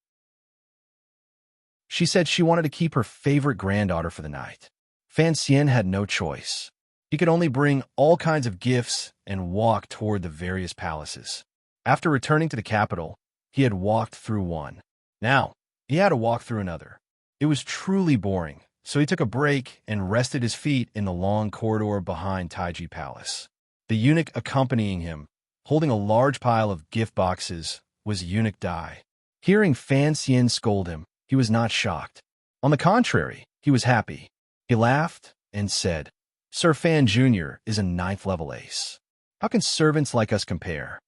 She said she wanted to keep her favorite granddaughter for the night. Fan Xian had no choice. He could only bring all kinds of gifts and walk toward the various palaces. After returning to the capital, he had walked through one. Now, he had to walk through another. It was truly boring, so he took a break and rested his feet in the long corridor behind Taiji Palace. The eunuch accompanying him, holding a large pile of gift boxes, was Eunuch Dai. Hearing Fan Xian scold him, he was not shocked. On the contrary, he was happy. He laughed and said, "Sir Fan Jr. is a 9th level ace. How can servants like us compare?"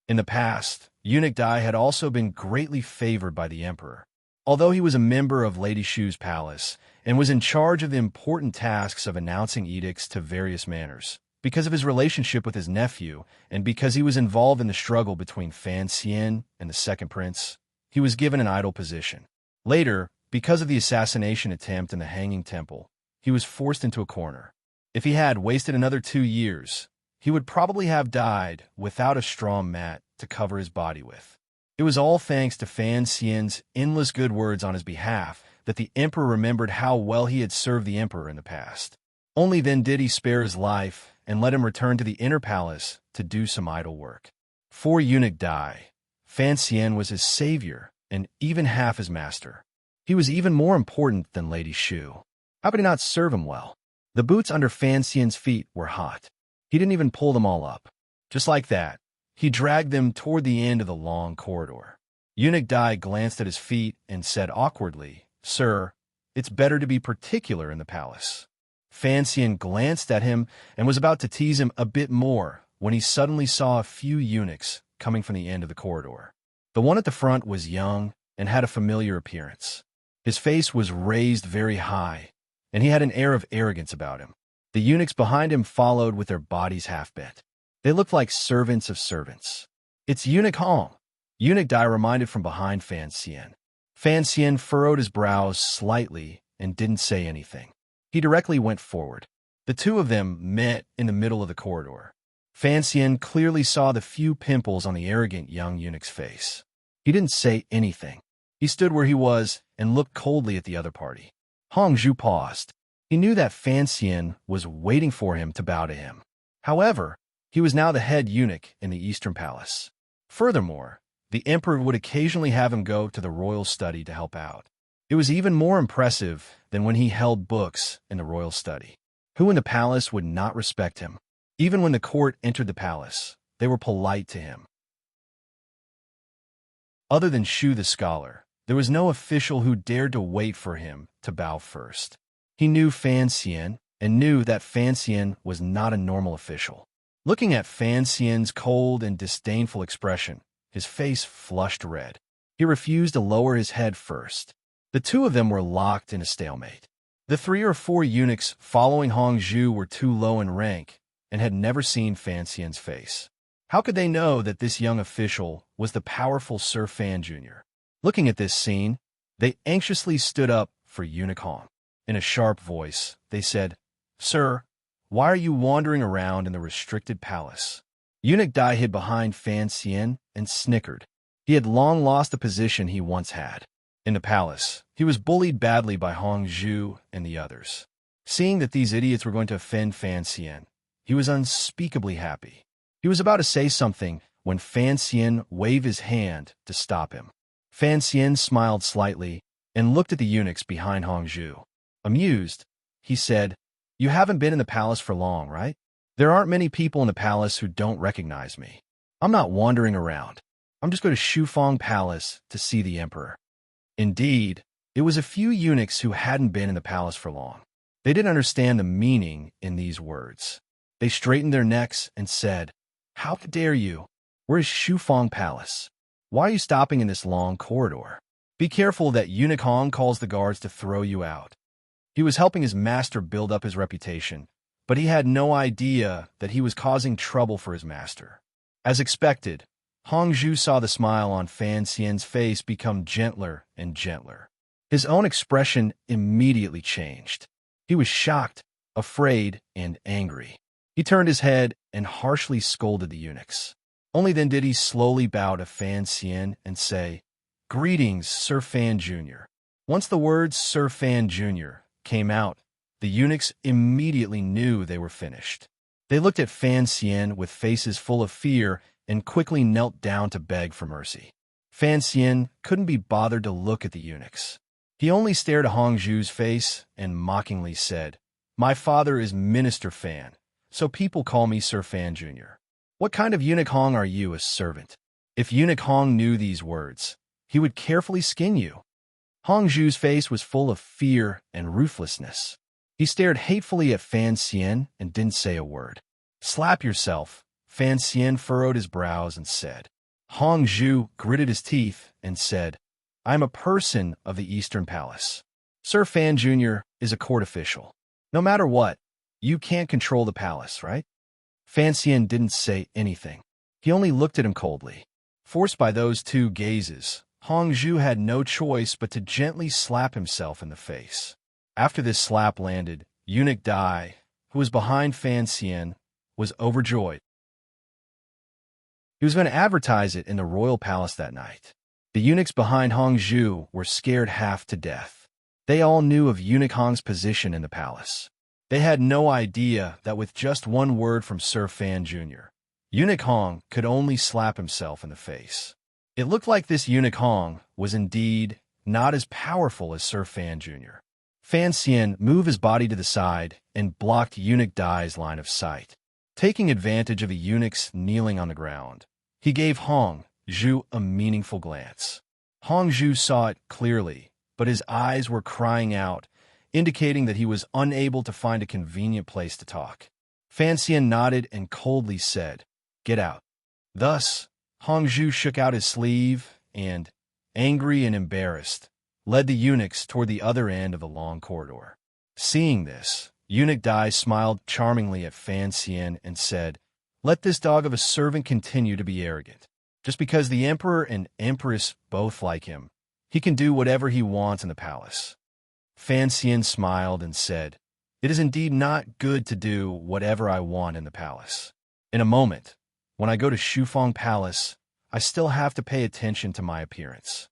In the past, Eunuch Dai had also been greatly favored by the emperor. Although he was a member of Lady Shu's palace and was in charge of the important tasks of announcing edicts to various manors, because of his relationship with his nephew and because he was involved in the struggle between Fan Xian and the second prince, he was given an idle position. Later, because of the assassination attempt in the Hanging Temple, he was forced into a corner. If he had wasted another 2 years, he would probably have died without a straw mat to cover his body with. It was all thanks to Fan Xian's endless good words on his behalf that the emperor remembered how well he had served the emperor in the past. Only then did he spare his life and let him return to the inner palace to do some idle work. For Eunuch Dai, Fan Xian was his savior and even half his master. He was even more important than Lady Shu. How could he not serve him well? The boots under Fan Xian's feet were hot. He didn't even pull them all up. Just like that, he dragged them toward the end of the long corridor. Eunuch Dai glanced at his feet and said awkwardly, "Sir, it's better to be particular in the palace." Fan Xian glanced at him and was about to tease him a bit more when he suddenly saw a few eunuchs coming from the end of the corridor. The one at the front was young and had a familiar appearance. His face was raised very high, and he had an air of arrogance about him. The eunuchs behind him followed with their bodies half bent. They looked like servants of servants. "It's Eunuch Hong," Eunuch Dai reminded from behind Fan Xian. Fan Xian furrowed his brows slightly and didn't say anything. He directly went forward. The two of them met in the middle of the corridor. Fan Xian clearly saw the few pimples on the arrogant young eunuch's face. He didn't say anything. He stood where he was and looked coldly at the other party. Hongzhu paused. He knew that Fan Xian was waiting for him to bow to him. However, he was now the head eunuch in the Eastern Palace. Furthermore, the emperor would occasionally have him go to the royal study to help out. It was even more impressive than when he held books in the royal study. Who in the palace would not respect him? Even when the court entered the palace, they were polite to him. Other than Shu the scholar, there was no official who dared to wait for him to bow first. He knew Fan Xian and knew that Fan Xian was not a normal official. Looking at Fan Xian's cold and disdainful expression, his face flushed red. He refused to lower his head first. The two of them were locked in a stalemate. The 3 or 4 eunuchs following Hongzhu were too low in rank and had never seen Fan Xian's face. How could they know that this young official was the powerful Sir Fan Jr.? Looking at this scene, they anxiously stood up for Eunuch Hong. In a sharp voice, they said, "Sir, why are you wandering around in the restricted palace?" Eunuch Dai hid behind Fan Xian and snickered. He had long lost the position he once had. In the palace, he was bullied badly by Hongzhu and the others. Seeing that these idiots were going to offend Fan Xian, he was unspeakably happy. He was about to say something when Fan Xian waved his hand to stop him. Fan Xian smiled slightly and looked at the eunuchs behind Hongzhu. Amused, he said, "You haven't been in the palace for long, right? There aren't many people in the palace who don't recognize me. I'm not wandering around. I'm just going to Shufang Palace to see the emperor." Indeed, it was a few eunuchs who hadn't been in the palace for long. They didn't understand the meaning in these words. They straightened their necks and said, "How dare you? Where is Shufang Palace? Why are you stopping in this long corridor? Be careful that Eunuch Hong calls the guards to throw you out." He was helping his master build up his reputation, but he had no idea that he was causing trouble for his master. As expected, Hongzhu saw the smile on Fan Xian's face become gentler and gentler. His own expression immediately changed. He was shocked, afraid, and angry. He turned his head and harshly scolded the eunuchs. Only then did he slowly bow to Fan Xian and say, "Greetings, Sir Fan Jr." Once the words Sir Fan Jr. came out, the eunuchs immediately knew they were finished. They looked at Fan Xian with faces full of fear and quickly knelt down to beg for mercy. Fan Xian couldn't be bothered to look at the eunuchs. He only stared at Hongzhu's face and mockingly said, "My father is Minister Fan, so people call me Sir Fan Jr. What kind of eunuch Hong are you, a servant?" If eunuch Hong knew these words, he would carefully skin you. Hongzhu's face was full of fear and ruthlessness. He stared hatefully at Fan Xian and didn't say a word. "Slap yourself," Fan Xian furrowed his brows and said. Hongzhu gritted his teeth and said, "I am a person of the Eastern Palace. Sir Fan Jr. is a court official. No matter what, you can't control the palace, right?" Fan Xian didn't say anything. He only looked at him coldly. Forced by those two gazes, Hongzhu had no choice but to gently slap himself in the face. After this slap landed, Eunuch Dai, who was behind Fan Xian, was overjoyed. He was going to advertise it in the royal palace that night. The eunuchs behind Hongzhu were scared half to death. They all knew of Eunuch Hong's position in the palace. They had no idea that with just one word from Sir Fan Jr., Eunuch Hong could only slap himself in the face. It looked like this Eunuch Hong was indeed not as powerful as Sir Fan Jr. Fan Xian moved his body to the side and blocked Eunuch Dai's line of sight. Taking advantage of the eunuchs kneeling on the ground, he gave Hongzhu a meaningful glance. Hongzhu saw it clearly, but his eyes were crying out, indicating that he was unable to find a convenient place to talk. Fan Xian nodded and coldly said, "Get out." Thus, Hongzhu shook out his sleeve and, angry and embarrassed, led the eunuchs toward the other end of the long corridor. Seeing this, Eunuch Dai smiled charmingly at Fan Xian and said, "Let this dog of a servant continue to be arrogant. Just because the emperor and empress both like him, he can do whatever he wants in the palace." Fan Xian smiled and said, "It is indeed not good to do whatever I want in the palace. In a moment, when I go to Shufang Palace, I still have to pay attention to my appearance."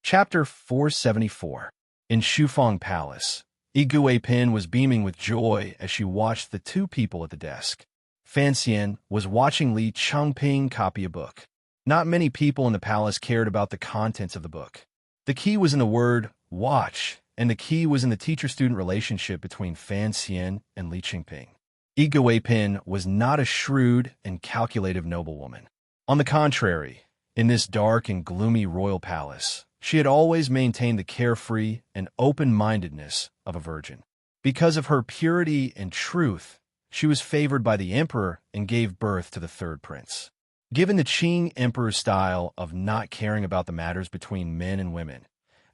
Chapter 474. In Shufang Palace, Yi Guipin was beaming with joy as she watched the two people at the desk. Fan Xian was watching Li Changping copy a book. Not many people in the palace cared about the contents of the book. The key was in the word watch, and the key was in the teacher-student relationship between Fan Xian and Li Changping. Yi Guipin was not a shrewd and calculative noblewoman. On the contrary, in this dark and gloomy royal palace, she had always maintained the carefree and open-mindedness of a virgin. Because of her purity and truth, she was favored by the emperor and gave birth to the third prince. Given the Qing emperor's style of not caring about the matters between men and women,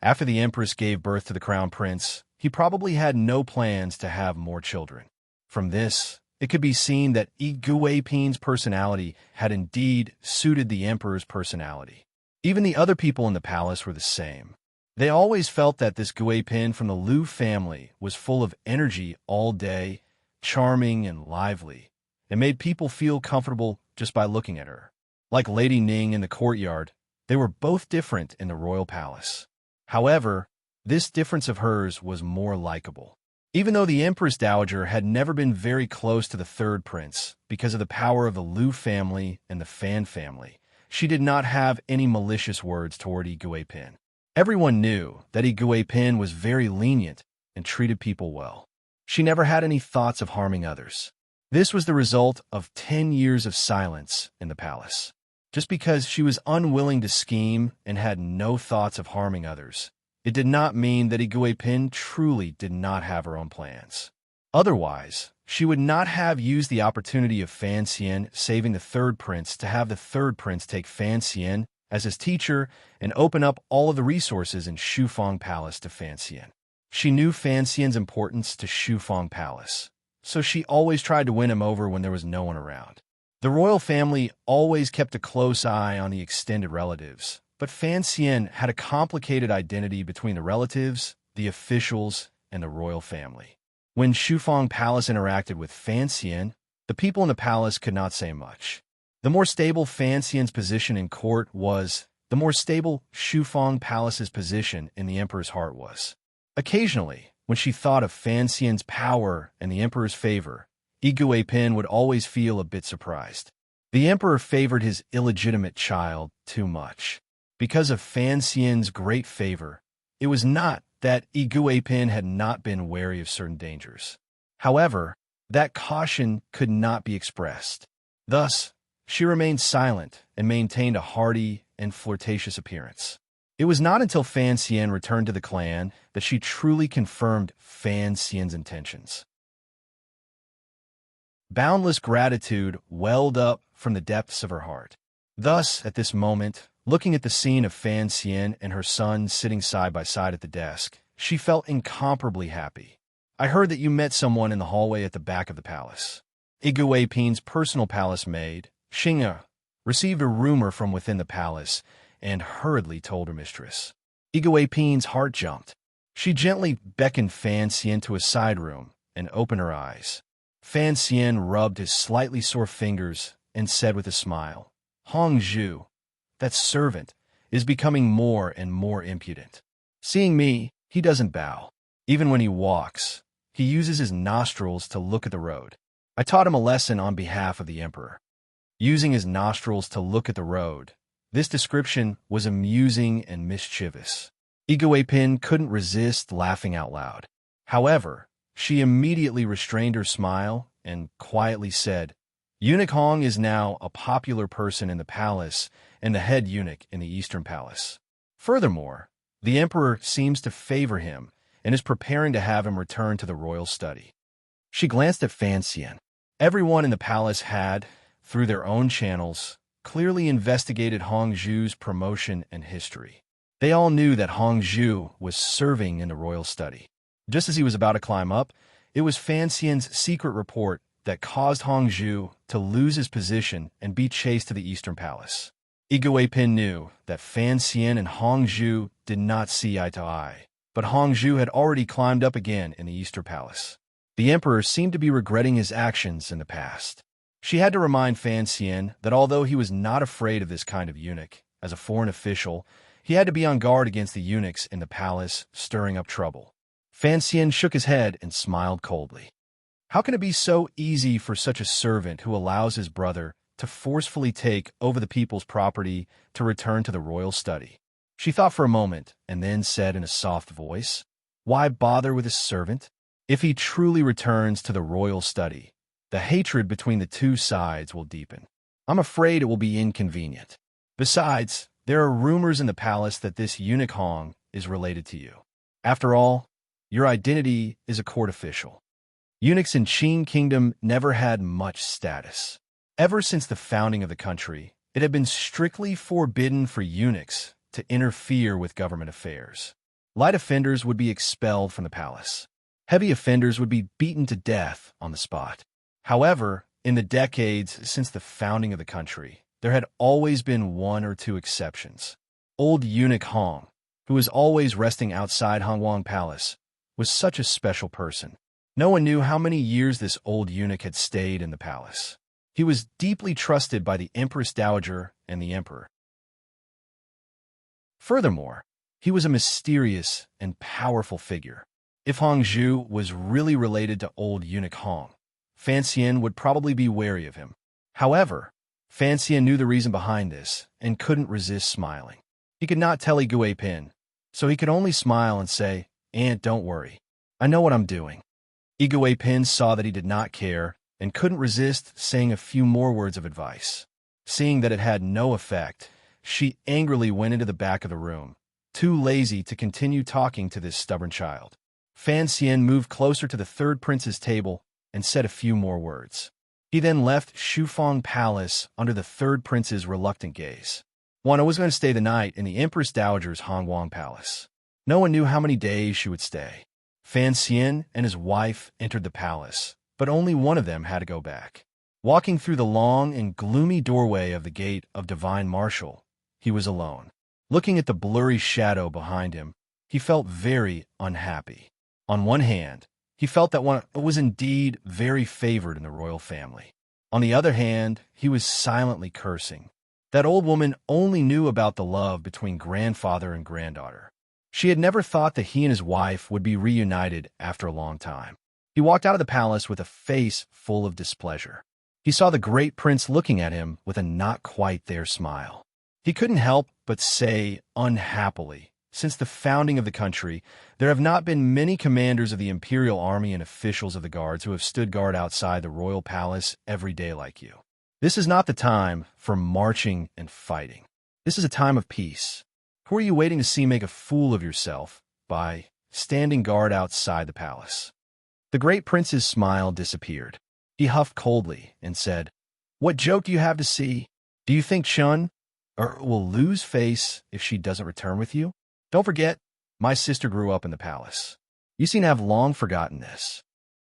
after the empress gave birth to the crown prince, he probably had no plans to have more children. From this, it could be seen that Yi Guipin's personality had indeed suited the emperor's personality. Even the other people in the palace were the same. They always felt that this Guipin from the Liu family was full of energy all day, charming and lively, and made people feel comfortable just by looking at her. Like Lady Ning in the courtyard, they were both different in the royal palace. However, this difference of hers was more likable. Even though the Empress Dowager had never been very close to the third prince because of the power of the Liu family and the Fan family, she did not have any malicious words toward Yi Guipin. Everyone knew that Yi Guipin was very lenient and treated people well. She never had any thoughts of harming others. This was the result of 10 years of silence in the palace. Just because she was unwilling to scheme and had no thoughts of harming others, it did not mean that Yi Guipin truly did not have her own plans. Otherwise, she would not have used the opportunity of Fan Xian saving the third prince to have the third prince take Fan Xian as his teacher and open up all of the resources in Shufang Palace to Fan Xian. She knew Fan Xian's importance to Shufang Palace, so she always tried to win him over when there was no one around. The royal family always kept a close eye on the extended relatives, but Fan Xian had a complicated identity between the relatives, the officials, and the royal family. When Shufang Palace interacted with Fanxian, the people in the palace could not say much. The more stable Fanxian's position in court was, the more stable Shufang Palace's position in the emperor's heart was. Occasionally, when she thought of Fanxian's power and the emperor's favor, Iguipin would always feel a bit surprised. The emperor favored his illegitimate child too much. Because of Fanxian's great favor, it was not that Iguipin had not been wary of certain dangers. However, that caution could not be expressed. Thus, she remained silent and maintained a hearty and flirtatious appearance. It was not until Fanxian returned to the clan that she truly confirmed Fanxian's intentions. Boundless gratitude welled up from the depths of her heart. Thus, at this moment, looking at the scene of Fanxian and her son sitting side by side at the desk, she felt incomparably happy. I heard that you met someone in the hallway at the back of the palace. Iguipin's personal palace maid, Xing'e, received a rumor from within the palace and hurriedly told her mistress. Iguipin's heart jumped. She gently beckoned Fanxian to a side room and opened her eyes. Fanxian rubbed his slightly sore fingers and said with a smile, "Hongzhu, that servant, is becoming more and more impudent. Seeing me, he doesn't bow. Even when he walks, he uses his nostrils to look at the road. I taught him a lesson on behalf of the emperor." Using his nostrils to look at the road, this description was amusing and mischievous. Iguipin couldn't resist laughing out loud. However, she immediately restrained her smile and quietly said, "Eunuch Hong is now a popular person in the palace and the head eunuch in the Eastern Palace. Furthermore, the emperor seems to favor him and is preparing to have him return to the royal study." She glanced at Fanxian. Everyone in the palace had, through their own channels, clearly investigated Hongzhu's promotion and history. They all knew that Hongzhu was serving in the royal study. Just as he was about to climb up, it was Fanxian's secret report that caused Hongzhu to lose his position and be chased to the Eastern Palace. Iguipin knew that Fanxian and Hongzhu did not see eye to eye, but Hongzhu had already climbed up again in the Eastern Palace. The emperor seemed to be regretting his actions in the past. She had to remind Fanxian that although he was not afraid of this kind of eunuch, as a foreign official, he had to be on guard against the eunuchs in the palace stirring up trouble. Fanxian shook his head and smiled coldly. How can it be so easy for such a servant who allows his brother to forcefully take over the people's property to return to the royal study? She thought for a moment and then said in a soft voice, "Why bother with his servant? If he truly returns to the royal study, the hatred between the two sides will deepen. I'm afraid it will be inconvenient. Besides, there are rumors in the palace that this eunuch Hong is related to you. After all, your identity is a court official. Eunuchs in Qing Kingdom never had much status. Ever since the founding of the country, it had been strictly forbidden for eunuchs to interfere with government affairs. Light offenders would be expelled from the palace. Heavy offenders would be beaten to death on the spot. However, in the decades since the founding of the country, there had always been one or two exceptions. Old eunuch Hong, who was always resting outside Hongwang Palace, was such a special person. No one knew how many years this old eunuch had stayed in the palace. He was deeply trusted by the Empress Dowager and the Emperor. Furthermore, he was a mysterious and powerful figure. If Hongzhu was really related to old eunuch Hong, Fanxian would probably be wary of him. However, Fanxian knew the reason behind this and couldn't resist smiling. He could not tell Iguipin, so he could only smile and say, "Aunt, don't worry. I know what I'm doing." Iguipin saw that he did not care and couldn't resist saying a few more words of advice. Seeing that it had no effect, she angrily went into the back of the room, too lazy to continue talking to this stubborn child. Fanxian moved closer to the third prince's table and said a few more words. He then left Shufang Palace under the third prince's reluctant gaze. Wana was going to stay the night in the Empress Dowager's Hongwang Palace. No one knew how many days she would stay. Fanxian and his wife entered the palace, but only one of them had to go back. Walking through the long and gloomy doorway of the Gate of Divine Marshal, he was alone. Looking at the blurry shadow behind him, he felt very unhappy. On one hand, he felt that one was indeed very favored in the royal family. On the other hand, he was silently cursing. That old woman only knew about the love between grandfather and granddaughter. She had never thought that he and his wife would be reunited after a long time. He walked out of the palace with a face full of displeasure. He saw the great prince looking at him with a not-quite-there smile. He couldn't help but say, unhappily, since the founding of the country, there have not been many commanders of the imperial army and officials of the guards who have stood guard outside the royal palace every day like you. This is not the time for marching and fighting. This is a time of peace. Who are you waiting to see make a fool of yourself by standing guard outside the palace? The great prince's smile disappeared. He huffed coldly and said, "What joke do you have to see? Do you think Chun will lose face if she doesn't return with you? Don't forget, my sister grew up in the palace. You seem to have long forgotten this."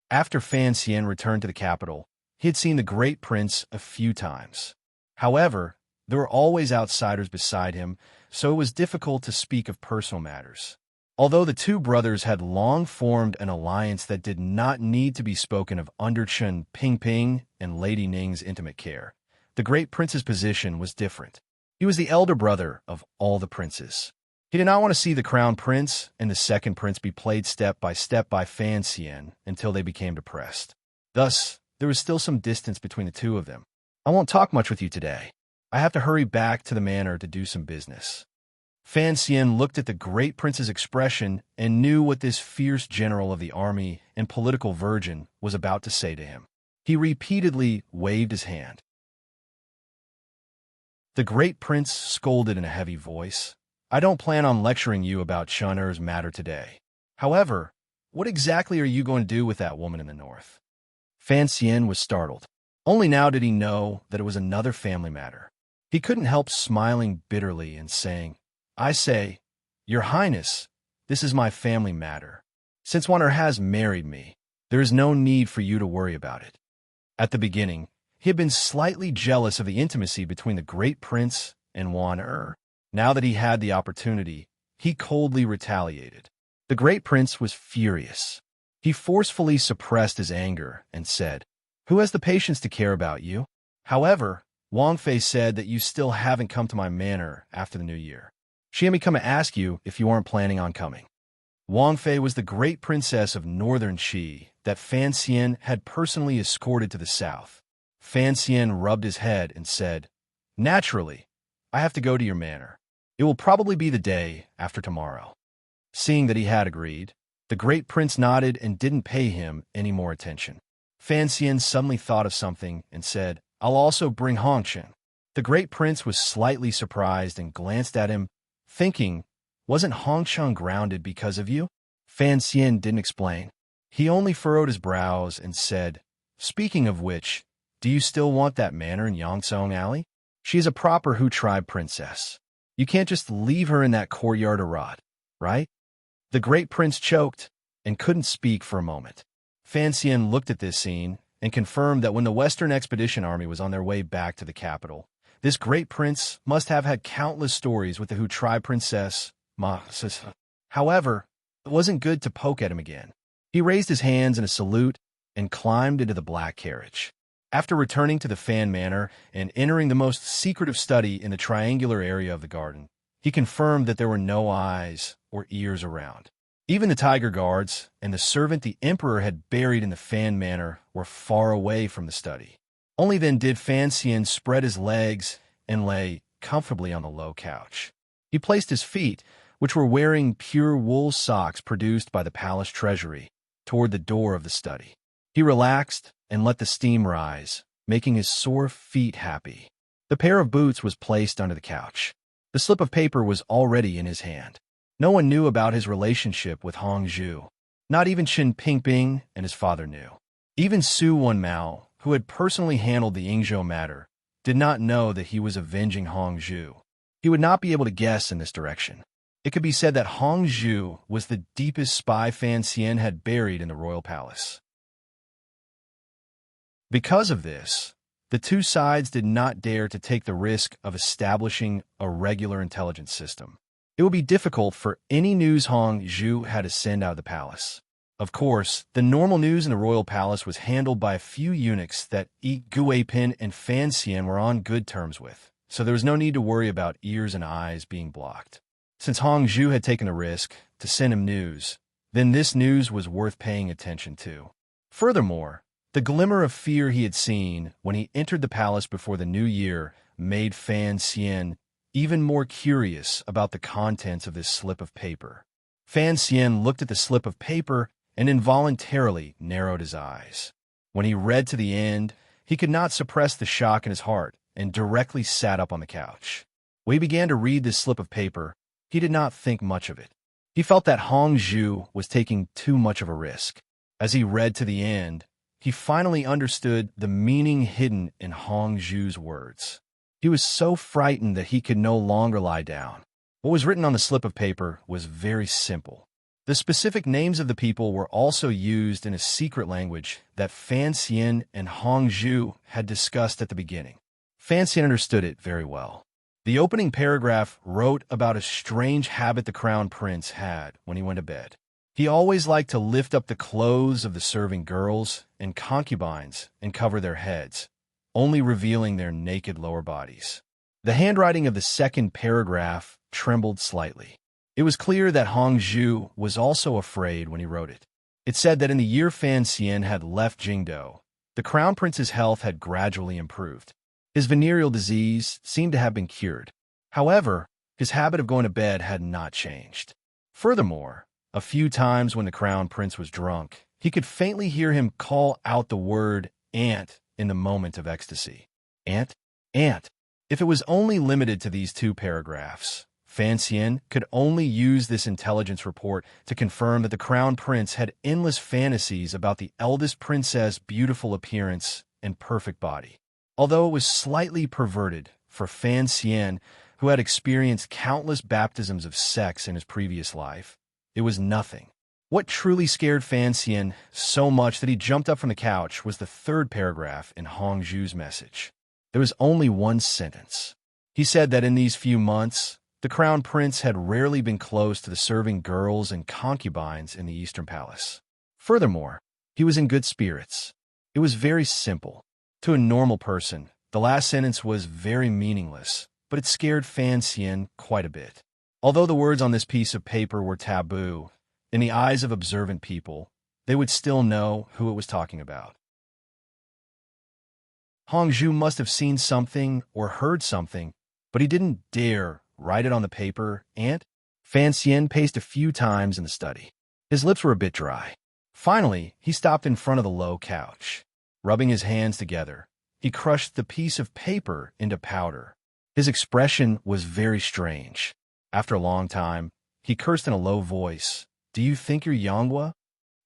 After Fan Xian returned to the capital, he had seen the great prince a few times. However, there were always outsiders beside him, so it was difficult to speak of personal matters. Although the two brothers had long formed an alliance that did not need to be spoken of under Chen Pingping and Lady Ning's intimate care, the great prince's position was different. He was the elder brother of all the princes. He did not want to see the crown prince and the second prince be played step by Fan Xian until they became depressed. Thus, there was still some distance between the two of them. "I won't talk much with you today. I have to hurry back to the manor to do some business." Fan Xian looked at the great prince's expression and knew what this fierce general of the army and political virgin was about to say to him. He repeatedly waved his hand. The great prince scolded in a heavy voice, "I don't plan on lecturing you about Chun Er's matter today. However, what exactly are you going to do with that woman in the north?" Fan Xian was startled. Only now did he know that it was another family matter. He couldn't help smiling bitterly and saying, "I say, Your Highness, this is my family matter. Since Wan Er has married me, there is no need for you to worry about it." At the beginning, he had been slightly jealous of the intimacy between the great prince and Wan Er. Now that he had the opportunity, he coldly retaliated. The great prince was furious. He forcefully suppressed his anger and said, "Who has the patience to care about you? However, Wang Fei said that you still haven't come to my manor after the new year. She had me come and ask you if you aren't planning on coming." Wang Fei was the great princess of northern Qi that Fan Xian had personally escorted to the south. Fan Xian rubbed his head and said, "Naturally, I have to go to your manor. It will probably be the day after tomorrow." Seeing that he had agreed, the great prince nodded and didn't pay him any more attention. Fan Xian suddenly thought of something and said, "I'll also bring Hongchen." The great prince was slightly surprised and glanced at him, thinking, "Wasn't Hongchen grounded because of you?" Fan Xian didn't explain. He only furrowed his brows and said, "Speaking of which, do you still want that manor in Yangsong Alley? She is a proper Hu tribe princess. You can't just leave her in that courtyard to rot, right?" The great prince choked and couldn't speak for a moment. Fan Xian looked at this scene and confirmed that when the Western Expedition Army was on their way back to the capital, this great prince must have had countless stories with the Hu tribe princess, Ma. However, it wasn't good to poke at him again. He raised his hands in a salute and climbed into the black carriage. After returning to the Fan Manor and entering the most secretive study in the triangular area of the garden, he confirmed that there were no eyes or ears around. Even the tiger guards and the servant the emperor had buried in the Fan Manor were far away from the study. Only then did Fan Xian spread his legs and lay comfortably on the low couch. He placed his feet, which were wearing pure wool socks produced by the palace treasury, toward the door of the study. He relaxed and let the steam rise, making his sore feet happy. The pair of boots was placed under the couch. The slip of paper was already in his hand. No one knew about his relationship with Hong Zhu. Not even Qin Pingping and his father knew. Even Su Wenmao, who had personally handled the Yingzhou matter, did not know that he was avenging Hong Zhu. He would not be able to guess in this direction. It could be said that Hong Zhu was the deepest spy Fan Xian had buried in the royal palace. Because of this, the two sides did not dare to take the risk of establishing a regular intelligence system. It would be difficult for any news Hong Zhu had to send out of the palace. Of course, the normal news in the royal palace was handled by a few eunuchs that Guapin and Fan Xian were on good terms with, so there was no need to worry about ears and eyes being blocked. Since Hongzhu had taken the risk to send him news, then this news was worth paying attention to. Furthermore, the glimmer of fear he had seen when he entered the palace before the new year made Fan Xian even more curious about the contents of this slip of paper. Fan Xian looked at the slip of paper and involuntarily narrowed his eyes. When he read to the end, he could not suppress the shock in his heart and directly sat up on the couch. When he began to read this slip of paper, he did not think much of it. He felt that Hongzhu was taking too much of a risk. As he read to the end, he finally understood the meaning hidden in Hongzhu's words. He was so frightened that he could no longer lie down. What was written on the slip of paper was very simple. The specific names of the people were also used in a secret language that Fan Xian and Hongzhu had discussed at the beginning. Fan Xian understood it very well. The opening paragraph wrote about a strange habit the crown prince had when he went to bed. He always liked to lift up the clothes of the serving girls and concubines and cover their heads, only revealing their naked lower bodies. The handwriting of the second paragraph trembled slightly. It was clear that Hongzhu was also afraid when he wrote it. It said that in the year Fan Xian had left Jingdo, the crown prince's health had gradually improved. His venereal disease seemed to have been cured. However, his habit of going to bed had not changed. Furthermore, a few times when the crown prince was drunk, he could faintly hear him call out the word "ant" in the moment of ecstasy. Ant? Ant. If it was only limited to these two paragraphs, Fan Xian could only use this intelligence report to confirm that the crown prince had endless fantasies about the eldest princess' beautiful appearance and perfect body. Although it was slightly perverted for Fan Xian, who had experienced countless baptisms of sex in his previous life, it was nothing. What truly scared Fan Xian so much that he jumped up from the couch was the third paragraph in Hongzhu's message. There was only one sentence. He said that in these few months, the crown prince had rarely been close to the serving girls and concubines in the Eastern Palace. Furthermore, he was in good spirits. It was very simple. To a normal person, the last sentence was very meaningless, but it scared Fan Xian quite a bit. Although the words on this piece of paper were taboo, in the eyes of observant people, they would still know who it was talking about. Hongzhu must have seen something or heard something, but he didn't dare write it on the paper, and Fan Xian paced a few times in the study. His lips were a bit dry. Finally, he stopped in front of the low couch. Rubbing his hands together, he crushed the piece of paper into powder. His expression was very strange. After a long time, he cursed in a low voice, "Do you think you're Yonghua?"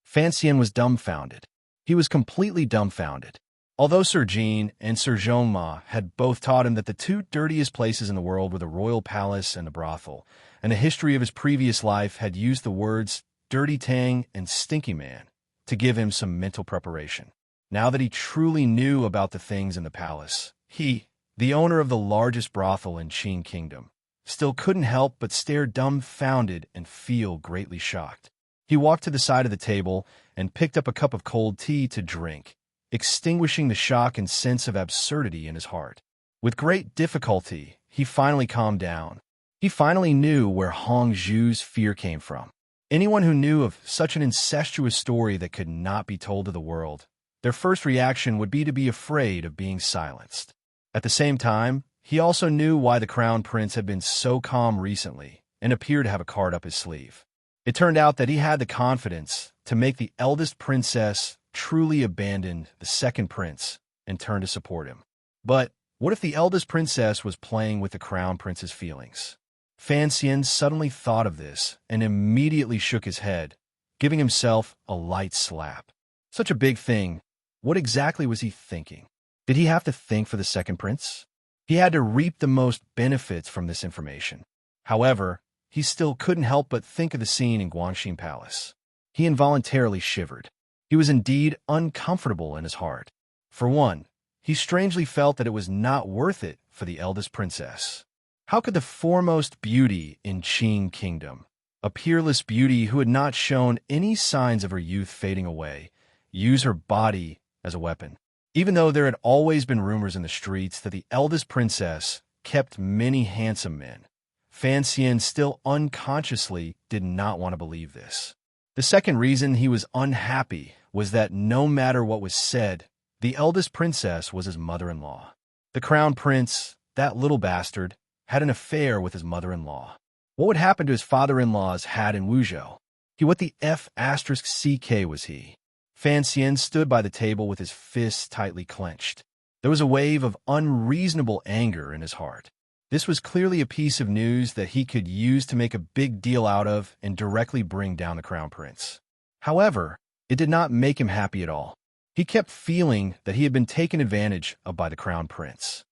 Fan Xian was dumbfounded. He was completely dumbfounded. Although Sir Jean and Sir Zhongma had both taught him that the two dirtiest places in the world were the royal palace and the brothel, and the history of his previous life had used the words Dirty Tang and Stinky Man to give him some mental preparation. Now that he truly knew about the things in the palace, he, the owner of the largest brothel in Qing Kingdom, still couldn't help but stare dumbfounded and feel greatly shocked. He walked to the side of the table and picked up a cup of cold tea to drink, extinguishing the shock and sense of absurdity in his heart. With great difficulty, he finally calmed down. He finally knew where Hongzhu's fear came from. Anyone who knew of such an incestuous story that could not be told to the world, their first reaction would be to be afraid of being silenced. At the same time, he also knew why the crown prince had been so calm recently and appeared to have a card up his sleeve. It turned out that he had the confidence to make the eldest princess truly abandon the second prince and turn to support him. But what if the eldest princess was playing with the crown prince's feelings? Fan Xian suddenly thought of this and immediately shook his head, giving himself a light slap. Such a big thing. What exactly was he thinking? Did he have to think for the second prince? He had to reap the most benefits from this information. However, he still couldn't help but think of the scene in Guangxin Palace. He involuntarily shivered. He was indeed uncomfortable in his heart. For one, he strangely felt that it was not worth it for the eldest princess. How could the foremost beauty in Qing Kingdom a peerless beauty who had not shown any signs of her youth fading away, use her body as a weapon. Even though there had always been rumors in the streets that the eldest princess kept many handsome men, Fan Xian still unconsciously did not want to believe this. The second reason he was unhappy was that no matter what was said, the eldest princess was his mother-in-law. The crown prince, that little bastard, had an affair with his mother-in-law. What would happen to his father-in-law's hat in Wuzhou? What the F***ck was he? Fan Xian stood by the table with his fists tightly clenched. There was a wave of unreasonable anger in his heart. This was clearly a piece of news that he could use to make a big deal out of and directly bring down the crown prince. However, it did not make him happy at all. He kept feeling that he had been taken advantage of by the crown prince.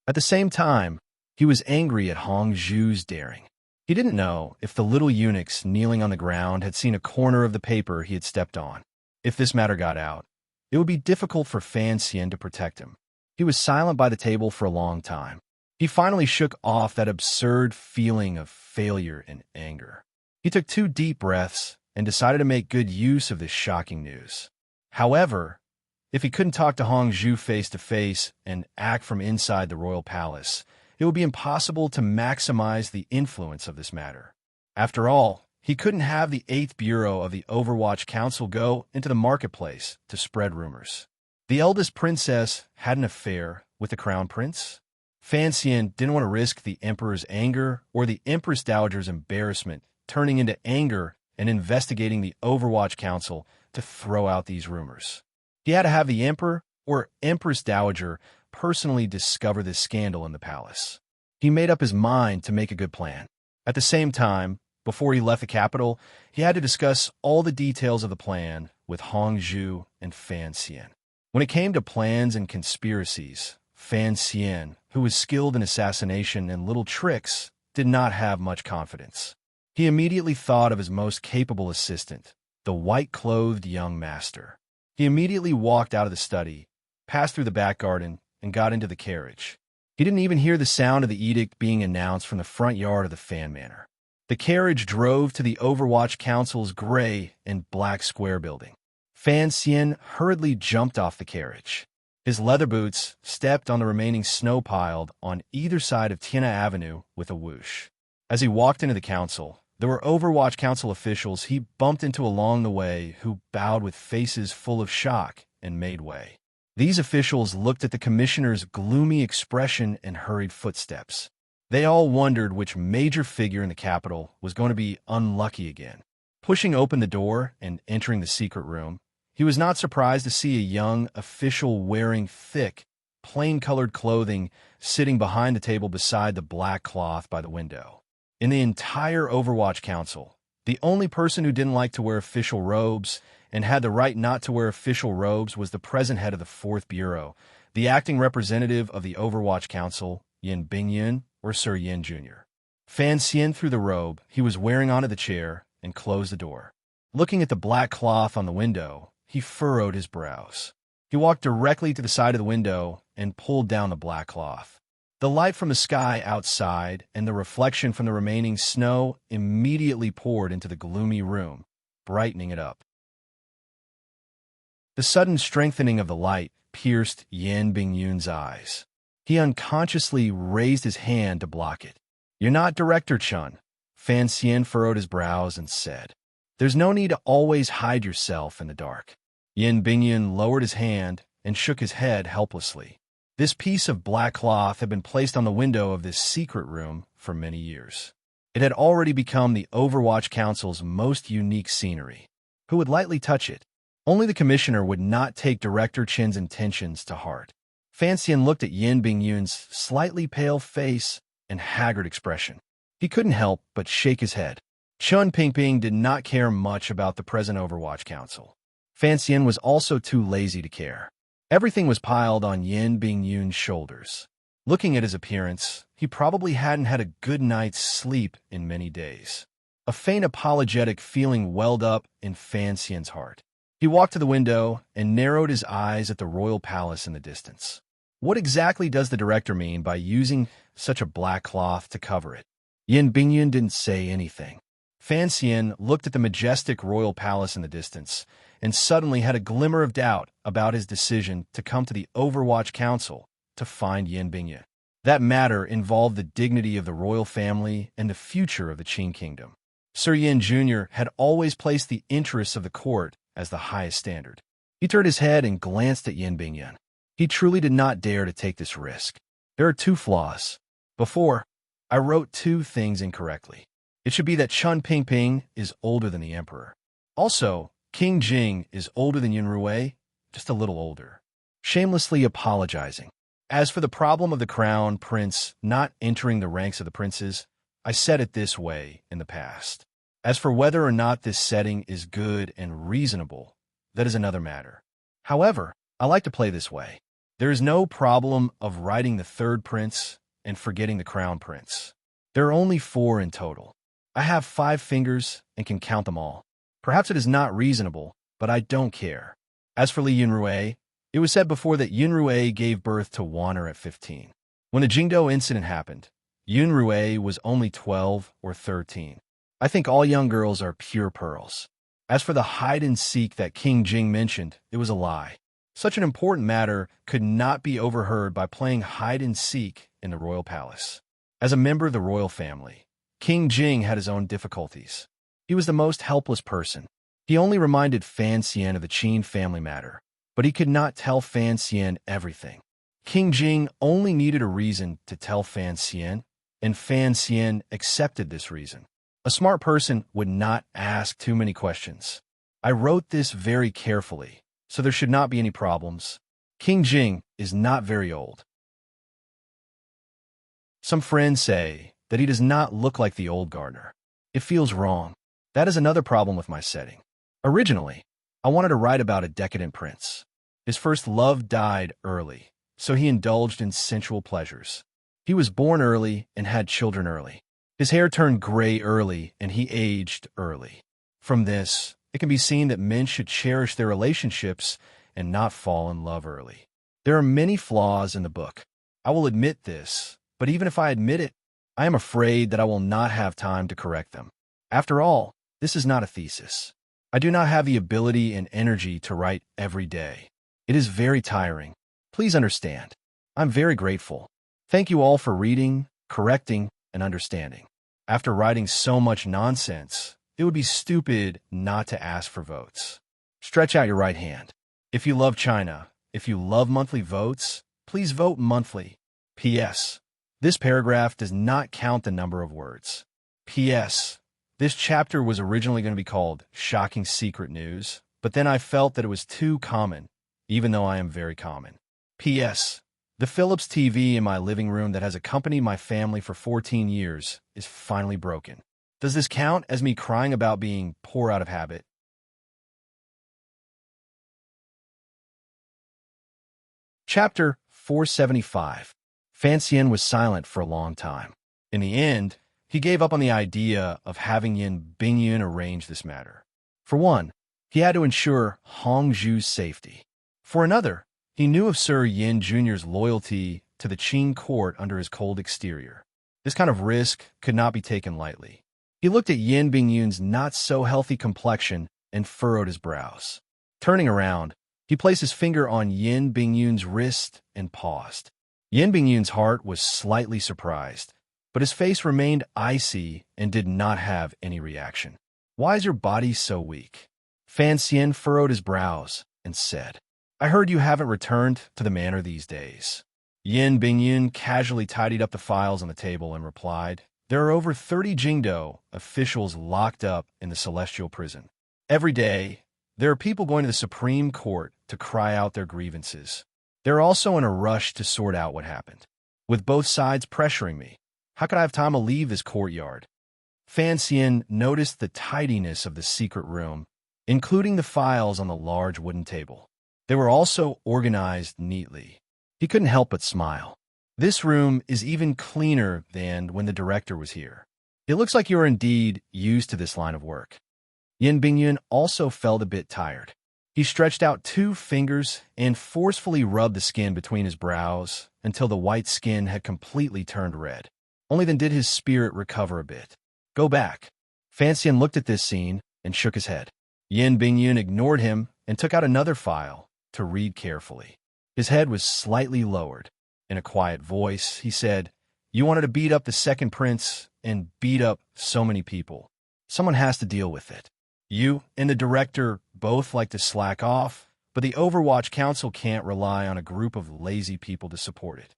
At the same time, he was angry at Hong Zhu's daring. He didn't know if the little eunuchs kneeling on the ground had seen a corner of the paper he had stepped on. If this matter got out, it would be difficult for Fan Xian to protect him. He was silent by the table for a long time. He finally shook off that absurd feeling of failure and anger. He took 2 deep breaths and decided to make good use of this shocking news. However, if he couldn't talk to Hong Zhu face-to-face and act from inside the royal palace, it would be impossible to maximize the influence of this matter. After all, he couldn't have the 8th Bureau of the Overwatch Council go into the marketplace to spread rumors. The eldest princess had an affair with the crown prince. Fan Xian didn't want to risk the emperor's anger or the empress dowager's embarrassment turning into anger and investigating the Overwatch Council to throw out these rumors. He had to have the emperor or empress dowager personally discover this scandal in the palace. He made up his mind to make a good plan. At the same time, before he left the capital, he had to discuss all the details of the plan with Hong Zhu and Fan Xian. When it came to plans and conspiracies, Fan Xian, who was skilled in assassination and little tricks, did not have much confidence. He immediately thought of his most capable assistant, the white-clothed young master. He immediately walked out of the study, passed through the back garden, and got into the carriage. He didn't even hear the sound of the edict being announced from the front yard of the Fan Manor. The carriage drove to the Overwatch Council's gray and black square building. Fan Xian hurriedly jumped off the carriage. His leather boots stepped on the remaining snow piled on either side of Tiana Avenue with a whoosh. As he walked into the council, there were Overwatch Council officials he bumped into along the way who bowed with faces full of shock and made way. These officials looked at the commissioner's gloomy expression and hurried footsteps. They all wondered which major figure in the capital was going to be unlucky again. Pushing open the door and entering the secret room, he was not surprised to see a young official wearing thick, plain-colored clothing sitting behind the table beside the black cloth by the window. In the entire Overwatch Council, the only person who didn't like to wear official robes and had the right not to wear official robes was the present head of the 4th Bureau, the acting representative of the Overwatch Council, Yin Bingyun, or Sir Yin Jr. Fan Xian threw the robe he was wearing onto the chair and closed the door. Looking at the black cloth on the window, he furrowed his brows. He walked directly to the side of the window and pulled down the black cloth. The light from the sky outside and the reflection from the remaining snow immediately poured into the gloomy room, brightening it up. The sudden strengthening of the light pierced Yan Bingyun's eyes. He unconsciously raised his hand to block it. "You're not Director Chun." Fan Xian furrowed his brows and said, "There's no need to always hide yourself in the dark." Yin Bingyun lowered his hand and shook his head helplessly. This piece of black cloth had been placed on the window of this secret room for many years. It had already become the Overwatch Council's most unique scenery. Who would lightly touch it? Only the commissioner would not take Director Chin's intentions to heart. Fan Xian looked at Yin Bingyun's slightly pale face and haggard expression. He couldn't help but shake his head. Chun Pingping did not care much about the present Overwatch Council. Fan Xian was also too lazy to care. Everything was piled on Yin Bingyun's shoulders. Looking at his appearance, he probably hadn't had a good night's sleep in many days. A faint apologetic feeling welled up in Fan Xian's heart. He walked to the window and narrowed his eyes at the royal palace in the distance. What exactly does the director mean by using such a black cloth to cover it? Yin Bingyun didn't say anything. Fan Xian looked at the majestic royal palace in the distance and suddenly had a glimmer of doubt about his decision to come to the Overwatch Council to find Yin Bingyun. That matter involved the dignity of the royal family and the future of the Qing kingdom. Sir Yin Jr. had always placed the interests of the court as the highest standard. He turned his head and glanced at Yin Bingyun. He truly did not dare to take this risk. There are two flaws. Before, I wrote two things incorrectly. It should be that Chun Pingping is older than the emperor. Also, King Jing is older than Yun Rui, just a little older. Shamelessly apologizing. As for the problem of the crown prince not entering the ranks of the princes, I said it this way in the past. As for whether or not this setting is good and reasonable, that is another matter. However, I like to play this way. There is no problem of writing the third prince and forgetting the crown prince. There are only 4 in total. I have 5 fingers and can count them all. Perhaps it is not reasonable, but I don't care. As for Li Yunrui, it was said before that Yunrui gave birth to Wanner at 15. When the Jingdo incident happened, Yunrui was only 12 or 13. I think all young girls are pure pearls. As for the hide-and-seek that King Jing mentioned, it was a lie. Such an important matter could not be overheard by playing hide-and-seek in the royal palace. As a member of the royal family, King Jing had his own difficulties. He was the most helpless person. He only reminded Fan Xian of the Qin family matter, but he could not tell Fan Xian everything. King Jing only needed a reason to tell Fan Xian, and Fan Xian accepted this reason. A smart person would not ask too many questions. I wrote this very carefully, so there should not be any problems. King Jing is not very old. Some friends say that he does not look like the old gardener. It feels wrong. That is another problem with my setting. Originally, I wanted to write about a decadent prince. His first love died early, so he indulged in sensual pleasures. He was born early and had children early. His hair turned gray early and he aged early. From this, it can be seen that men should cherish their relationships and not fall in love early. There are many flaws in the book. I will admit this, but even if I admit it, I am afraid that I will not have time to correct them. After all, this is not a thesis. I do not have the ability and energy to write every day. It is very tiring. Please understand. I'm very grateful. Thank you all for reading, correcting, and understanding. After writing so much nonsense, it would be stupid not to ask for votes. Stretch out your right hand. If you love China, if you love monthly votes, please vote monthly. P.S. This paragraph does not count the number of words. P.S. This chapter was originally going to be called Shocking Secret News, but then I felt that it was too common, even though I am very common. P.S. The Philips TV in my living room that has accompanied my family for 14 years is finally broken. Does this count as me crying about being poor out of habit? Chapter 475. Fan Xian was silent for a long time. In the end, he gave up on the idea of having Yin Bingyun arrange this matter. For one, he had to ensure Hongzhu's safety. For another, he knew of Sir Yin Jr.'s loyalty to the Qing court under his cold exterior. This kind of risk could not be taken lightly. He looked at Yin Bingyun's not-so-healthy complexion and furrowed his brows. Turning around, he placed his finger on Yin Bingyun's wrist and paused. Yin Bingyun's heart was slightly surprised, but his face remained icy and did not have any reaction. "Why is your body so weak?" Fan Xian furrowed his brows and said, "I heard you haven't returned to the manor these days." Yin Bingyun casually tidied up the files on the table and replied, "There are over 30 Jingdo officials locked up in the Celestial Prison. Every day, there are people going to the Supreme Court to cry out their grievances. They're also in a rush to sort out what happened. With both sides pressuring me, how could I have time to leave this courtyard?" Fan Xian noticed the tidiness of the secret room, including the files on the large wooden table. They were also organized neatly. He couldn't help but smile. "This room is even cleaner than when the director was here. It looks like you are indeed used to this line of work." Yin Bingyun also felt a bit tired. He stretched out 2 fingers and forcefully rubbed the skin between his brows until the white skin had completely turned red. Only then did his spirit recover a bit. Go back. Fan Xian looked at this scene and shook his head. Yin Bingyun ignored him and took out another file to read carefully. His head was slightly lowered. In a quiet voice, he said, "You wanted to beat up the second prince and beat up so many people. Someone has to deal with it. You and the director both like to slack off, but the Overwatch Council can't rely on a group of lazy people to support it."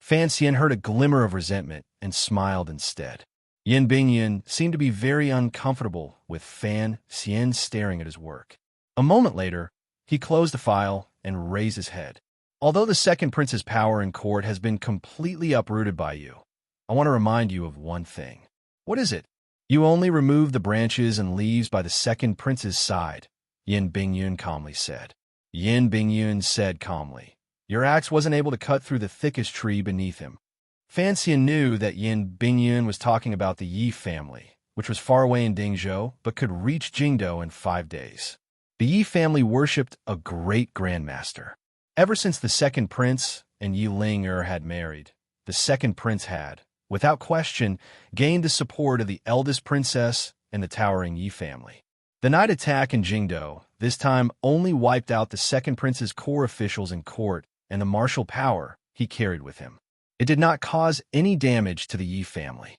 Fan Xian heard a glimmer of resentment and smiled instead. Yin Bingyun seemed to be very uncomfortable with Fan Xian staring at his work. A moment later, he closed the file and raised his head. "Although the second prince's power in court has been completely uprooted by you, I want to remind you of one thing." "What is it?" "You only removed the branches and leaves by the second prince's side," Yin Bingyun calmly said. Yin Bingyun said calmly, "Your axe wasn't able to cut through the thickest tree beneath him." Fan Xian knew that Yin Bingyun was talking about the Yi family, which was far away in Dingzhou but could reach Jingdou in 5 days. The Yi family worshipped a great grandmaster. Ever since the second prince and Yi Ling had married, the second prince had, without question, gained the support of the eldest princess and the towering Yi family. The night attack in Jingdou this time only wiped out the second prince's core officials in court and the martial power he carried with him. It did not cause any damage to the Yi family.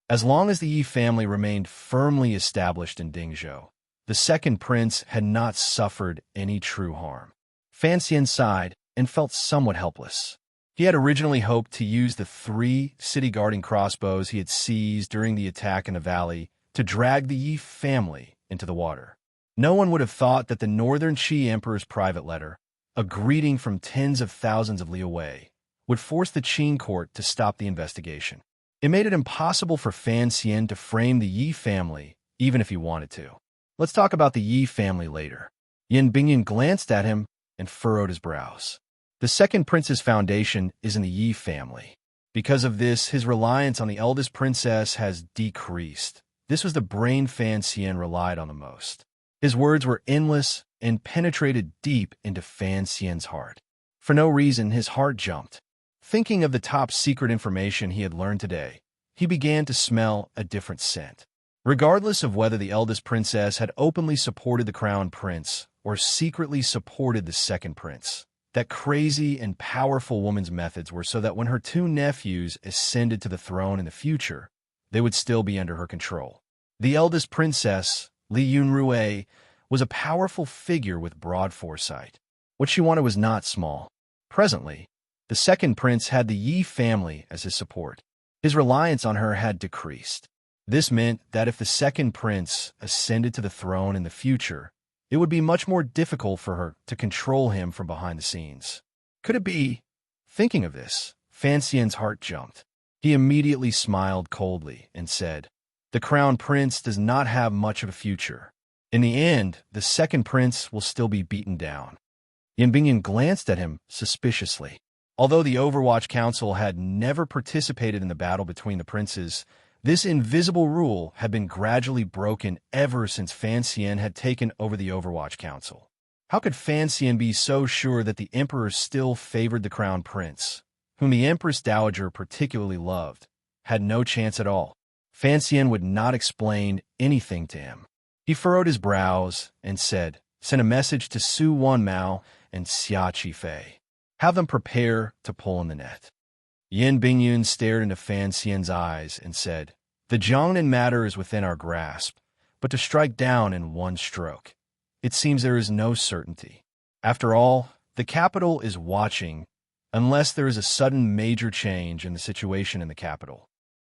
As long as the Yi family remained firmly established in Dingzhou, the second prince had not suffered any true harm. Fan Xian sighed and felt somewhat helpless. He had originally hoped to use the 3 city-guarding crossbows he had seized during the attack in the valley to drag the Yi family into the water. No one would have thought that the Northern Qi Emperor's private letter, a greeting from tens of thousands of li away, would force the Qin court to stop the investigation. It made it impossible for Fan Xian to frame the Yi family, even if he wanted to. "Let's talk about the Yi family later." Yin Bingyun glanced at him and furrowed his brows. The second prince's foundation is in the Yi family. Because of this, his reliance on the eldest princess has decreased. This was the brain Fan Xian relied on the most. His words were endless and penetrated deep into Fan Xian's heart. For no reason, his heart jumped. Thinking of the top-secret information he had learned today, he began to smell a different scent. Regardless of whether the eldest princess had openly supported the crown prince or secretly supported the second prince, that crazy and powerful woman's methods were so that when her 2 nephews ascended to the throne in the future, they would still be under her control. The eldest princess, Li Yunrui, was a powerful figure with broad foresight. What she wanted was not small. Presently, the second prince had the Yi family as his support. His reliance on her had decreased. This meant that if the second prince ascended to the throne in the future, it would be much more difficult for her to control him from behind the scenes. Could it be? Thinking of this, Fan Xian's heart jumped. He immediately smiled coldly and said, "The crown prince does not have much of a future. In the end, the second prince will still be beaten down." Yin Bingyun glanced at him suspiciously. Although the Overwatch Council had never participated in the battle between the princes, this invisible rule had been gradually broken ever since Fan Xian had taken over the Overwatch Council. How could Fan Xian be so sure that the Emperor still favored the Crown Prince, whom the Empress Dowager particularly loved, had no chance at all? Fan Xian would not explain anything to him. He furrowed his brows and said, "Send a message to Su Wanmao and Xia Qifei. Have them prepare to pull in the net." Yin Bingyun stared into Fan Xian's eyes and said, "The Jiangnan matter is within our grasp, but to strike down in one stroke, it seems there is no certainty. After all, the capital is watching unless there is a sudden major change in the situation in the capital."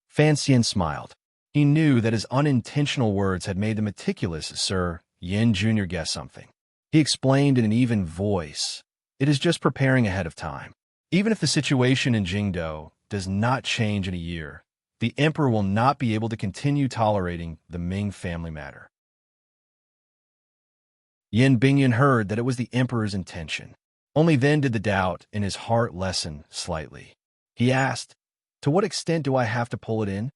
Fan Xian smiled. He knew that his unintentional words had made the meticulous Sir Yin Jr. guess something. He explained in an even voice, "It is just preparing ahead of time. Even if the situation in Jingdou does not change in a year, the emperor will not be able to continue tolerating the Ming family matter." Yin Bingyun heard that it was the emperor's intention. Only then did the doubt in his heart lessen slightly. He asked, "To what extent do I have to pull it in?"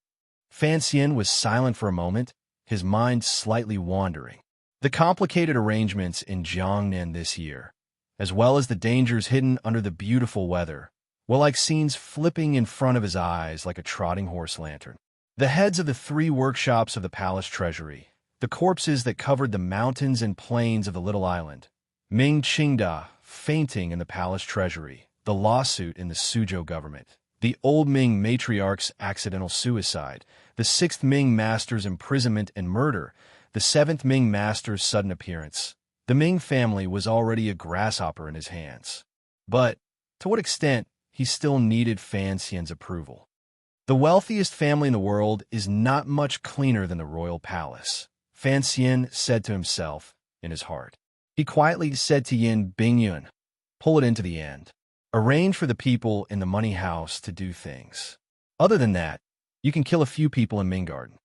Fan Xian was silent for a moment, his mind slightly wandering. The complicated arrangements in Jiangnan this year, as well as the dangers hidden under the beautiful weather, were like scenes flipping in front of his eyes like a trotting horse lantern. The heads of the 3 workshops of the palace treasury, the corpses that covered the mountains and plains of the little island, Ming Qingda fainting in the palace treasury, the lawsuit in the Suzhou government, the old Ming matriarch's accidental suicide, the 6th Ming master's imprisonment and murder, the 7th Ming master's sudden appearance. The Ming family was already a grasshopper in his hands. But, to what extent, he still needed Fan Xian's approval. The wealthiest family in the world is not much cleaner than the royal palace, Fan Xian said to himself in his heart. He quietly said to Yin Bingyun, pull it into the end. Arrange for the people in the money house to do things. Other than that, you can kill a few people in Ming Garden.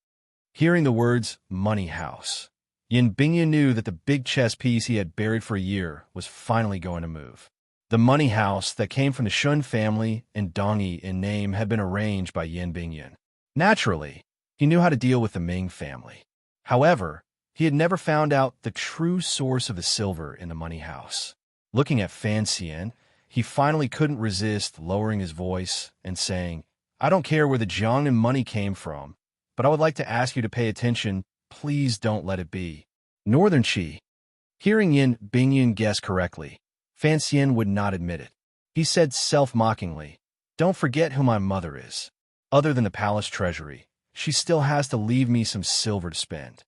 Hearing the words money house, Yin Bingyun knew that the big chess piece he had buried for a year was finally going to move. The money house that came from the Shun family and Dongyi in name had been arranged by Yin Bingyun. Naturally, he knew how to deal with the Ming family. However, he had never found out the true source of the silver in the money house. Looking at Fan Xian, he finally couldn't resist lowering his voice and saying, I don't care where the Jiangnan money came from, but I would like to ask you to pay attention. Please don't let it be Northern Qi. Hearing Yin Bingyun guess correctly, Fan Xian would not admit it. He said self-mockingly, don't forget who my mother is. Other than the palace treasury, she still has to leave me some silver to spend.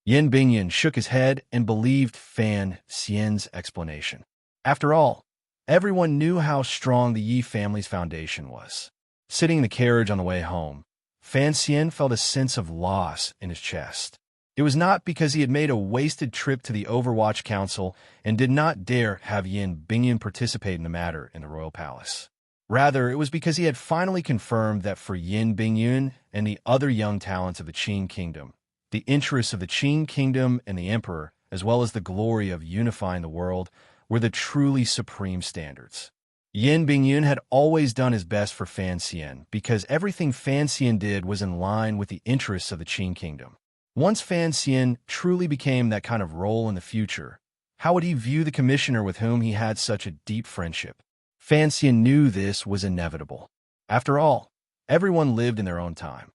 Yin Bingyun shook his head and believed Fan Xian's explanation. After all, everyone knew how strong the Yi family's foundation was. Sitting in the carriage on the way home, Fan Xian felt a sense of loss in his chest. It was not because he had made a wasted trip to the Overwatch Council and did not dare have Yin Bingyun participate in the matter in the royal palace. Rather, it was because he had finally confirmed that for Yin Bingyun and the other young talents of the Qin kingdom, the interests of the Qin kingdom and the emperor, as well as the glory of unifying the world, were the truly supreme standards. Yin Bingyun had always done his best for Fan Xian because everything Fan Xian did was in line with the interests of the Qin kingdom. Once Fan Xian truly became that kind of role in the future, how would he view the commissioner with whom he had such a deep friendship? Fan Xian knew this was inevitable. After all, everyone lived in their own time.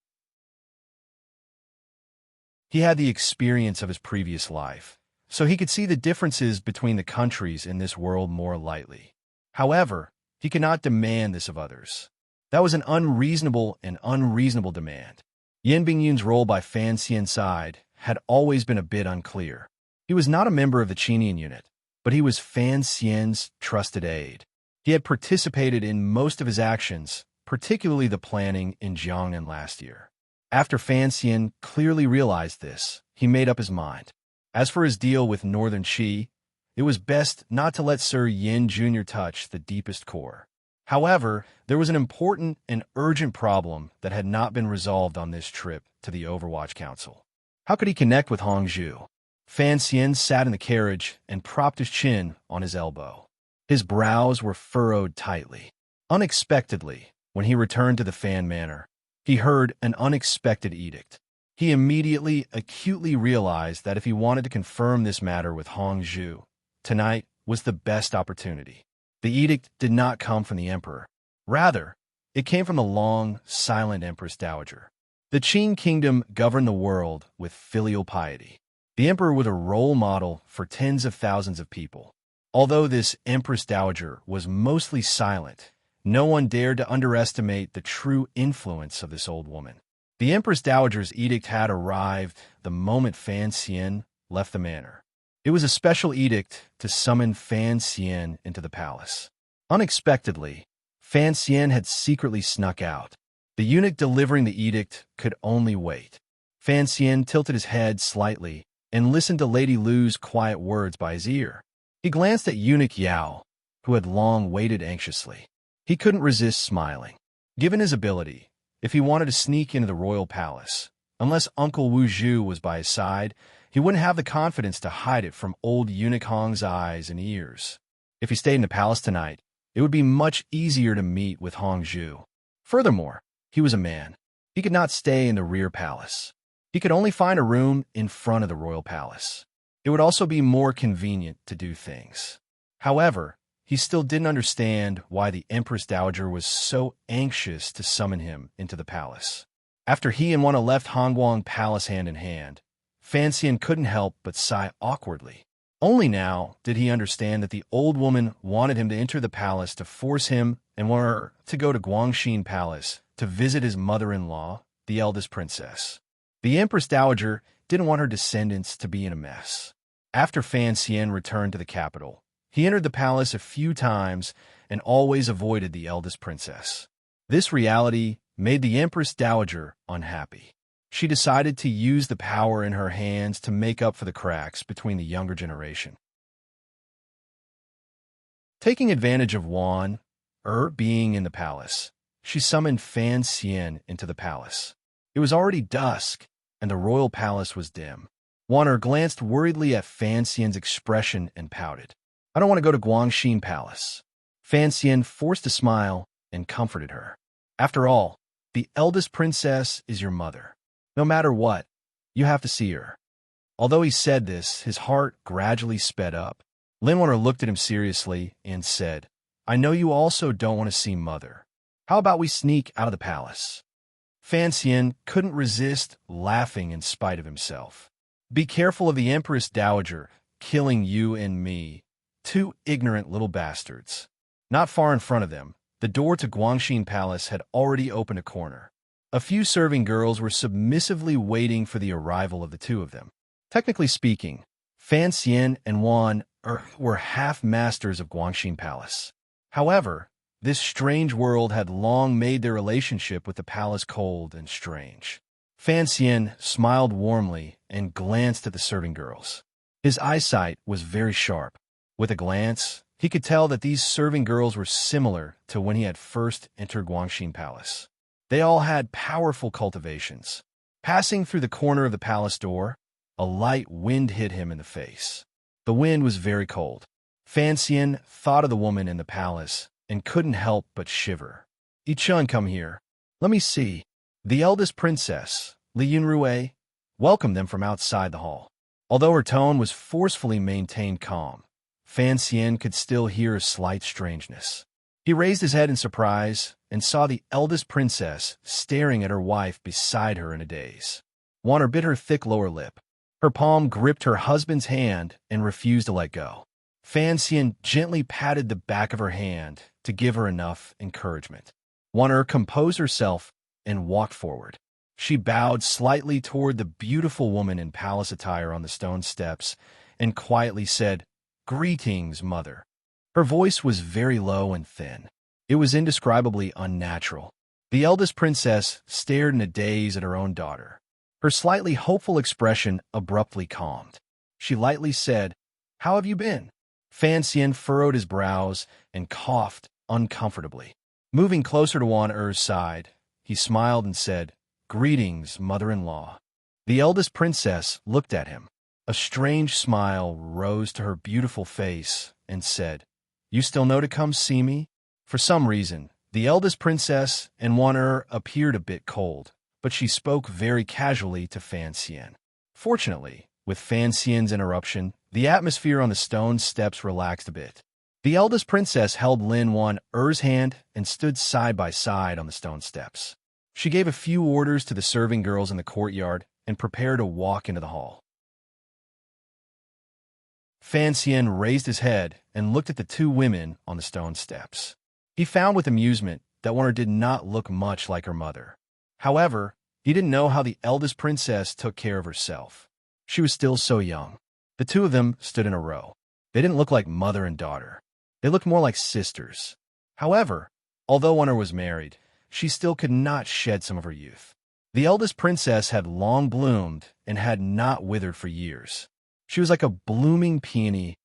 He had the experience of his previous life, so he could see the differences between the countries in this world more lightly. However, he could not demand this of others. That was an unreasonable demand. Yin Bingyun's role by Fan Xian's side had always been a bit unclear. He was not a member of the Qinian unit, but he was Fan Xian's trusted aide. He had participated in most of his actions, particularly the planning in Jiangnan last year. After Fan Xian clearly realized this, he made up his mind. As for his deal with Northern Qi, it was best not to let Sir Yin Jr. touch the deepest core. However, there was an important and urgent problem that had not been resolved on this trip to the Overwatch Council. How could he connect with Hongzhu? Fan Xian sat in the carriage and propped his chin on his elbow. His brows were furrowed tightly. Unexpectedly, when he returned to the Fan Manor, he heard an unexpected edict. He immediately acutely realized that if he wanted to confirm this matter with Hongzhu, tonight was the best opportunity. The edict did not come from the emperor. Rather, it came from the long, silent Empress Dowager. The Qin kingdom governed the world with filial piety. The emperor was a role model for tens of thousands of people. Although this Empress Dowager was mostly silent, no one dared to underestimate the true influence of this old woman. The Empress Dowager's edict had arrived the moment Fan Xian left the manor. It was a special edict to summon Fan Xian into the palace. Unexpectedly, Fan Xian had secretly snuck out. The eunuch delivering the edict could only wait. Fan Xian tilted his head slightly and listened to Lady Lu's quiet words by his ear. He glanced at eunuch Yao, who had long waited anxiously. He couldn't resist smiling. Given his ability, if he wanted to sneak into the royal palace, unless Uncle Wu Zhu was by his side, he wouldn't have the confidence to hide it from old eunuch Hong's eyes and ears. If he stayed in the palace tonight, it would be much easier to meet with Hongzhu. Furthermore, he was a man. He could not stay in the rear palace. He could only find a room in front of the royal palace. It would also be more convenient to do things. However, he still didn't understand why the Empress Dowager was so anxious to summon him into the palace. After he and Wana left Hongguang Palace hand in hand, Fanxian couldn't help but sigh awkwardly. Only now did he understand that the old woman wanted him to enter the palace to force him and want her to go to Guangxin Palace to visit his mother-in-law, the eldest princess. The Empress Dowager didn't want her descendants to be in a mess. After Fanxian returned to the capital, he entered the palace a few times and always avoided the eldest princess. This reality made the Empress Dowager unhappy. She decided to use the power in her hands to make up for the cracks between the younger generation. Taking advantage of Wan being in the palace, she summoned Fanxian into the palace. It was already dusk, and the royal palace was dim. Wan glanced worriedly at Fanxian's expression and pouted. "I don't want to go to Guangxin Palace." Fanxian forced a smile and comforted her. "After all, the eldest princess is your mother. No matter what, you have to see her." Although he said this, his heart gradually sped up. Lin Warner looked at him seriously and said, "I know you also don't want to see Mother. How about we sneak out of the palace?" Fanxian couldn't resist laughing in spite of himself. "Be careful of the Empress Dowager killing you and me, two ignorant little bastards." Not far in front of them, the door to Guangxin Palace had already opened a corner. A few serving girls were submissively waiting for the arrival of the two of them. Technically speaking, Fanxian and Wan were half-masters of Guangxin Palace. However, this strange world had long made their relationship with the palace cold and strange. Fanxian smiled warmly and glanced at the serving girls. His eyesight was very sharp. With a glance, he could tell that these serving girls were similar to when he had first entered Guangxin Palace. They all had powerful cultivations. Passing through the corner of the palace door, a light wind hit him in the face. The wind was very cold. Fanxian thought of the woman in the palace and couldn't help but shiver. "Yichun, come here. Let me see." The eldest princess, Li Yunrui, welcomed them from outside the hall. Although her tone was forcefully maintained calm, Fanxian could still hear a slight strangeness. He raised his head in surprise and saw the eldest princess staring at her wife beside her in a daze. Warner bit her thick lower lip. Her palm gripped her husband's hand and refused to let go. Fanxian gently patted the back of her hand to give her enough encouragement. Warner composed herself and walked forward. She bowed slightly toward the beautiful woman in palace attire on the stone steps and quietly said, "Greetings, Mother." Her voice was very low and thin. It was indescribably unnatural. The eldest princess stared in a daze at her own daughter. Her slightly hopeful expression abruptly calmed. She lightly said, "How have you been?" Fanxian furrowed his brows and coughed uncomfortably. Moving closer to Wan side, he smiled and said, "Greetings, mother-in-law." The eldest princess looked at him. A strange smile rose to her beautiful face and said, "You still know to come see me?" For some reason, the eldest princess and Wan appeared a bit cold, but she spoke very casually to Fanxian. Fortunately, with Fanxian's interruption, the atmosphere on the stone steps relaxed a bit. The eldest princess held Lin Wan's hand and stood side by side on the stone steps. She gave a few orders to the serving girls in the courtyard and prepared to walk into the hall. Fanxian raised his head and looked at the two women on the stone steps. He found with amusement that Warner did not look much like her mother. However, he didn't know how the eldest princess took care of herself. She was still so young. The two of them stood in a row. They didn't look like mother and daughter. They looked more like sisters. However, although Warner was married, she still could not shed some of her youth. The eldest princess had long bloomed and had not withered for years. She was like a blooming peony,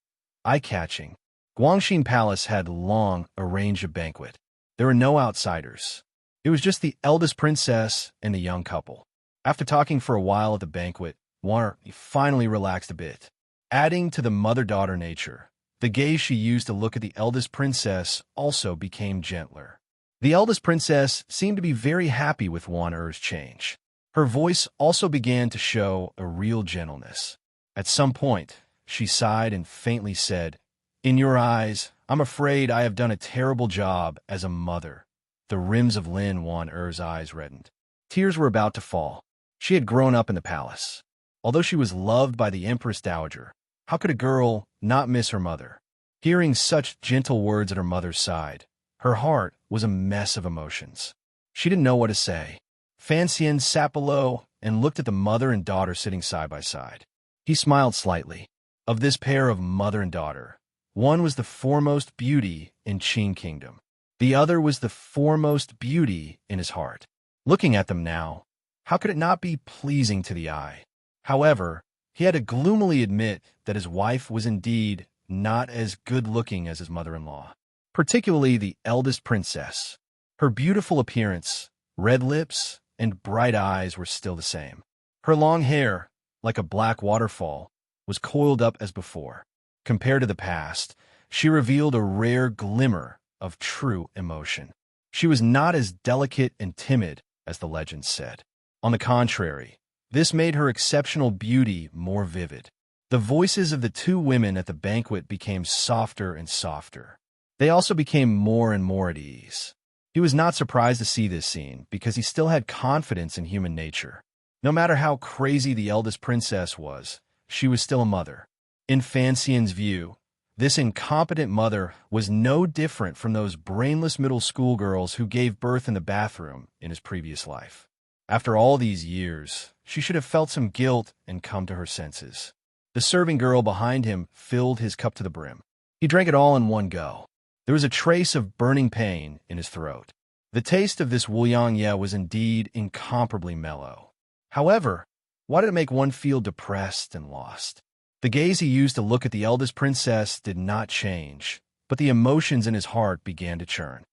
eye-catching. Guangxin Palace had long arranged a banquet. There were no outsiders. It was just the eldest princess and the young couple. After talking for a while at the banquet, Warner finally relaxed a bit. Adding to the mother-daughter nature, the gaze she used to look at the eldest princess also became gentler. The eldest princess seemed to be very happy with Wan's change. Her voice also began to show a real gentleness. At some point, she sighed and faintly said, "In your eyes, I'm afraid I have done a terrible job as a mother. The rims of Lin Wan Er's eyes reddened. Tears were about to fall. She had grown up in the palace. Although she was loved by the Empress Dowager, how could a girl not miss her mother? Hearing such gentle words at her mother's side, her heart was a mess of emotions. She didn't know what to say. Fan Xian sat below and looked at the mother and daughter sitting side by side. He smiled slightly. Of this pair of mother and daughter, one was the foremost beauty in Qin Kingdom. The other was the foremost beauty in his heart. Looking at them now, how could it not be pleasing to the eye? However, he had to gloomily admit that his wife was indeed not as good-looking as his mother-in-law, particularly the eldest princess. Her beautiful appearance, red lips, and bright eyes were still the same. Her long hair, like a black waterfall, was coiled up as before. Compared to the past, she revealed a rare glimmer of true emotion. She was not as delicate and timid as the legends said. On the contrary, this made her exceptional beauty more vivid. The voices of the two women at the banquet became softer and softer. They also became more and more at ease. He was not surprised to see this scene because he still had confidence in human nature. No matter how crazy the eldest princess was, she was still a mother. In Fan Xian's view, this incompetent mother was no different from those brainless middle school girls who gave birth in the bathroom in his previous life. After all these years, she should have felt some guilt and come to her senses. The serving girl behind him filled his cup to the brim. He drank it all in one go. There was a trace of burning pain in his throat. The taste of this Wuyang Ye was indeed incomparably mellow. However, why did it make one feel depressed and lost? The gaze he used to look at the eldest princess did not change, but the emotions in his heart began to churn.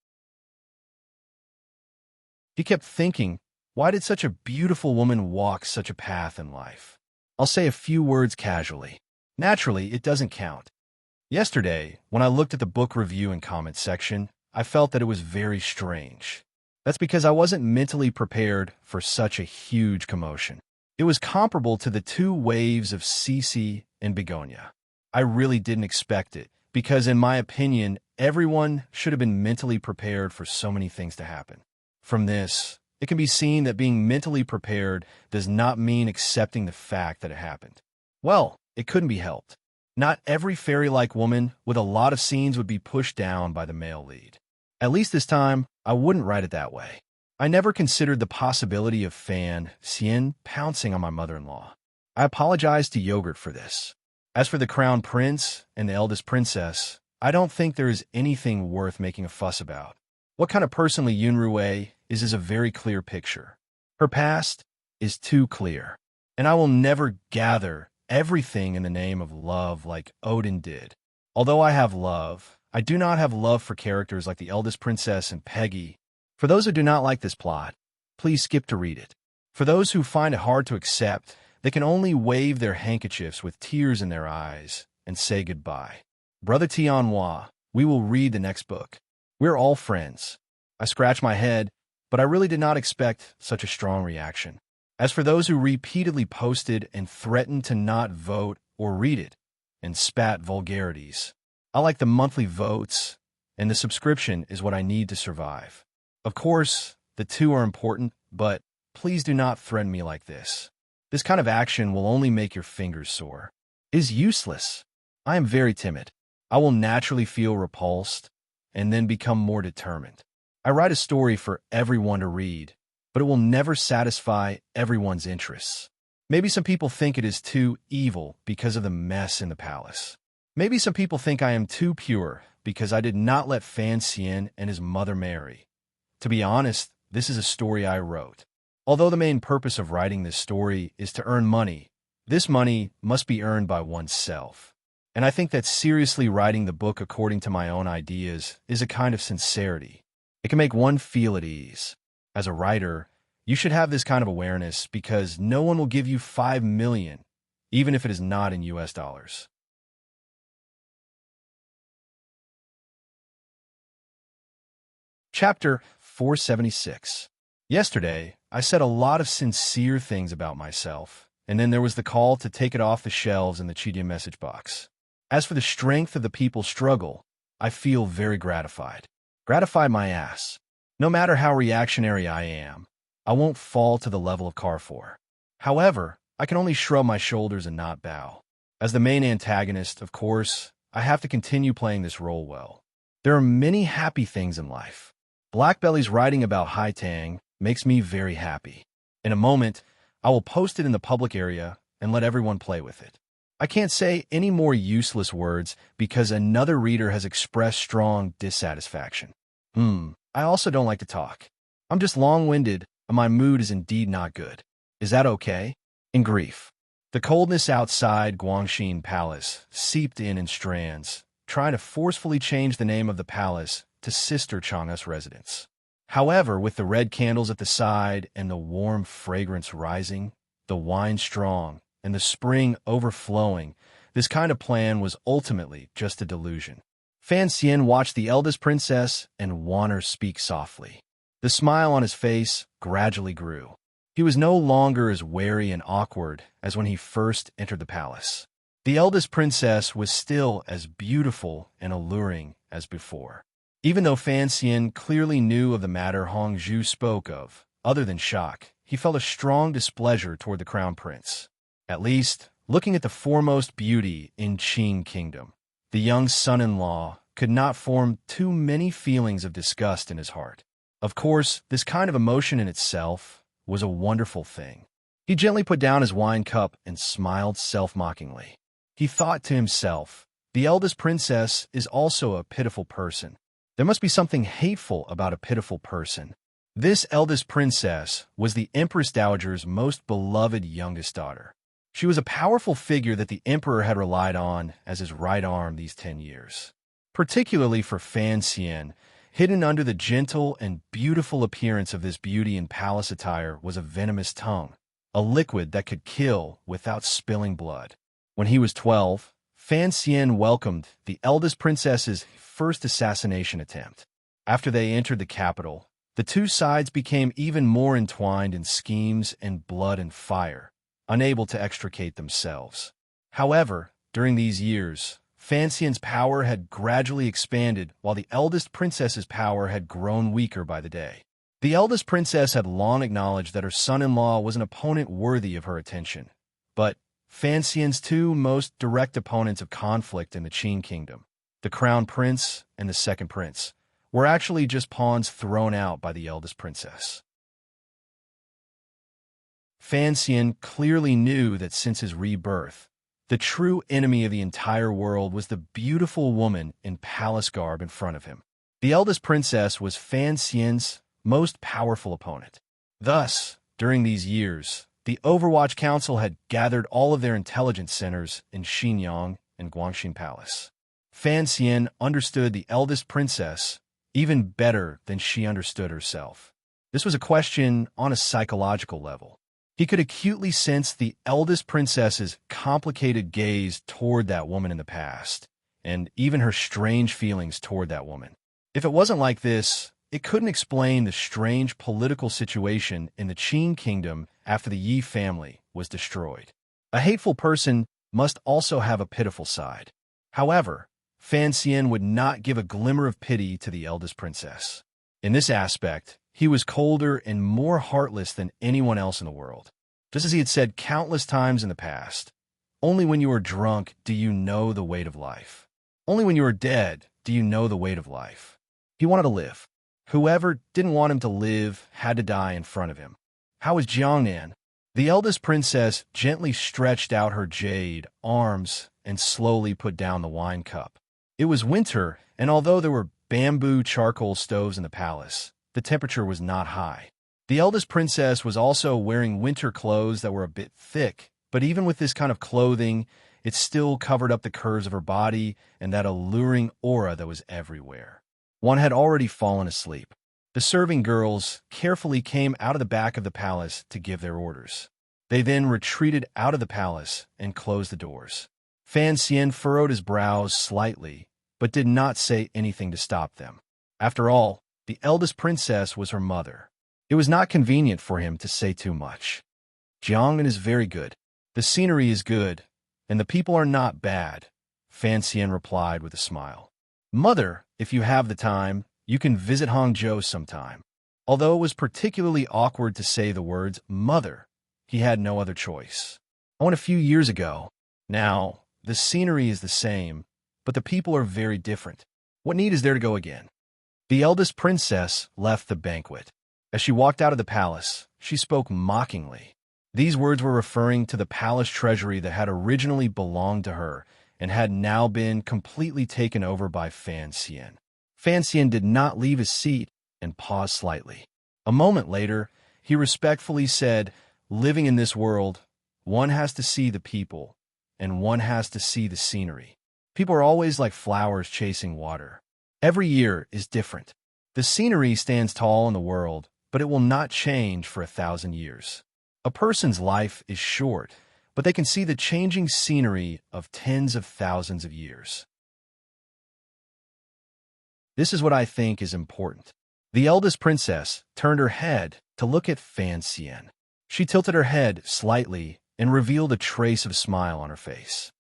He kept thinking, why did such a beautiful woman walk such a path in life? I'll say a few words casually. Naturally, it doesn't count. Yesterday, when I looked at the book review and comment section, I felt that it was very strange. That's because I wasn't mentally prepared for such a huge commotion. It was comparable to the two waves of Cece and Begonia. I really didn't expect it, because in my opinion, everyone should have been mentally prepared for so many things to happen. From this, it can be seen that being mentally prepared does not mean accepting the fact that it happened. Well, it couldn't be helped. Not every fairy-like woman with a lot of scenes would be pushed down by the male lead. At least this time, I wouldn't write it that way. I never considered the possibility of Fan Xian pouncing on my mother-in-law. I apologized to Yogurt for this. As for the crown prince and the eldest princess, I don't think there is anything worth making a fuss about. What kind of person Li Yunrui is a very clear picture. Her past is too clear, and I will never gather everything in the name of love like Odin did. Although I have love, I do not have love for characters like the eldest princess and Peggy. For those who do not like this plot, please skip to read it. For those who find it hard to accept, they can only wave their handkerchiefs with tears in their eyes and say goodbye. Brother Tianhua, we will read the next book. We're all friends. I scratch my head, but I really did not expect such a strong reaction. As for those who repeatedly posted and threatened to not vote or read it, and spat vulgarities, I like the monthly votes, and the subscription is what I need to survive. Of course, the two are important, but please do not threaten me like this. This kind of action will only make your fingers sore. It is useless. I am very timid. I will naturally feel repulsed, and then become more determined. I write a story for everyone to read, but it will never satisfy everyone's interests. Maybe some people think it is too evil because of the mess in the palace. Maybe some people think I am too pure because I did not let Fan Xian and his mother marry. To be honest, this is a story I wrote. Although the main purpose of writing this story is to earn money, this money must be earned by oneself. And I think that seriously writing the book according to my own ideas is a kind of sincerity. It can make one feel at ease. As a writer, you should have this kind of awareness because no one will give you $5 million, even if it is not in US dollars. Chapter 476. Yesterday, I said a lot of sincere things about myself, and then there was the call to take it off the shelves in the Chidia message box. As for the strength of the people's struggle, I feel very gratified. Gratified my ass. No matter how reactionary I am, I won't fall to the level of Carrefour. However, I can only shrug my shoulders and not bow. As the main antagonist, of course, I have to continue playing this role well. There are many happy things in life. Blackbelly's writing about Haitang makes me very happy. In a moment, I will post it in the public area and let everyone play with it. I can't say any more useless words because another reader has expressed strong dissatisfaction. I also don't like to talk. I'm just long-winded and my mood is indeed not good. Is that okay? In grief. The coldness outside Guangxin Palace seeped in strands, trying to forcefully change the name of the palace to Sister Chang'e's residence. However, with the red candles at the side and the warm fragrance rising, the wine strong, and the spring overflowing, this kind of plan was ultimately just a delusion. Fan Xian watched the eldest princess and Wanner speak softly. The smile on his face gradually grew. He was no longer as wary and awkward as when he first entered the palace. The eldest princess was still as beautiful and alluring as before. Even though Fan Xian clearly knew of the matter Hong Zhu spoke of, other than shock, he felt a strong displeasure toward the crown prince. At least, looking at the foremost beauty in Qin Kingdom, the young son-in-law could not form too many feelings of disgust in his heart. Of course, this kind of emotion in itself was a wonderful thing. He gently put down his wine cup and smiled self-mockingly. He thought to himself, the eldest princess is also a pitiful person. There must be something hateful about a pitiful person. This eldest princess was the Empress Dowager's most beloved youngest daughter. She was a powerful figure that the emperor had relied on as his right arm these 10 years. Particularly for Fan Xian, hidden under the gentle and beautiful appearance of this beauty in palace attire was a venomous tongue, a liquid that could kill without spilling blood. When he was 12, Fan Xian welcomed the eldest princess's first assassination attempt. After they entered the capital, the two sides became even more entwined in schemes and blood and fire, unable to extricate themselves. However, during these years, Fan Xian's power had gradually expanded while the eldest princess's power had grown weaker by the day. The eldest princess had long acknowledged that her son-in-law was an opponent worthy of her attention. But Fan Xian's two most direct opponents of conflict in the Qin Kingdom, the crown prince and the second prince, were actually just pawns thrown out by the eldest princess. Fan Xian clearly knew that since his rebirth, the true enemy of the entire world was the beautiful woman in palace garb in front of him. The eldest princess was Fan Xian's most powerful opponent. Thus, during these years, the Overwatch Council had gathered all of their intelligence centers in Xinyang and Guangxin Palace. Fan Xian understood the eldest princess even better than she understood herself. This was a question on a psychological level. He could acutely sense the eldest princess's complicated gaze toward that woman in the past, and even her strange feelings toward that woman. If it wasn't like this, it couldn't explain the strange political situation in the Qin Kingdom after the Yi family was destroyed. A hateful person must also have a pitiful side. However, Fan Xian would not give a glimmer of pity to the eldest princess. In this aspect, he was colder and more heartless than anyone else in the world. Just as he had said countless times in the past, only when you are drunk do you know the weight of life. Only when you are dead do you know the weight of life. He wanted to live. Whoever didn't want him to live had to die in front of him. How was Jiangnan? The eldest princess gently stretched out her jade arms and slowly put down the wine cup. It was winter, and although there were bamboo charcoal stoves in the palace, the temperature was not high. The eldest princess was also wearing winter clothes that were a bit thick, but even with this kind of clothing, it still covered up the curves of her body and that alluring aura that was everywhere. One had already fallen asleep. The serving girls carefully came out of the back of the palace to give their orders. They then retreated out of the palace and closed the doors. Fan Xian furrowed his brows slightly, but did not say anything to stop them. After all, the eldest princess was her mother. It was not convenient for him to say too much. Jiangnan is very good. The scenery is good, and the people are not bad, Fan Xian replied with a smile. "Mother, if you have the time, you can visit Hangzhou sometime." Although it was particularly awkward to say the words "mother," he had no other choice. "I went a few years ago. Now, the scenery is the same, but the people are very different. What need is there to go again?" The eldest princess left the banquet. As she walked out of the palace, she spoke mockingly. These words were referring to the palace treasury that had originally belonged to her and had now been completely taken over by Fan Xian. Fan Xian did not leave his seat and paused slightly. A moment later, he respectfully said, "Living in this world, one has to see the people, and one has to see the scenery. People are always like flowers chasing water. Every year is different. The scenery stands tall in the world, but it will not change for 1,000 years. A person's life is short, but they can see the changing scenery of tens of thousands of years. This is what I think is important." The eldest princess turned her head to look at Fan Xian. She tilted her head slightly and revealed a trace of a smile on her face.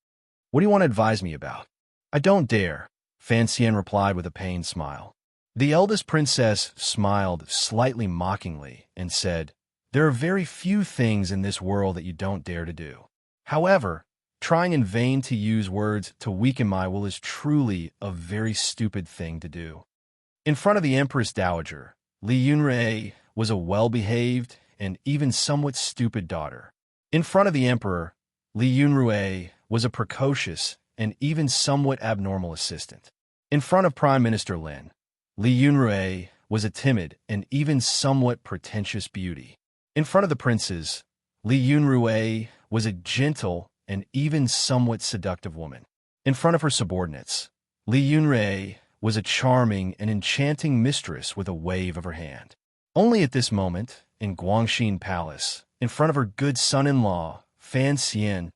"What do you want to advise me about?" "I don't dare," Fan Xian replied with a pained smile. The eldest princess smiled slightly mockingly and said, "There are very few things in this world that you don't dare to do. However, trying in vain to use words to weaken my will is truly a very stupid thing to do." In front of the Empress Dowager, Li Yunrui was a well-behaved and even somewhat stupid daughter. In front of the Emperor, Li Yunrui was a precocious and even somewhat abnormal assistant. In front of Prime Minister Lin, Li Yunrui was a timid and even somewhat pretentious beauty. In front of the princes, Li Yunrui was a gentle and even somewhat seductive woman. In front of her subordinates, Li Yunrui was a charming and enchanting mistress with a wave of her hand. Only at this moment, in Guangxin Palace, in front of her good son-in-law, Fan Xian,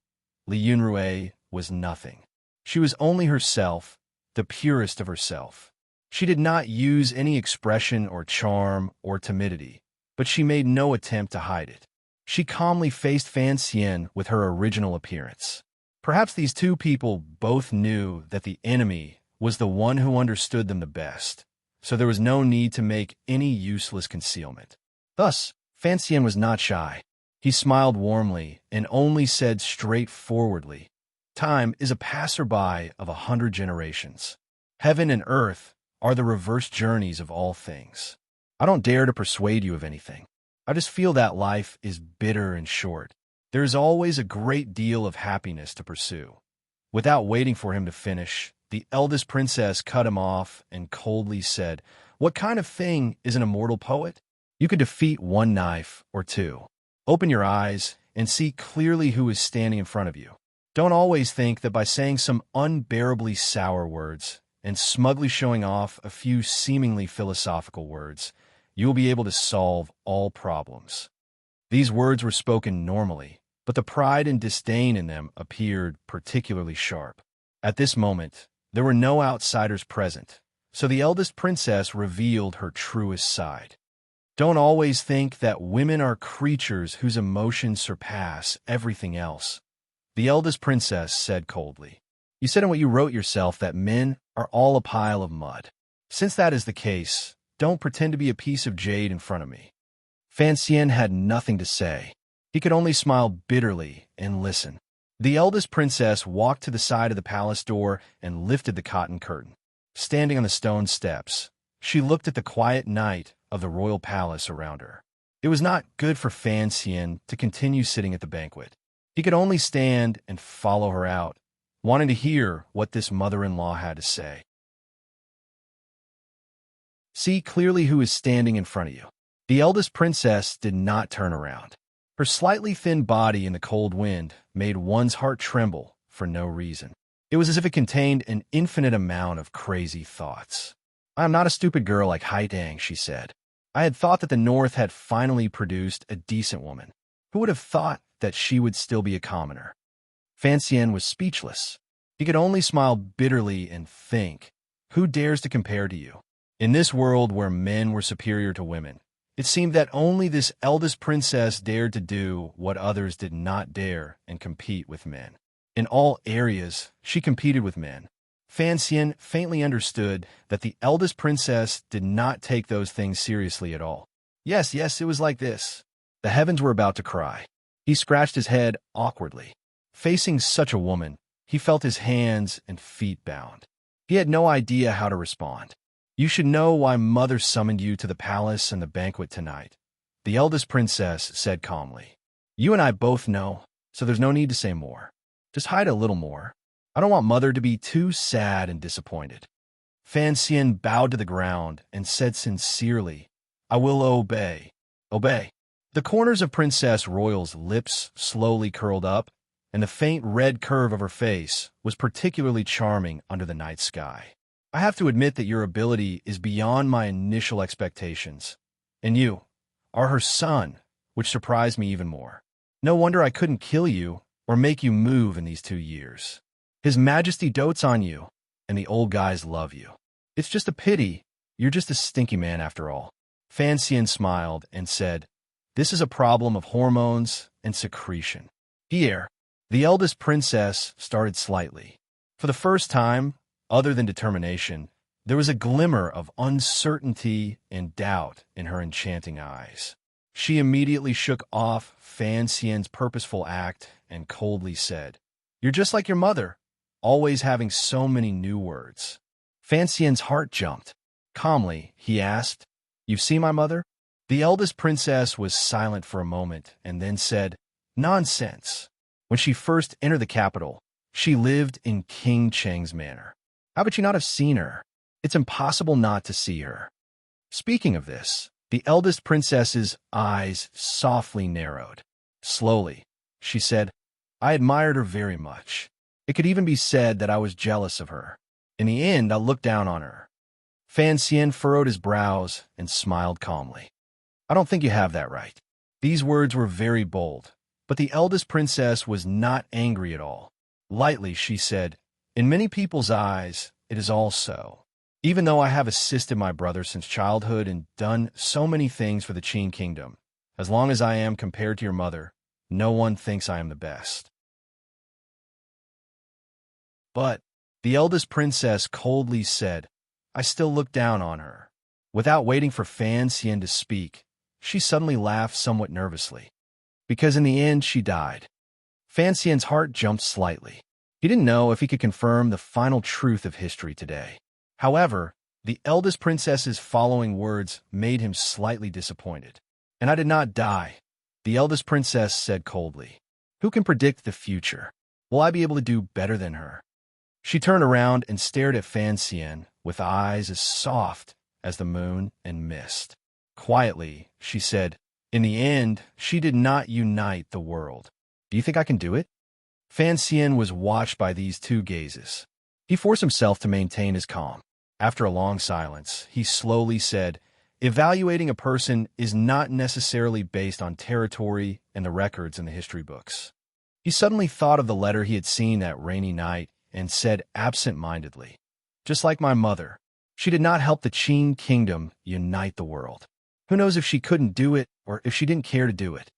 Li Yunrui was nothing. She was only herself, the purest of herself. She did not use any expression or charm or timidity, but she made no attempt to hide it. She calmly faced Fan Xian with her original appearance. Perhaps these two people both knew that the enemy was the one who understood them the best, so there was no need to make any useless concealment. Thus, Fan Xian was not shy. He smiled warmly and only said straightforwardly, "Time is a passerby of 100 generations. Heaven and earth are the reverse journeys of all things. I don't dare to persuade you of anything. I just feel that life is bitter and short. There is always a great deal of happiness to pursue." Without waiting for him to finish, the eldest princess cut him off and coldly said, "What kind of thing is an immortal poet? You could defeat one knife or two. Open your eyes and see clearly who is standing in front of you. Don't always think that by saying some unbearably sour words and smugly showing off a few seemingly philosophical words, you will be able to solve all problems." These words were spoken normally, but the pride and disdain in them appeared particularly sharp. At this moment, there were no outsiders present, so the eldest princess revealed her truest side. "Don't always think that women are creatures whose emotions surpass everything else," the eldest princess said coldly. "You said in what you wrote yourself that men are all a pile of mud. Since that is the case, don't pretend to be a piece of jade in front of me." Fan Xian had nothing to say. He could only smile bitterly and listen. The eldest princess walked to the side of the palace door and lifted the cotton curtain. Standing on the stone steps, she looked at the quiet night of the royal palace around her. It was not good for Fan Xian to continue sitting at the banquet. He could only stand and follow her out, wanting to hear what this mother-in-law had to say. "See clearly who is standing in front of you." The eldest princess did not turn around. Her slightly thin body in the cold wind made one's heart tremble for no reason. It was as if it contained an infinite amount of crazy thoughts. "I am not a stupid girl like Haidang," she said. "I had thought that the North had finally produced a decent woman. Who would have thought that she would still be a commoner?" Fan Xian was speechless. He could only smile bitterly and think, who dares to compare to you? In this world where men were superior to women, it seemed that only this eldest princess dared to do what others did not dare and compete with men. In all areas, she competed with men. Fanxian faintly understood that the eldest princess did not take those things seriously at all. Yes, it was like this. The heavens were about to cry. He scratched his head awkwardly. Facing such a woman, he felt his hands and feet bound. He had no idea how to respond. You should know why Mother summoned you to the palace and the banquet tonight, the eldest princess said calmly. You and I both know, so there's no need to say more. Just hide a little more. I don't want Mother to be too sad and disappointed. Fanxian bowed to the ground and said sincerely, I will obey. Obey. The corners of Princess Royal's lips slowly curled up, and the faint red curve of her face was particularly charming under the night sky. I have to admit that your ability is beyond my initial expectations, and you are her son, which surprised me even more. No wonder I couldn't kill you or make you move in these 2 years. His Majesty dotes on you, and the old guys love you. It's just a pity. You're just a stinky man after all. Fanxian smiled and said, This is a problem of hormones and secretion. Here, the eldest princess started slightly. For the first time, other than determination, there was a glimmer of uncertainty and doubt in her enchanting eyes. She immediately shook off Fanxian's purposeful act and coldly said, You're just like your mother, always having so many new words. Fanxian's heart jumped. Calmly, he asked, You've seen my mother? The eldest princess was silent for a moment and then said, Nonsense. When she first entered the capital, she lived in King Cheng's manor. How could you not have seen her? It's impossible not to see her. Speaking of this, the eldest princess's eyes softly narrowed. Slowly, she said, I admired her very much. It could even be said that I was jealous of her. In the end, I looked down on her. Fanxian furrowed his brows and smiled calmly. I don't think you have that right. These words were very bold, but the eldest princess was not angry at all. Lightly, she said, In many people's eyes, it is all so. Even though I have assisted my brother since childhood and done so many things for the Qin kingdom, as long as I am compared to your mother, no one thinks I am the best. But, the eldest princess coldly said, I still look down on her. Without waiting for Fanxian to speak, she suddenly laughed somewhat nervously. Because in the end, she died. Fanxian's heart jumped slightly. He didn't know if he could confirm the final truth of history today. However, the eldest princess's following words made him slightly disappointed. And I did not die, the eldest princess said coldly. Who can predict the future? Will I be able to do better than her? She turned around and stared at Fanxian with eyes as soft as the moon and mist. Quietly, she said, In the end, she did not unite the world. Do you think I can do it? Fanxian was watched by these two gazes. He forced himself to maintain his calm. After a long silence, he slowly said, Evaluating a person is not necessarily based on territory and the records in the history books. He suddenly thought of the letter he had seen that rainy night and said absent-mindedly, Just like my mother, she did not help the Qin kingdom unite the world. Who knows if she couldn't do it or if she didn't care to do it?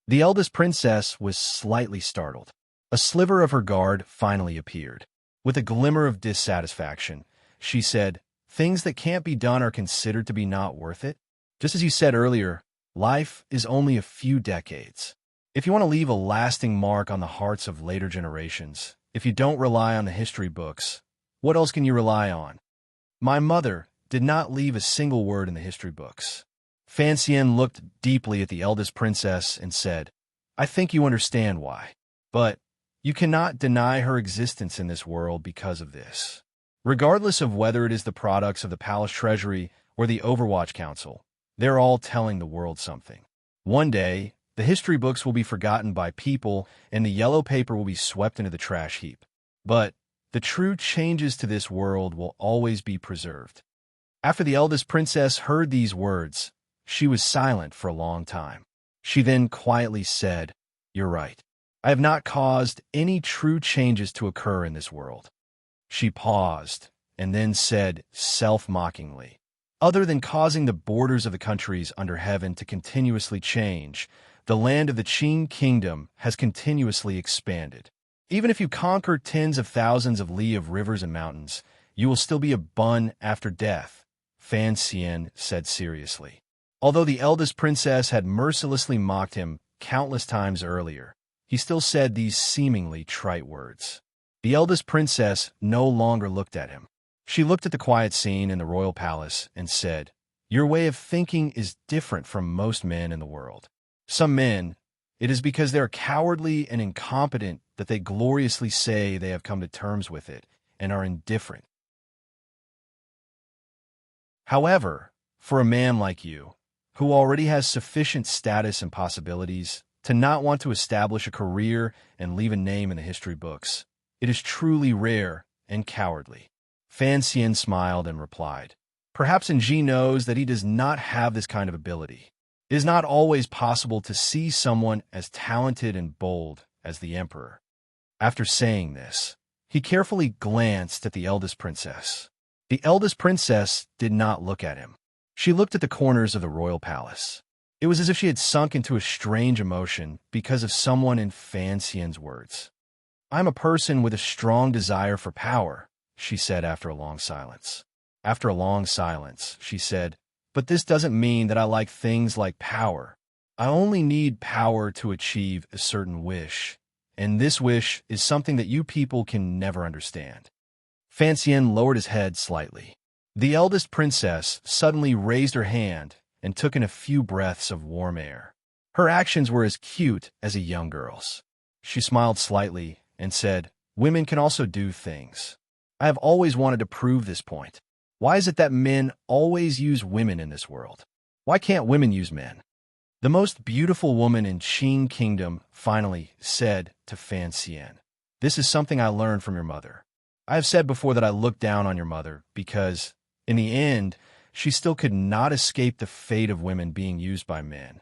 The eldest princess was slightly startled. A sliver of her guard finally appeared. With a glimmer of dissatisfaction, she said, Things that can't be done are considered to be not worth it. Just as you said earlier, life is only a few decades. If you want to leave a lasting mark on the hearts of later generations, if you don't rely on the history books, what else can you rely on? My mother did not leave a single word in the history books. Fanxian looked deeply at the eldest princess and said, I think you understand why. But you cannot deny her existence in this world because of this. Regardless of whether it is the products of the palace treasury or the Overwatch Council, they're all telling the world something. One day, the history books will be forgotten by people and the yellow paper will be swept into the trash heap. But the true changes to this world will always be preserved. After the eldest princess heard these words, she was silent for a long time. She then quietly said, You're right. I have not caused any true changes to occur in this world. She paused and then said self-mockingly, Other than causing the borders of the countries under heaven to continuously change, the land of the Qin kingdom has continuously expanded. Even if you conquer tens of thousands of li of rivers and mountains, you will still be a bun after death, Fan Xian said seriously. Although the eldest princess had mercilessly mocked him countless times earlier, he still said these seemingly trite words. The eldest princess no longer looked at him. She looked at the quiet scene in the royal palace and said, "Your way of thinking is different from most men in the world. Some men, it is because they are cowardly and incompetent that they gloriously say they have come to terms with it and are indifferent. However, for a man like you, who already has sufficient status and possibilities to not want to establish a career and leave a name in the history books, it is truly rare and cowardly." Fan Xian smiled and replied, "Perhaps Enji knows that he does not have this kind of ability. It is not always possible to see someone as talented and bold as the emperor." After saying this, he carefully glanced at the eldest princess. The eldest princess did not look at him. She looked at the corners of the royal palace. It was as if she had sunk into a strange emotion because of someone in Fan Xian's words. "I'm a person with a strong desire for power," she said after a long silence. After a long silence, she said, "But this doesn't mean that I like things like power. I only need power to achieve a certain wish, and this wish is something that you people can never understand." Fan Xian lowered his head slightly. The eldest princess suddenly raised her hand and took in a few breaths of warm air. Her actions were as cute as a young girl's. She smiled slightly and said, "Women can also do things. I have always wanted to prove this point. Why is it that men always use women in this world? Why can't women use men?" The most beautiful woman in Qing Kingdom finally said to Fan Xian, "This is something I learned from your mother. I have said before that I looked down on your mother because, in the end, she still could not escape the fate of women being used by men.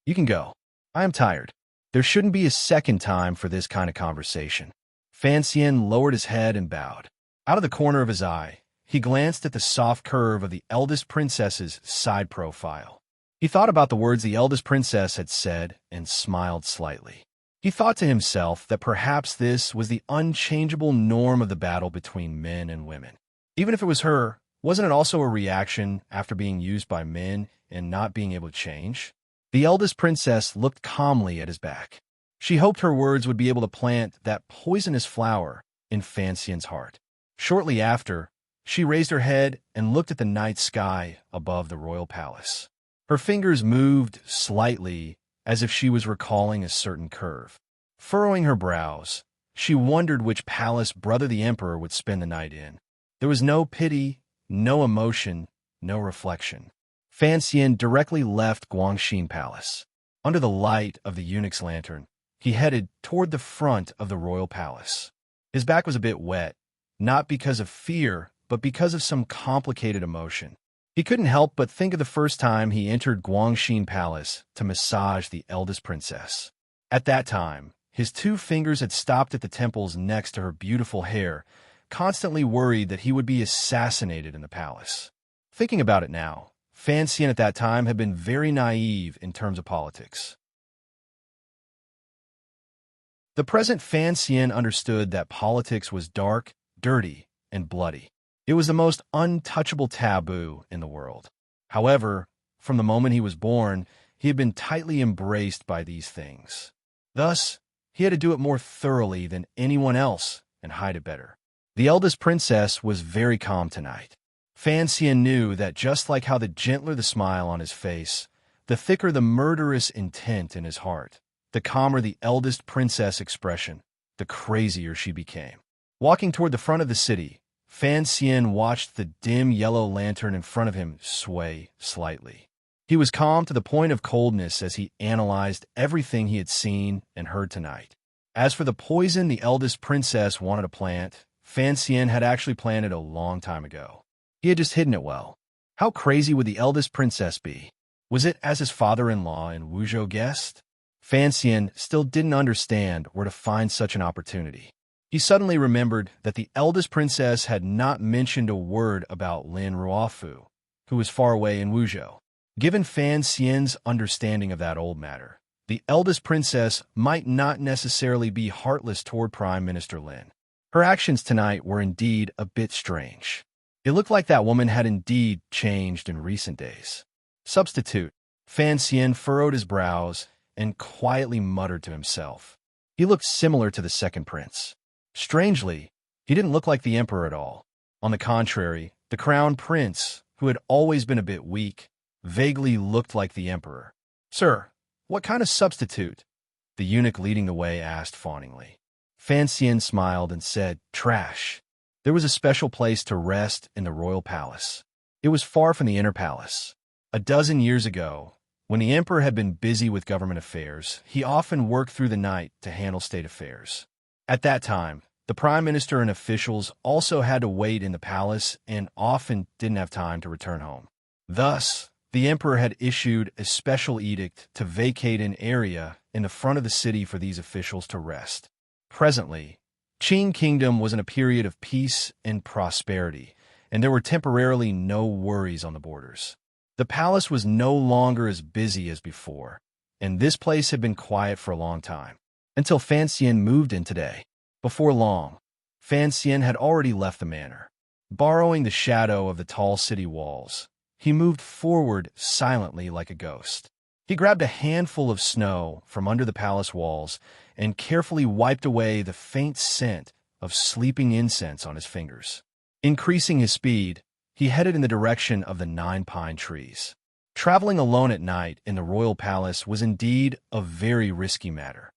You can go. I am tired. There shouldn't be a second time for this kind of conversation." Fan Xian lowered his head and bowed. Out of the corner of his eye, he glanced at the soft curve of the eldest princess's side profile. He thought about the words the eldest princess had said and smiled slightly. He thought to himself that perhaps this was the unchangeable norm of the battle between men and women. Even if it was her, wasn't it also a reaction after being used by men and not being able to change? The eldest princess looked calmly at his back. She hoped her words would be able to plant that poisonous flower in Fan Xian's heart. Shortly after, she raised her head and looked at the night sky above the royal palace. Her fingers moved slightly as if she was recalling a certain curve. Furrowing her brows, she wondered which palace Brother the Emperor would spend the night in. There was no pity, no emotion, no reflection. Fan Xian directly left Guangxin Palace. Under the light of the eunuch's lantern, he headed toward the front of the royal palace. His back was a bit wet, not because of fear, but because of some complicated emotion. He couldn't help but think of the first time he entered Guangxin Palace to massage the eldest princess. At that time, his 2 fingers had stopped at the temples next to her beautiful hair, constantly worried that he would be assassinated in the palace. Thinking about it now, Fan Xian at that time had been very naive in terms of politics. The present Fan Xian understood that politics was dark, dirty, and bloody. It was the most untouchable taboo in the world. However, from the moment he was born, he had been tightly embraced by these things. Thus, he had to do it more thoroughly than anyone else and hide it better. The eldest princess was very calm tonight. Fan Xian knew that just like how the gentler the smile on his face, the thicker the murderous intent in his heart, the calmer the eldest princess expression, the crazier she became. Walking toward the front of the city, Fan Xian watched the dim yellow lantern in front of him sway slightly. He was calm to the point of coldness as he analyzed everything he had seen and heard tonight. As for the poison the eldest princess wanted to plant, Fan Xian had actually planted a long time ago. He had just hidden it well. How crazy would the eldest princess be? Was it as his father-in-law in Wuzhou guessed? Fan Xian still didn't understand where to find such an opportunity. He suddenly remembered that the eldest princess had not mentioned a word about Lin Ruofu, who was far away in Wuzhou. Given Fan Xian's understanding of that old matter, The eldest princess might not necessarily be heartless toward Prime Minister Lin. Her actions tonight were indeed a bit strange. It looked like that woman had indeed changed in recent days. Substitute. Fan Xian furrowed his brows and quietly muttered to himself. He looked similar to the second prince. Strangely, he didn't look like the emperor at all. On the contrary, the crown prince, who had always been a bit weak, vaguely looked like the emperor. "Sir, what kind of substitute?" the eunuch leading the way asked fawningly. Fan Xian smiled and said, "Trash." There was a special place to rest in the royal palace. It was far from the inner palace. A dozen years ago, when the emperor had been busy with government affairs, he often worked through the night to handle state affairs. At that time, the prime minister and officials also had to wait in the palace and often didn't have time to return home. Thus, the emperor had issued a special edict to vacate an area in the front of the city for these officials to rest. Presently, Qing Kingdom was in a period of peace and prosperity, and there were temporarily no worries on the borders. The palace was no longer as busy as before, and this place had been quiet for a long time, until Fan Xian moved in today. Before long, Fan Xian had already left the manor. Borrowing the shadow of the tall city walls, he moved forward silently like a ghost. He grabbed a handful of snow from under the palace walls and carefully wiped away the faint scent of sleeping incense on his fingers. Increasing his speed, he headed in the direction of the 9 pine trees. Traveling alone at night in the royal palace was indeed a very risky matter.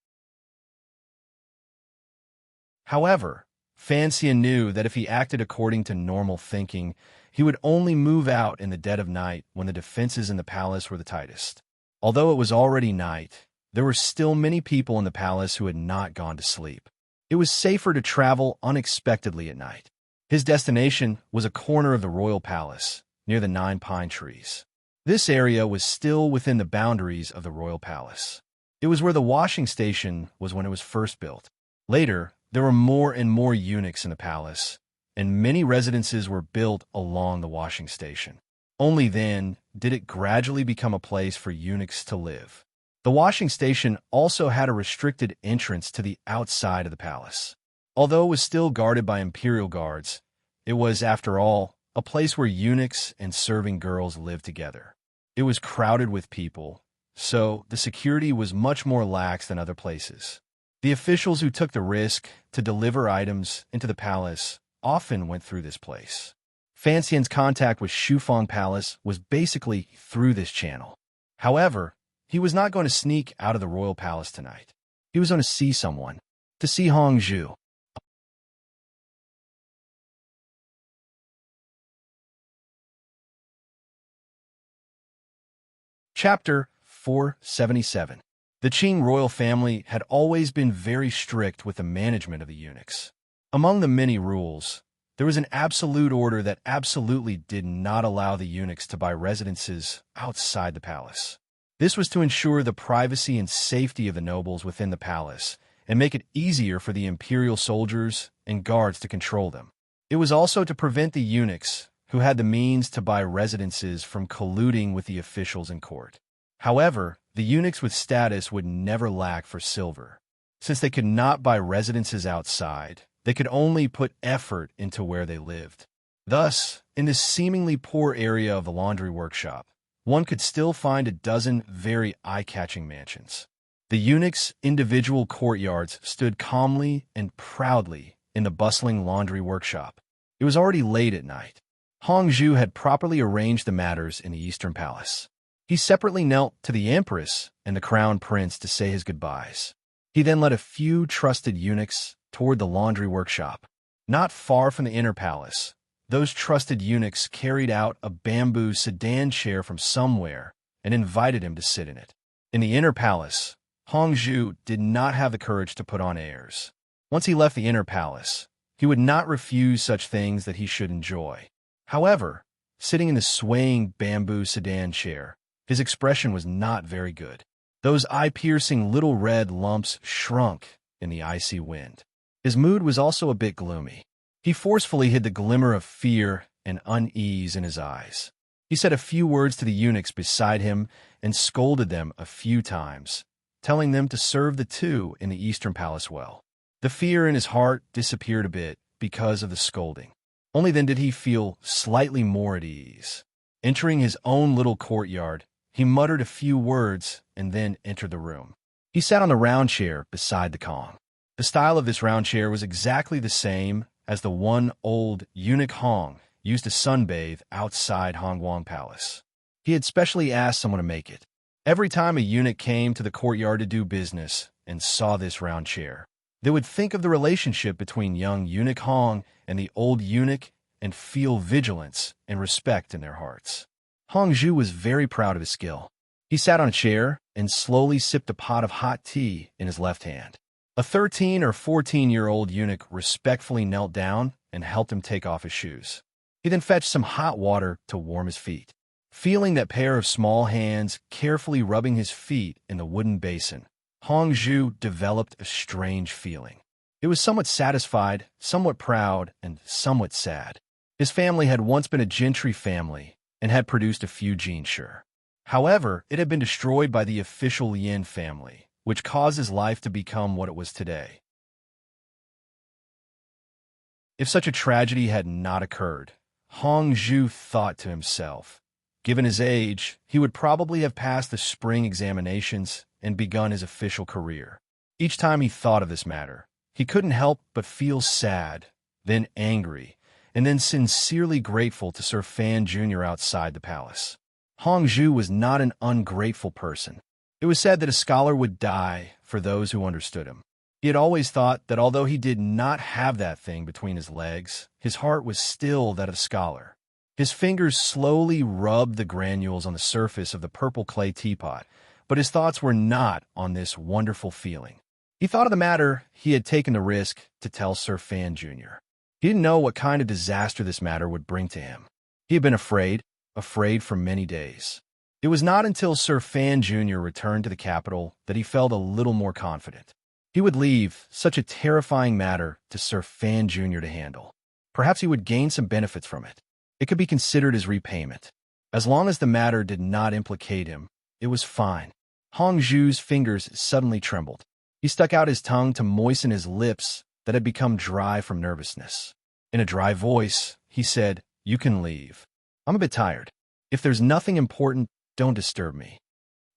However, Fan Xian knew that if he acted according to normal thinking, he would only move out in the dead of night when the defenses in the palace were the tightest. Although it was already night, there were still many people in the palace who had not gone to sleep. It was safer to travel unexpectedly at night. His destination was a corner of the royal palace, near the 9 pine trees. This area was still within the boundaries of the royal palace. It was where the washing station was when it was first built. Later, there were more and more eunuchs in the palace, and many residences were built along the washing station. Only then did it gradually become a place for eunuchs to live. The washing station also had a restricted entrance to the outside of the palace. Although it was still guarded by imperial guards, it was, after all, a place where eunuchs and serving girls lived together. It was crowded with people, so the security was much more lax than other places. The officials who took the risk to deliver items into the palace often went through this place. Fan Xian's contact with Shufeng Palace was basically through this channel. However, he was not going to sneak out of the royal palace tonight. He was going to see someone, to see Hongzhu. Chapter 477. The Qing royal family had always been very strict with the management of the eunuchs. Among the many rules, there was an absolute order that absolutely did not allow the eunuchs to buy residences outside the palace. This was to ensure the privacy and safety of the nobles within the palace and make it easier for the imperial soldiers and guards to control them. It was also to prevent the eunuchs who had the means to buy residences from colluding with the officials in court. However, the eunuchs with status would never lack for silver. Since they could not buy residences outside, they could only put effort into where they lived. Thus, in this seemingly poor area of the laundry workshop, one could still find a dozen very eye-catching mansions. The eunuchs' individual courtyards stood calmly and proudly in the bustling laundry workshop. It was already late at night. Hongzhu had properly arranged the matters in the Eastern Palace. He separately knelt to the Empress and the Crown Prince to say his goodbyes. He then led a few trusted eunuchs toward the laundry workshop. Not far from the inner palace, those trusted eunuchs carried out a bamboo sedan chair from somewhere and invited him to sit in it. In the inner palace, Hongzhu did not have the courage to put on airs. Once he left the inner palace, he would not refuse such things that he should enjoy. However, sitting in the swaying bamboo sedan chair, his expression was not very good. Those eye-piercing little red lumps shrunk in the icy wind. His mood was also a bit gloomy. He forcefully hid the glimmer of fear and unease in his eyes. He said a few words to the eunuchs beside him and scolded them a few times, telling them to serve the two in the Eastern Palace well. The fear in his heart disappeared a bit because of the scolding. Only then did he feel slightly more at ease. Entering his own little courtyard, he muttered a few words and then entered the room. He sat on the round chair beside the Kong. The style of this round chair was exactly the same as the one old eunuch Hong used to sunbathe outside Hongguang Palace. He had specially asked someone to make it. Every time a eunuch came to the courtyard to do business and saw this round chair, they would think of the relationship between young eunuch Hong and the old eunuch and feel vigilance and respect in their hearts. Hong Zhu was very proud of his skill. He sat on a chair and slowly sipped a pot of hot tea in his left hand. A 13 or 14-year-old eunuch respectfully knelt down and helped him take off his shoes. He then fetched some hot water to warm his feet. Feeling that pair of small hands carefully rubbing his feet in the wooden basin, Hong Zhu developed a strange feeling. It was somewhat satisfied, somewhat proud, and somewhat sad. His family had once been a gentry family and had produced a few genes. However, it had been destroyed by the official Yin family, which caused his life to become what it was today. If such a tragedy had not occurred, Hong Zhu thought to himself, given his age, he would probably have passed the spring examinations and begun his official career. Each time he thought of this matter, he couldn't help but feel sad, then angry, and then sincerely grateful to Sir Fan Jr. outside the palace. Hong Zhu was not an ungrateful person. It was said that a scholar would die for those who understood him. He had always thought that although he did not have that thing between his legs, his heart was still that of a scholar. His fingers slowly rubbed the granules on the surface of the purple clay teapot, but his thoughts were not on this wonderful feeling. He thought of the matter he had taken the risk to tell Sir Fan Jr. He didn't know what kind of disaster this matter would bring to him. He had been afraid for many days. It was not until Sir Fan Jr. returned to the capital that he felt a little more confident. He would leave such a terrifying matter to Sir Fan Jr. to handle. Perhaps he would gain some benefits from it. It could be considered as repayment. As long as the matter did not implicate him, it was fine. Hong Zhu's fingers suddenly trembled. He stuck out his tongue to moisten his lips that had become dry from nervousness. In a dry voice, he said, "You can leave. I'm a bit tired. If there's nothing important, don't disturb me."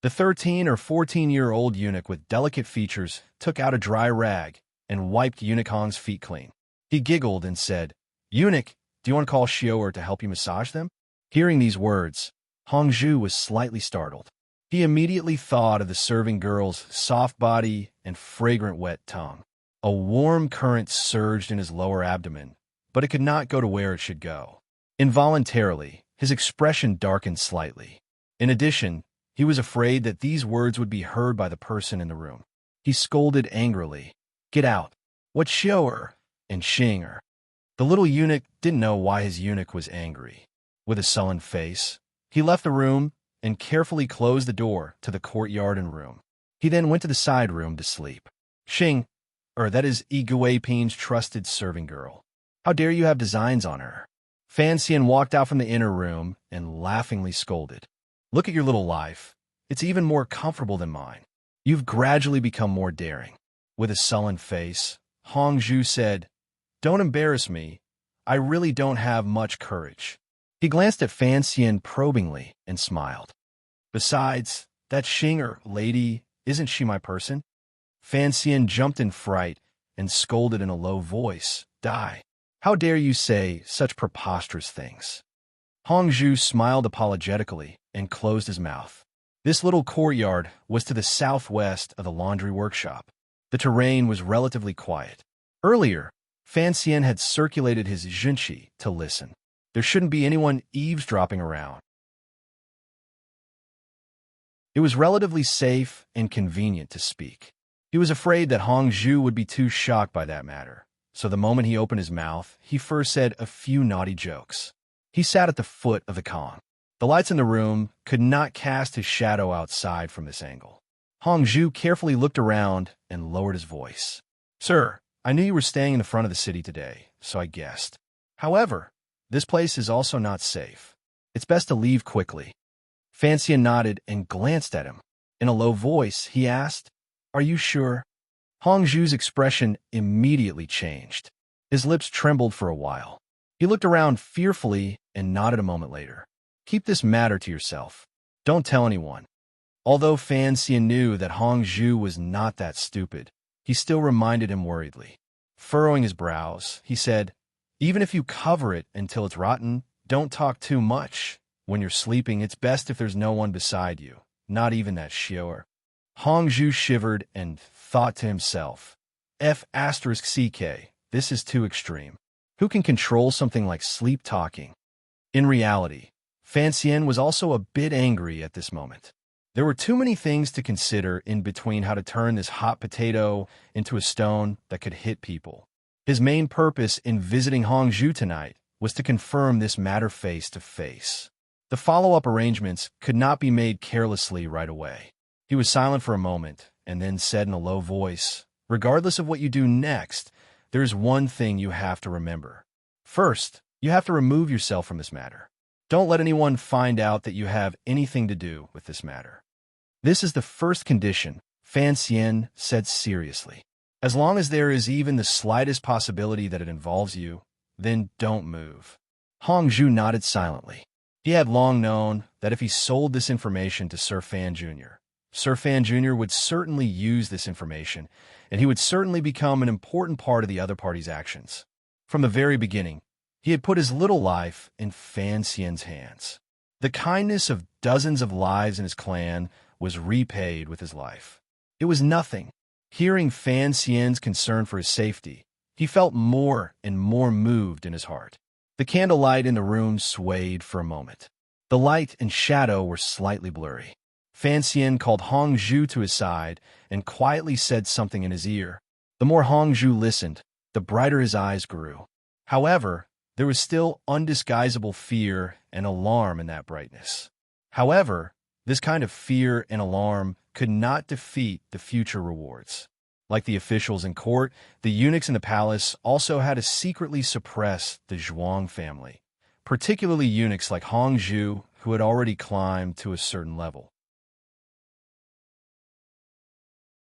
The 13 or 14-year-old eunuch with delicate features took out a dry rag and wiped Eunuch Hong's feet clean. He giggled and said, "Eunuch, do you want to call Xiao'er to help you massage them?" Hearing these words, Hong Zhu was slightly startled. He immediately thought of the serving girl's soft body and fragrant wet tongue. A warm current surged in his lower abdomen, but it could not go to where it should go. Involuntarily, his expression darkened slightly. In addition, he was afraid that these words would be heard by the person in the room. He scolded angrily, "Get out! What's Xiao'er and Xing'er?" The little eunuch didn't know why his eunuch was angry. With a sullen face, he left the room and carefully closed the door to the courtyard and room. He then went to the side room to sleep. That is Yi Guiping's trusted serving girl. How dare you have designs on her? Fan Xian walked out from the inner room and laughingly scolded. "Look at your little life. It's even more comfortable than mine. You've gradually become more daring." With a sullen face, Hong Zhu said, "Don't embarrass me. I really don't have much courage." He glanced at Fan Xian probingly and smiled. "Besides, that Xing'er lady, isn't she my person?" Fan Xian jumped in fright and scolded in a low voice, "Die! How dare you say such preposterous things?" Hong Zhu smiled apologetically and closed his mouth. This little courtyard was to the southwest of the laundry workshop. The terrain was relatively quiet. Earlier, Fan Xian had circulated his zhenqi to listen. There shouldn't be anyone eavesdropping around. It was relatively safe and convenient to speak. He was afraid that Hong Zhu would be too shocked by that matter, so the moment he opened his mouth, he first said a few naughty jokes. He sat at the foot of the Kong. The lights in the room could not cast his shadow outside from this angle. Hong Zhu carefully looked around and lowered his voice. "Sir, I knew you were staying in the front of the city today, so I guessed. However, this place is also not safe. It's best to leave quickly." Fan Xian nodded and glanced at him. In a low voice, he asked, Are you sure? Hong Zhu's expression immediately changed. His lips trembled for a while. He looked around fearfully and nodded a moment later. Keep this matter to yourself. Don't tell anyone. Although Fan Xian knew that Hong Zhu was not that stupid, he still reminded him worriedly. Furrowing his brows, he said, even if you cover it until it's rotten, don't talk too much. When you're sleeping, it's best if there's no one beside you, not even that Xiaoer. Hong Zhu shivered and thought to himself, F***CK, this is too extreme. Who can control something like sleep talking? In reality, Fan Xian was also a bit angry at this moment. There were too many things to consider in between how to turn this hot potato into a stone that could hit people. His main purpose in visiting Hong Zhu tonight was to confirm this matter face to face. The follow-up arrangements could not be made carelessly right away. He was silent for a moment and then said in a low voice, regardless of what you do next, there's one thing you have to remember. First, you have to remove yourself from this matter. Don't let anyone find out that you have anything to do with this matter. This is the first condition, Fan Xian said seriously. As long as there is even the slightest possibility that it involves you, then don't move. Hong Zhu nodded silently. He had long known that if he sold this information to Sir Fan Jr., Sir Fan Jr. would certainly use this information, and he would certainly become an important part of the other party's actions. From the very beginning, he had put his little life in Fan Xian's hands. The kindness of dozens of lives in his clan was repaid with his life. It was nothing. Hearing Fan Xian's concern for his safety, he felt more and more moved in his heart. The candlelight in the room swayed for a moment. The light and shadow were slightly blurry. Fan Xian called Hong Zhu to his side and quietly said something in his ear. The more Hong Zhu listened, the brighter his eyes grew. However, there was still undisguisable fear and alarm in that brightness. However, this kind of fear and alarm could not defeat the future rewards. Like the officials in court, the eunuchs in the palace also had to secretly suppress the Zhuang family, particularly eunuchs like Hong Zhu, who had already climbed to a certain level.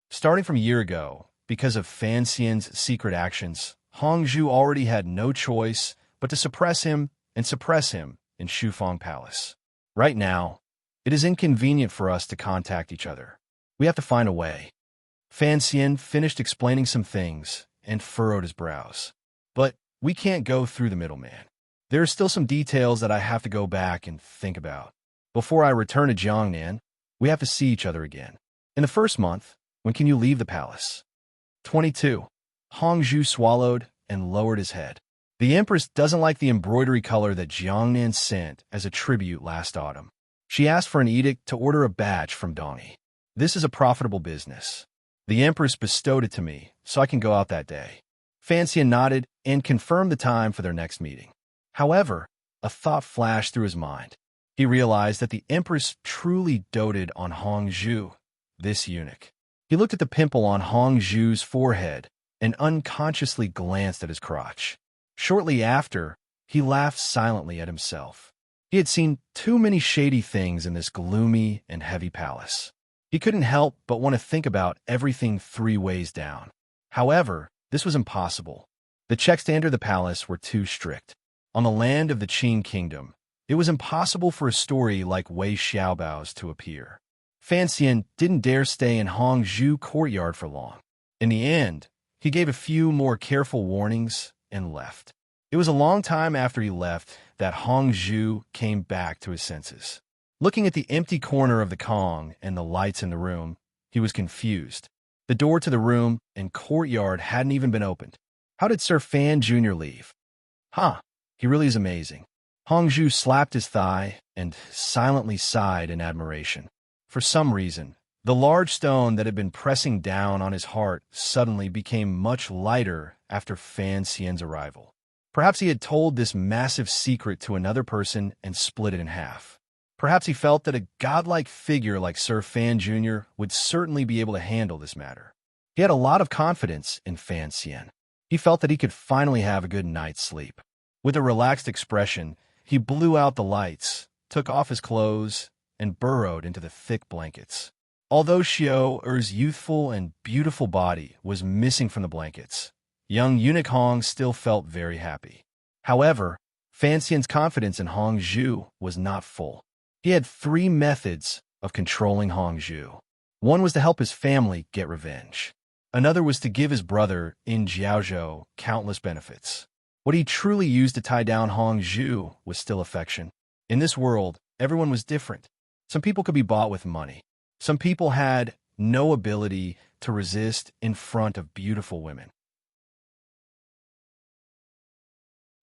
Starting from a year ago, because of Fan Xian's secret actions, Hong Zhu already had no choice but to suppress him in Shufang Palace. Right now, it is inconvenient for us to contact each other. We have to find a way. Fan Xian finished explaining some things and furrowed his brows. But we can't go through the middleman. There are still some details that I have to go back and think about. Before I return to Jiangnan, we have to see each other again. In the first month, when can you leave the palace? 22. Hong Zhu swallowed and lowered his head. The Empress doesn't like the embroidery color that Jiangnan sent as a tribute last autumn. She asked for an edict to order a batch from Dongi. This is a profitable business. The Empress bestowed it to me, so I can go out that day. Fan Xian nodded and confirmed the time for their next meeting. However, a thought flashed through his mind. He realized that the Empress truly doted on Hong Zhu, this eunuch. He looked at the pimple on Hong Zhu's forehead and unconsciously glanced at his crotch. Shortly after, he laughed silently at himself. He had seen too many shady things in this gloomy and heavy palace. He couldn't help but want to think about everything 3 ways down. However, this was impossible. The checks to enter the palace were too strict. On the land of the Qing kingdom, it was impossible for a story like Wei Xiaobao's to appear. Fan Xian didn't dare stay in Hong Zhu courtyard for long. In the end, he gave a few more careful warnings and left. It was a long time after he left that Hong Zhu came back to his senses. Looking at the empty corner of the Kong and the lights in the room, he was confused. The door to the room and courtyard hadn't even been opened. How did Sir Fan Jr. leave? He really is amazing. Hong Zhu slapped his thigh and silently sighed in admiration. For some reason, the large stone that had been pressing down on his heart suddenly became much lighter after Fan Xian's arrival. Perhaps he had told this massive secret to another person and split it in half. Perhaps he felt that a godlike figure like Sir Fan Jr. would certainly be able to handle this matter. He had a lot of confidence in Fan Xian. He felt that he could finally have a good night's sleep. With a relaxed expression, he blew out the lights, took off his clothes, and burrowed into the thick blankets. Although Xiao Er's youthful and beautiful body was missing from the blankets, young eunuch Hong still felt very happy. However, Fan Xian's confidence in Hong Zhu was not full. He had 3 methods of controlling Hong Zhu. One was to help his family get revenge. Another was to give his brother, In Jiaozhou, countless benefits. What he truly used to tie down Hong Zhu was still affection. In this world, everyone was different. Some people could be bought with money. Some people had no ability to resist in front of beautiful women.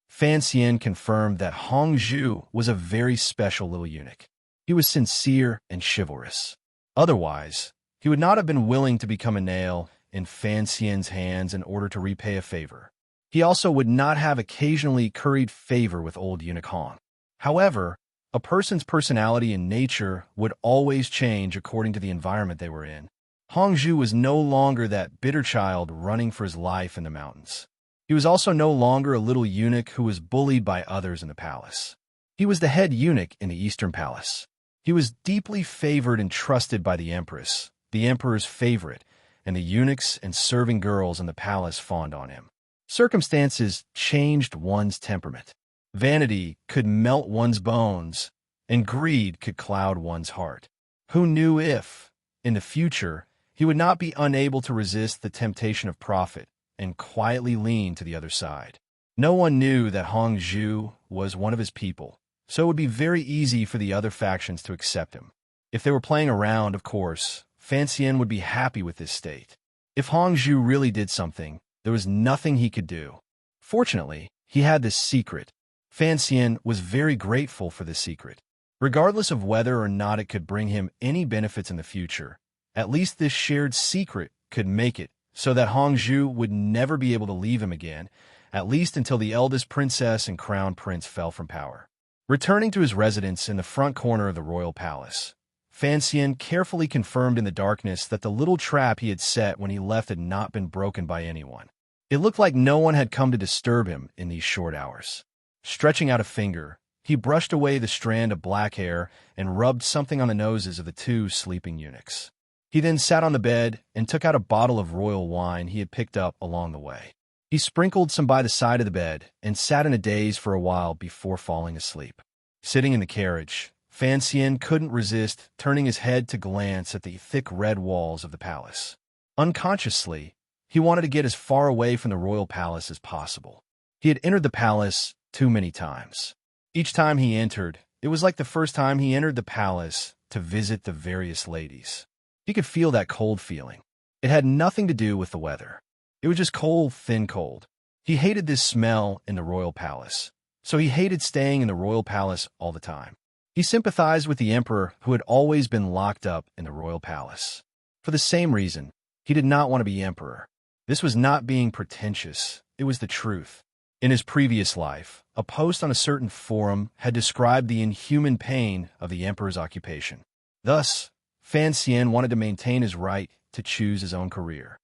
Fan Xian confirmed that Hong Zhu was a very special little eunuch. He was sincere and chivalrous. Otherwise, he would not have been willing to become a nail in Fan Xian's hands in order to repay a favor. He also would not have occasionally curried favor with old eunuch Hong. However, a person's personality and nature would always change according to the environment they were in. Hong Zhu was no longer that bitter child running for his life in the mountains. He was also no longer a little eunuch who was bullied by others in the palace. He was the head eunuch in the Eastern Palace. He was deeply favored and trusted by the Empress, the Emperor's favorite, and the eunuchs and serving girls in the palace fawned on him. Circumstances changed one's temperament. Vanity could melt one's bones, and greed could cloud one's heart. Who knew if, in the future, he would not be unable to resist the temptation of profit and quietly lean to the other side? No one knew that Hong Zhu was one of his people, so it would be very easy for the other factions to accept him. If they were playing around, of course, Fan Xian would be happy with this state. If Hong Zhu really did something, there was nothing he could do. Fortunately, he had this secret. Fan Xian was very grateful for this secret. Regardless of whether or not it could bring him any benefits in the future, at least this shared secret could make it so that Hong Zhu would never be able to leave him again, at least until the eldest princess and crown prince fell from power. Returning to his residence in the front corner of the royal palace, Fan Xian carefully confirmed in the darkness that the little trap he had set when he left had not been broken by anyone. It looked like no one had come to disturb him in these short hours. Stretching out a finger, he brushed away the strand of black hair and rubbed something on the noses of the 2 sleeping eunuchs. He then sat on the bed and took out a bottle of royal wine he had picked up along the way. He sprinkled some by the side of the bed and sat in a daze for a while before falling asleep. Sitting in the carriage, Fan Xian couldn't resist turning his head to glance at the thick red walls of the palace. Unconsciously, he wanted to get as far away from the royal palace as possible. He had entered the palace too many times. Each time he entered, it was like the first time he entered the palace to visit the various ladies. He could feel that cold feeling. It had nothing to do with the weather. It was just cold, thin cold. He hated this smell in the royal palace, so he hated staying in the royal palace all the time. He sympathized with the emperor who had always been locked up in the royal palace. For the same reason, he did not want to be emperor. This was not being pretentious. It was the truth. In his previous life, a post on a certain forum had described the inhuman pain of the emperor's occupation. Thus, Fan Xian wanted to maintain his right to choose his own career.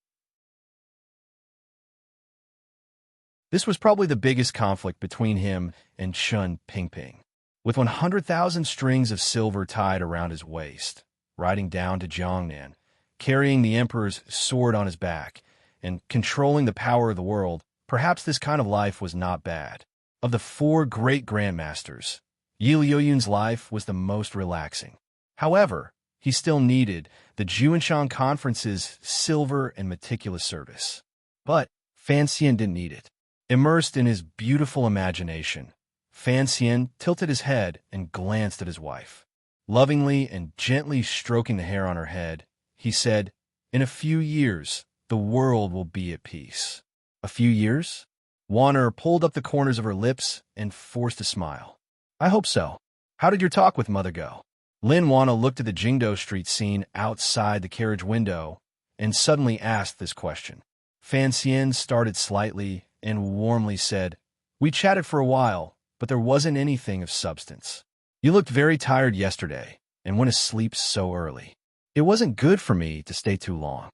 This was probably the biggest conflict between him and Chun Pingping. With 100,000 strings of silver tied around his waist, riding down to Jiangnan, carrying the emperor's sword on his back, and controlling the power of the world, perhaps this kind of life was not bad. Of the 4 great grandmasters, Yi Liuyun's life was the most relaxing. However, he still needed the Juanshan Conference's silver and meticulous service. But Fan Xian didn't need it. Immersed in his beautiful imagination, Fan Xian tilted his head and glanced at his wife. Lovingly and gently stroking the hair on her head, he said, "In a few years, the world will be at peace." A few years? Wanner pulled up the corners of her lips and forced a smile. "I hope so. How did your talk with Mother go?" Lin Wanna looked at the Jingdo Street scene outside the carriage window and suddenly asked this question. Fan Xian started slightly and warmly said, "We chatted for a while, but there wasn't anything of substance. You looked very tired yesterday and went to sleep so early. It wasn't good for me to stay too long."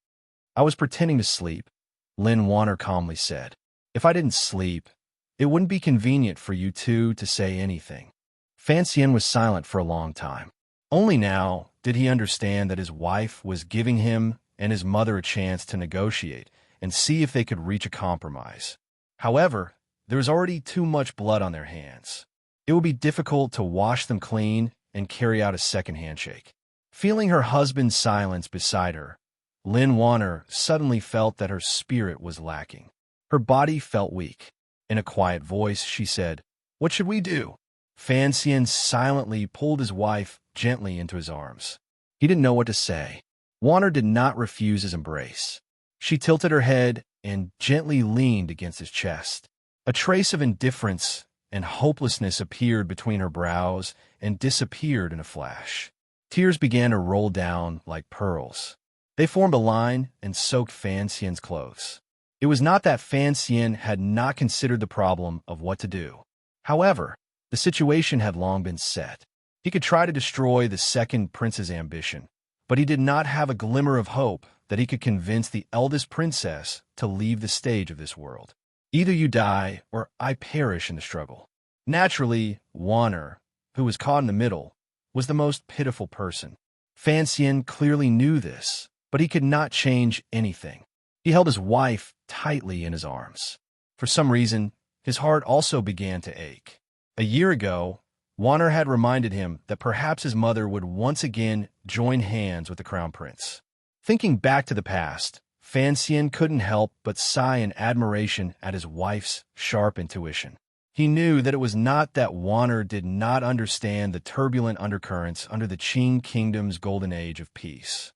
"I was pretending to sleep," Lin Wanner calmly said. "If I didn't sleep, it wouldn't be convenient for you two to say anything." Fan Xian was silent for a long time. Only now did he understand that his wife was giving him and his mother a chance to negotiate and see if they could reach a compromise. However, there was already too much blood on their hands. It would be difficult to wash them clean and carry out a second handshake. Feeling her husband's silence beside her, Lin Warner suddenly felt that her spirit was lacking. Her body felt weak. In a quiet voice, she said, "What should we do?" Fan Xian silently pulled his wife gently into his arms. He didn't know what to say. Warner did not refuse his embrace. She tilted her head and gently leaned against his chest. A trace of indifference and hopelessness appeared between her brows and disappeared in a flash. Tears began to roll down like pearls. They formed a line and soaked Fan Xian's clothes. It was not that Fan Xian had not considered the problem of what to do. However, the situation had long been set. He could try to destroy the second prince's ambition, but he did not have a glimmer of hope that he could convince the eldest princess to leave the stage of this world. Either you die or I perish in the struggle. Naturally, Warner, who was caught in the middle, was the most pitiful person. Fan Xian clearly knew this, but he could not change anything. He held his wife tightly in his arms. For some reason, his heart also began to ache. A year ago, Warner had reminded him that perhaps his mother would once again join hands with the crown prince. Thinking back to the past, Fan Xian couldn't help but sigh in admiration at his wife's sharp intuition. He knew that it was not that Warner did not understand the turbulent undercurrents under the Qing Kingdom's golden age of peace.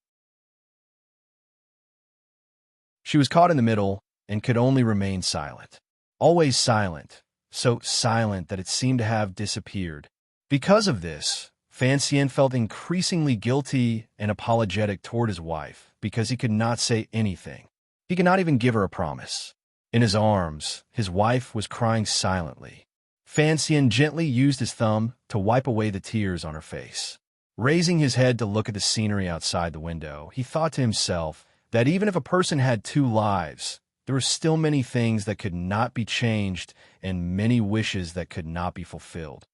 She was caught in the middle and could only remain silent. Always silent, so silent that it seemed to have disappeared. Because of this, Fan Xian felt increasingly guilty and apologetic toward his wife because he could not say anything. He could not even give her a promise. In his arms, his wife was crying silently. Fan Xian gently used his thumb to wipe away the tears on her face. Raising his head to look at the scenery outside the window, he thought to himself that even if a person had two lives, there were still many things that could not be changed and many wishes that could not be fulfilled.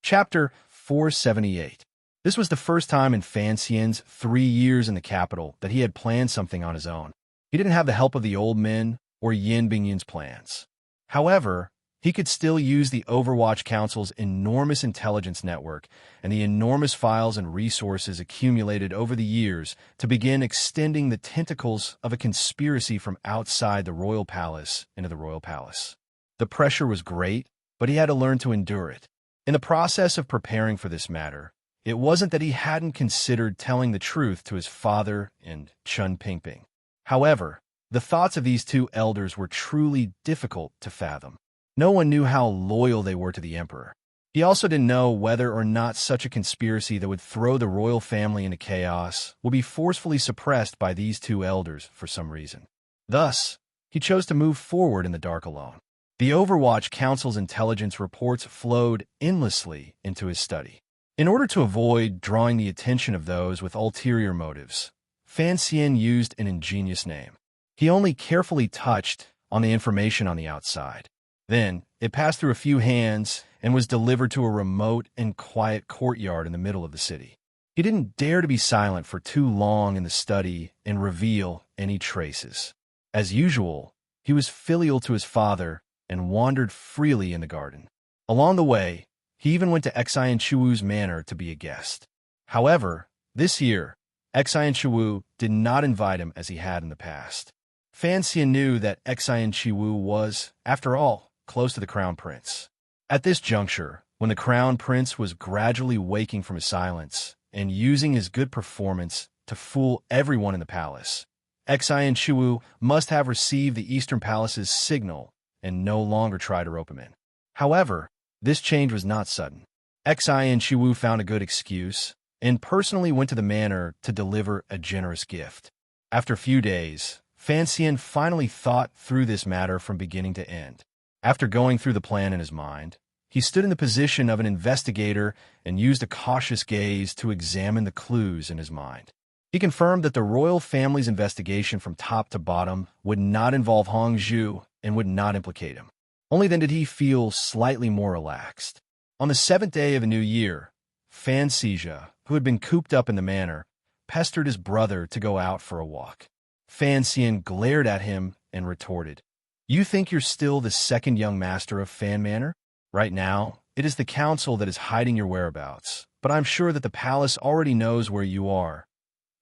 Chapter 478. This was the first time in Fan Xian's 3 years in the capital that he had planned something on his own. He didn't have the help of the old men or Yin Bingyin's plans. However, he could still use the Overwatch Council's enormous intelligence network and the enormous files and resources accumulated over the years to begin extending the tentacles of a conspiracy from outside the royal palace into the royal palace. The pressure was great, but he had to learn to endure it. In the process of preparing for this matter, it wasn't that he hadn't considered telling the truth to his father and Chun Pingping. However, the thoughts of these two elders were truly difficult to fathom. No one knew how loyal they were to the emperor. He also didn't know whether or not such a conspiracy that would throw the royal family into chaos would be forcefully suppressed by these two elders for some reason. Thus, he chose to move forward in the dark alone. The Overwatch Council's intelligence reports flowed endlessly into his study. In order to avoid drawing the attention of those with ulterior motives, Fan Xian used an ingenious name. He only carefully touched on the information on the outside. Then, it passed through a few hands and was delivered to a remote and quiet courtyard in the middle of the city. He didn't dare to be silent for too long in the study and reveal any traces. As usual, he was filial to his father and wandered freely in the garden. Along the way, he even went to Xian Chuwu's manor to be a guest. However, this year, Xian Chuwu did not invite him as he had in the past. Fan Xian knew that Xian Chuwu was, after all, close to the crown prince. At this juncture, when the crown prince was gradually waking from his silence and using his good performance to fool everyone in the palace, Xian Chuwu must have received the Eastern Palace's signal and no longer try to rope him in. However, this change was not sudden. Xian Chuwu found a good excuse and personally went to the manor to deliver a generous gift. After a few days, Fan Xian finally thought through this matter from beginning to end. After going through the plan in his mind, he stood in the position of an investigator and used a cautious gaze to examine the clues in his mind. He confirmed that the royal family's investigation from top to bottom would not involve Hongzhu and would not implicate him. Only then did he feel slightly more relaxed. On the 7th day of a new year, Fantasia, who had been cooped up in the manor, pestered his brother to go out for a walk. Fansian glared at him and retorted, "You think you're still the second young master of Fan Manor? Right now, it is the council that is hiding your whereabouts, but I'm sure that the palace already knows where you are.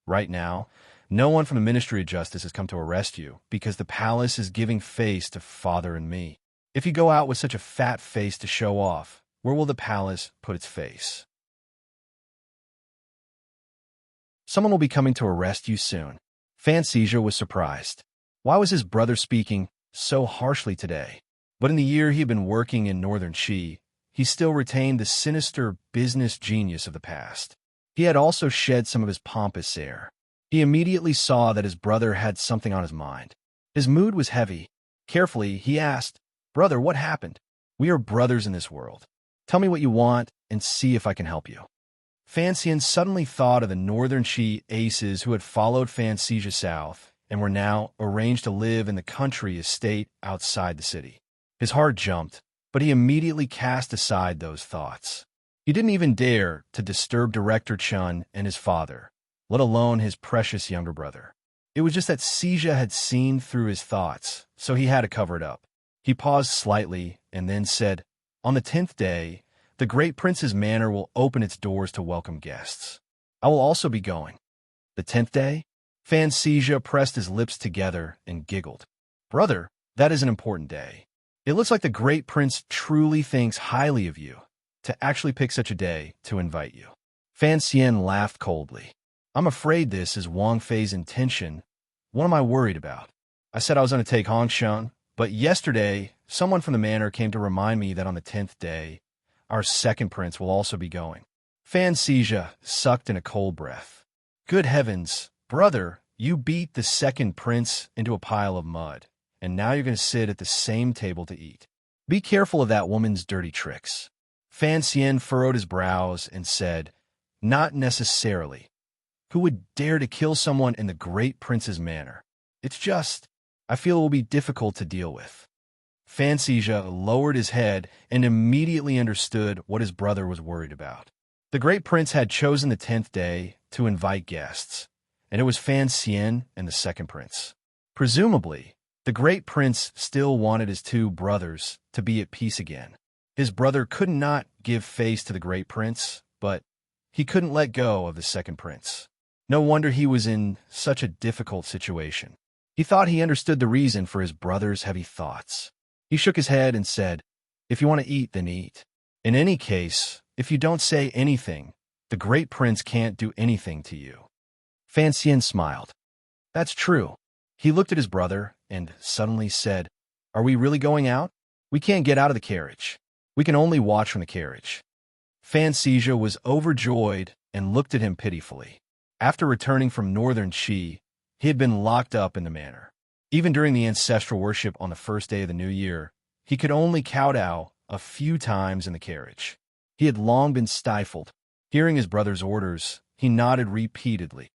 Right now, no one from the Ministry of Justice has come to arrest you because the palace is giving face to Father and me. If you go out with such a fat face to show off, where will the palace put its face? Someone will be coming to arrest you soon." Fantasia was surprised. Why was his brother speaking so harshly today? But in the year he had been working in Northern Qi, he still retained the sinister business genius of the past. He had also shed some of his pompous air. He immediately saw that his brother had something on his mind. His mood was heavy. Carefully, he asked, "Brother, what happened? We are brothers in this world. Tell me what you want and see if I can help you." Fansian suddenly thought of the Northern Qi aces who had followed Fantasia south and were now arranged to live in the country estate outside the city. His heart jumped, but he immediately cast aside those thoughts. He didn't even dare to disturb Director Chun and his father, let alone his precious younger brother. It was just that Seja had seen through his thoughts, so he had to cover it up. He paused slightly and then said, "On the 10th day, the Great Prince's manor will open its doors to welcome guests. I will also be going." "The 10th day?" Fantasia pressed his lips together and giggled. "Brother, that is an important day. It looks like the Great Prince truly thinks highly of you to actually pick such a day to invite you." Fansian laughed coldly. "I'm afraid this is Wang Fei's intention. What am I worried about? I said I was going to take Hongshan, but yesterday someone from the manor came to remind me that on the 10th day, our second prince will also be going." Fantasia sucked in a cold breath. "Good heavens, brother, you beat the second prince into a pile of mud, and now you're going to sit at the same table to eat. Be careful of that woman's dirty tricks." Fansian furrowed his brows and said, "Not necessarily. Who would dare to kill someone in the Great Prince's manor? It's just, I feel it will be difficult to deal with." Fantasia lowered his head and immediately understood what his brother was worried about. The Great Prince had chosen the 10th day to invite guests, and it was Fansian and the second prince. Presumably, the Great Prince still wanted his two brothers to be at peace again. His brother could not give face to the Great Prince, but he couldn't let go of the second prince. No wonder he was in such a difficult situation. He thought he understood the reason for his brother's heavy thoughts. He shook his head and said, "If you want to eat, then eat. In any case, if you don't say anything, the Great Prince can't do anything to you." Fansian smiled. "That's true." He looked at his brother and suddenly said, "Are we really going out? We can't get out of the carriage. We can only watch from the carriage." Fantasia was overjoyed and looked at him pitifully. After returning from Northern Qi, he had been locked up in the manor. Even during the ancestral worship on the first day of the new year, he could only kowtow a few times in the carriage. He had long been stifled. Hearing his brother's orders, he nodded repeatedly.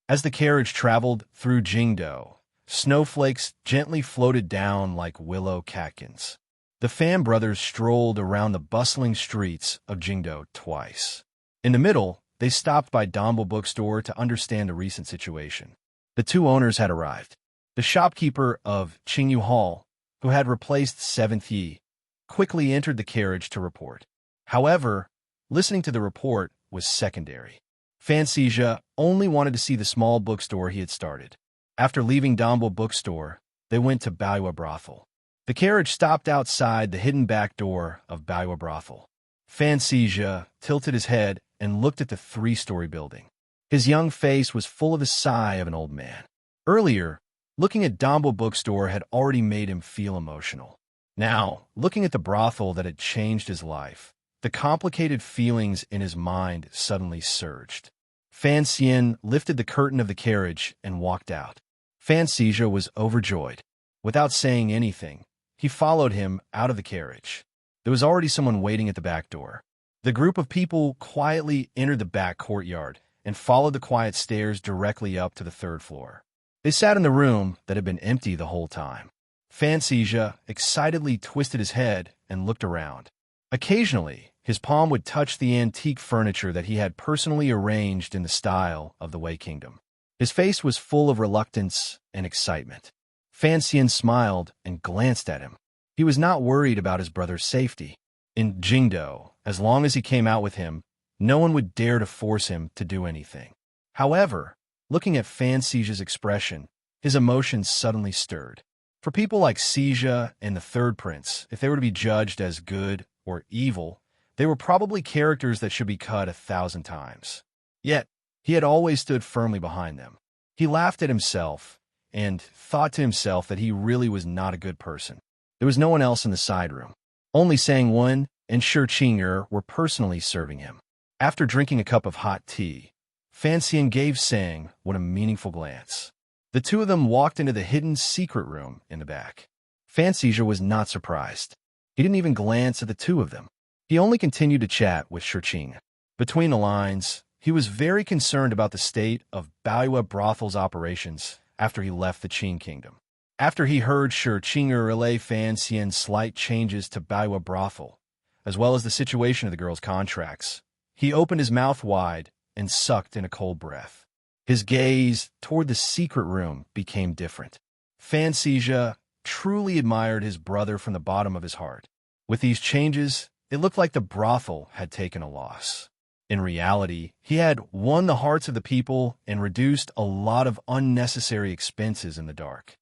As the carriage traveled through Jingdo, snowflakes gently floated down like willow catkins. The Fan brothers strolled around the bustling streets of Jingdo twice. In the middle, they stopped by Dombo bookstore to understand the recent situation. The two owners had arrived. The shopkeeper of Qingyu Hall, who had replaced 7th Yi, quickly entered the carriage to report. However, listening to the report was secondary. Fantasia only wanted to see the small bookstore he had started. After leaving Dombo bookstore, they went to Baoyue brothel. The carriage stopped outside the hidden back door of Baoyue brothel. Fantasia tilted his head and looked at the 3-story building. His young face was full of the sigh of an old man. Earlier, looking at Dombo bookstore had already made him feel emotional. Now, looking at the brothel that had changed his life, the complicated feelings in his mind suddenly surged. Fansian lifted the curtain of the carriage and walked out. Fantasia was overjoyed. Without saying anything, he followed him out of the carriage. There was already someone waiting at the back door. The group of people quietly entered the back courtyard and followed the quiet stairs directly up to the 3rd floor. They sat in the room that had been empty the whole time. Fantasia excitedly twisted his head and looked around. Occasionally, his palm would touch the antique furniture that he had personally arranged in the style of the Wei Kingdom. His face was full of reluctance and excitement. Fanxian smiled and glanced at him. He was not worried about his brother's safety. In Jingdo, as long as he came out with him, no one would dare to force him to do anything. However, looking at Fantasia's expression, his emotions suddenly stirred. For people like Sija and the Third Prince, if they were to be judged as good or evil, they were probably characters that should be cut 1,000 times. Yet, he had always stood firmly behind them. He laughed at himself and thought to himself that he really was not a good person. There was no one else in the side room. Only Sang-Wen and Shi Qing'er were personally serving him. After drinking a cup of hot tea, Fanxian gave Sang-Wen a meaningful glance. The two of them walked into the hidden secret room in the back. Fantasia was not surprised. He didn't even glance at the two of them. He only continued to chat with Shi Qing. Between the lines, he was very concerned about the state of Baoyue Brothel's operations after he left the Qing Kingdom. After he heard Shi Qing'er relay Fanxian's slight changes to Baoyue Brothel, as well as the situation of the girls' contracts, he opened his mouth wide and sucked in a cold breath. His gaze toward the secret room became different. Fantasia truly admired his brother from the bottom of his heart. With these changes, it looked like the brothel had taken a loss. In reality, he had won the hearts of the people and reduced a lot of unnecessary expenses in the dark.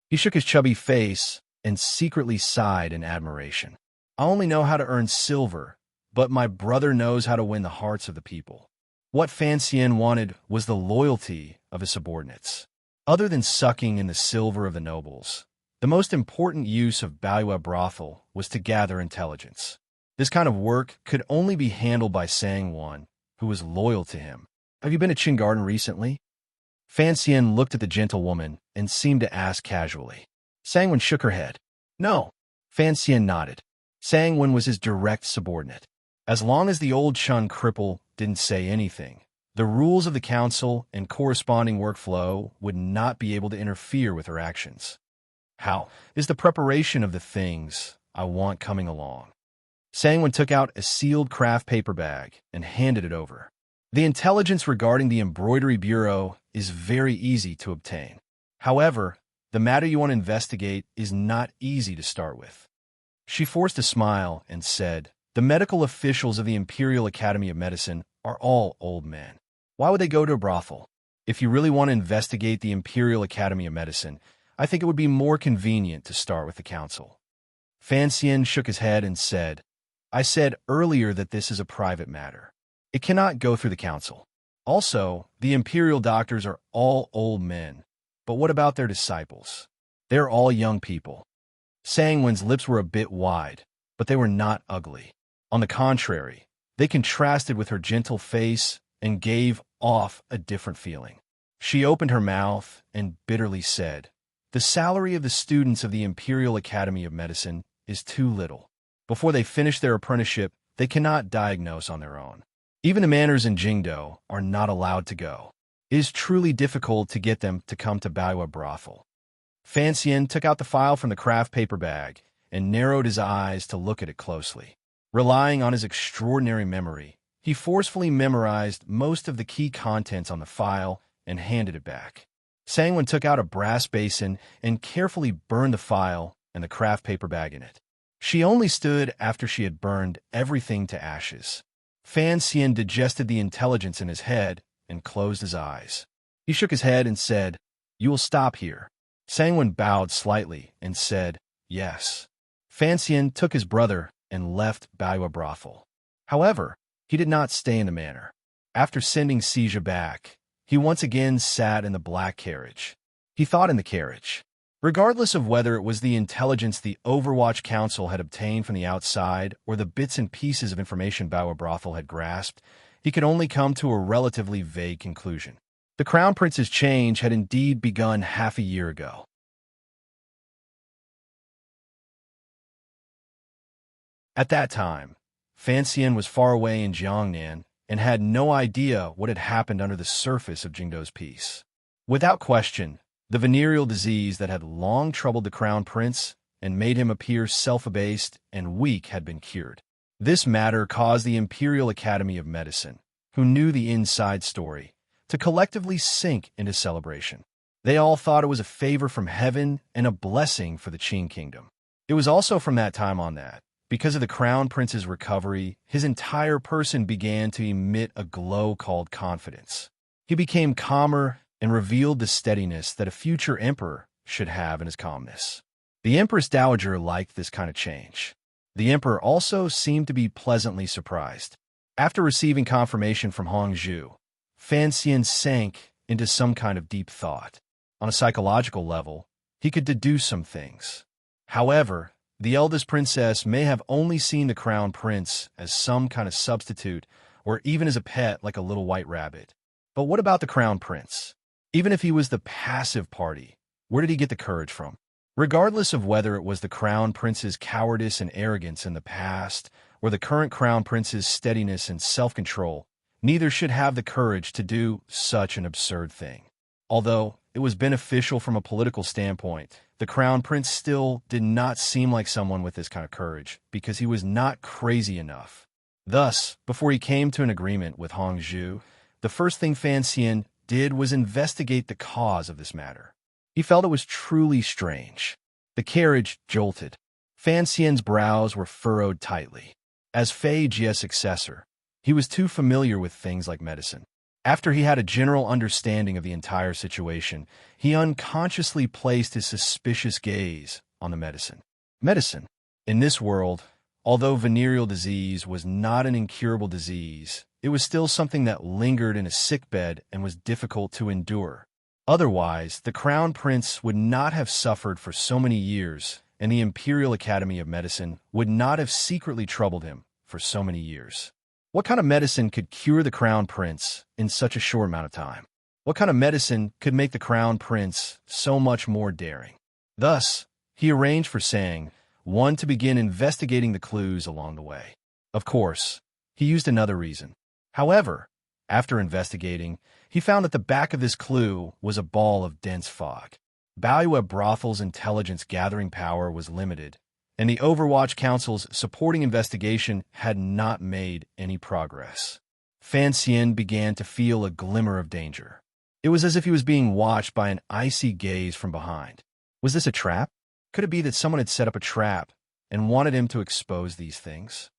He shook his chubby face and secretly sighed in admiration. I only know how to earn silver, but my brother knows how to win the hearts of the people. What Fanxian wanted was the loyalty of his subordinates. Other than sucking in the silver of the nobles, the most important use of Baoyue Brothel was to gather intelligence. This kind of work could only be handled by Sang-Wen, who was loyal to him. Have you been to Qing Garden recently? Fanxian looked at the gentlewoman and seemed to ask casually. Sang-Wen shook her head. No. Fanxian nodded. Sang-Wen was his direct subordinate. As long as the old Chun cripple didn't say anything, the rules of the council and corresponding workflow would not be able to interfere with her actions. How is the preparation of the things I want coming along? Sang-Wen took out a sealed craft paper bag and handed it over. The intelligence regarding the embroidery bureau is very easy to obtain. However, the matter you want to investigate is not easy to start with. She forced a smile and said, the medical officials of the Imperial Academy of Medicine are all old men. Why would they go to a brothel? If you really want to investigate the Imperial Academy of Medicine, I think it would be more convenient to start with the council. Fanxian shook his head and said, I said earlier that this is a private matter. It cannot go through the council. Also, the Imperial doctors are all old men. But what about their disciples? They're all young people. Sang-Wen's lips were a bit wide, but they were not ugly. On the contrary, they contrasted with her gentle face and gave off a different feeling. She opened her mouth and bitterly said, the salary of the students of the Imperial Academy of Medicine is too little. Before they finish their apprenticeship, they cannot diagnose on their own. Even the manners in Jingdo are not allowed to go. It is truly difficult to get them to come to Baoyue Brothel. Fanxian took out the file from the craft paper bag and narrowed his eyes to look at it closely. Relying on his extraordinary memory, he forcefully memorized most of the key contents on the file and handed it back. Sang-Wen took out a brass basin and carefully burned the file and the craft paper bag in it. She only stood after she had burned everything to ashes. Fanxian digested the intelligence in his head and closed his eyes. He shook his head and said, you will stop here. Sang-Wen bowed slightly and said, yes. Fanxian took his brother and left Baoyue Brothel. However, he did not stay in the manor. After sending Sija back, he once again sat in the black carriage. He thought in the carriage. Regardless of whether it was the intelligence the Overwatch Council had obtained from the outside or the bits and pieces of information Baoyue Brothel had grasped, he could only come to a relatively vague conclusion. The Crown Prince's change had indeed begun half a year ago. At that time, Fanxian was far away in Jiangnan and had no idea what had happened under the surface of Jingdo's peace. Without question, the venereal disease that had long troubled the crown prince and made him appear self-abased and weak had been cured. This matter caused the Imperial Academy of Medicine, who knew the inside story, to collectively sink into celebration. They all thought it was a favor from heaven and a blessing for the Qing kingdom. It was also from that time on that, because of the crown prince's recovery, his entire person began to emit a glow called confidence. He became calmer and revealed the steadiness that a future emperor should have in his calmness. The Empress Dowager liked this kind of change. The emperor also seemed to be pleasantly surprised. After receiving confirmation from Hongzhu, Fan Xian sank into some kind of deep thought. On a psychological level, he could deduce some things. However, the eldest princess may have only seen the crown prince as some kind of substitute or even as a pet like a little white rabbit. But what about the crown prince? Even if he was the passive party, where did he get the courage from? Regardless of whether it was the crown prince's cowardice and arrogance in the past or the current crown prince's steadiness and self-control, neither should have the courage to do such an absurd thing. Although it was beneficial from a political standpoint, the crown prince still did not seem like someone with this kind of courage because he was not crazy enough. Thus, before he came to an agreement with Hongzhu, the first thing Fan Xian did was investigate the cause of this matter. He felt it was truly strange. The carriage jolted. Fan Xian's brows were furrowed tightly. As Fei Jie's successor, he was too familiar with things like medicine. After he had a general understanding of the entire situation, he unconsciously placed his suspicious gaze on the medicine. Medicine. In this world, although venereal disease was not an incurable disease, it was still something that lingered in a sickbed and was difficult to endure. Otherwise, the crown prince would not have suffered for so many years, and the Imperial Academy of Medicine would not have secretly troubled him for so many years. What kind of medicine could cure the crown prince in such a short amount of time? What kind of medicine could make the crown prince so much more daring? Thus, he arranged for Sang, one, to begin investigating the clues along the way. Of course, he used another reason. However, after investigating, he found that the back of this clue was a ball of dense fog. Baoyue Brothel's intelligence-gathering power was limited, and the Overwatch Council's supporting investigation had not made any progress. Fan Xian began to feel a glimmer of danger. It was as if he was being watched by an icy gaze from behind. Was this a trap? Could it be that someone had set up a trap and wanted him to expose these things?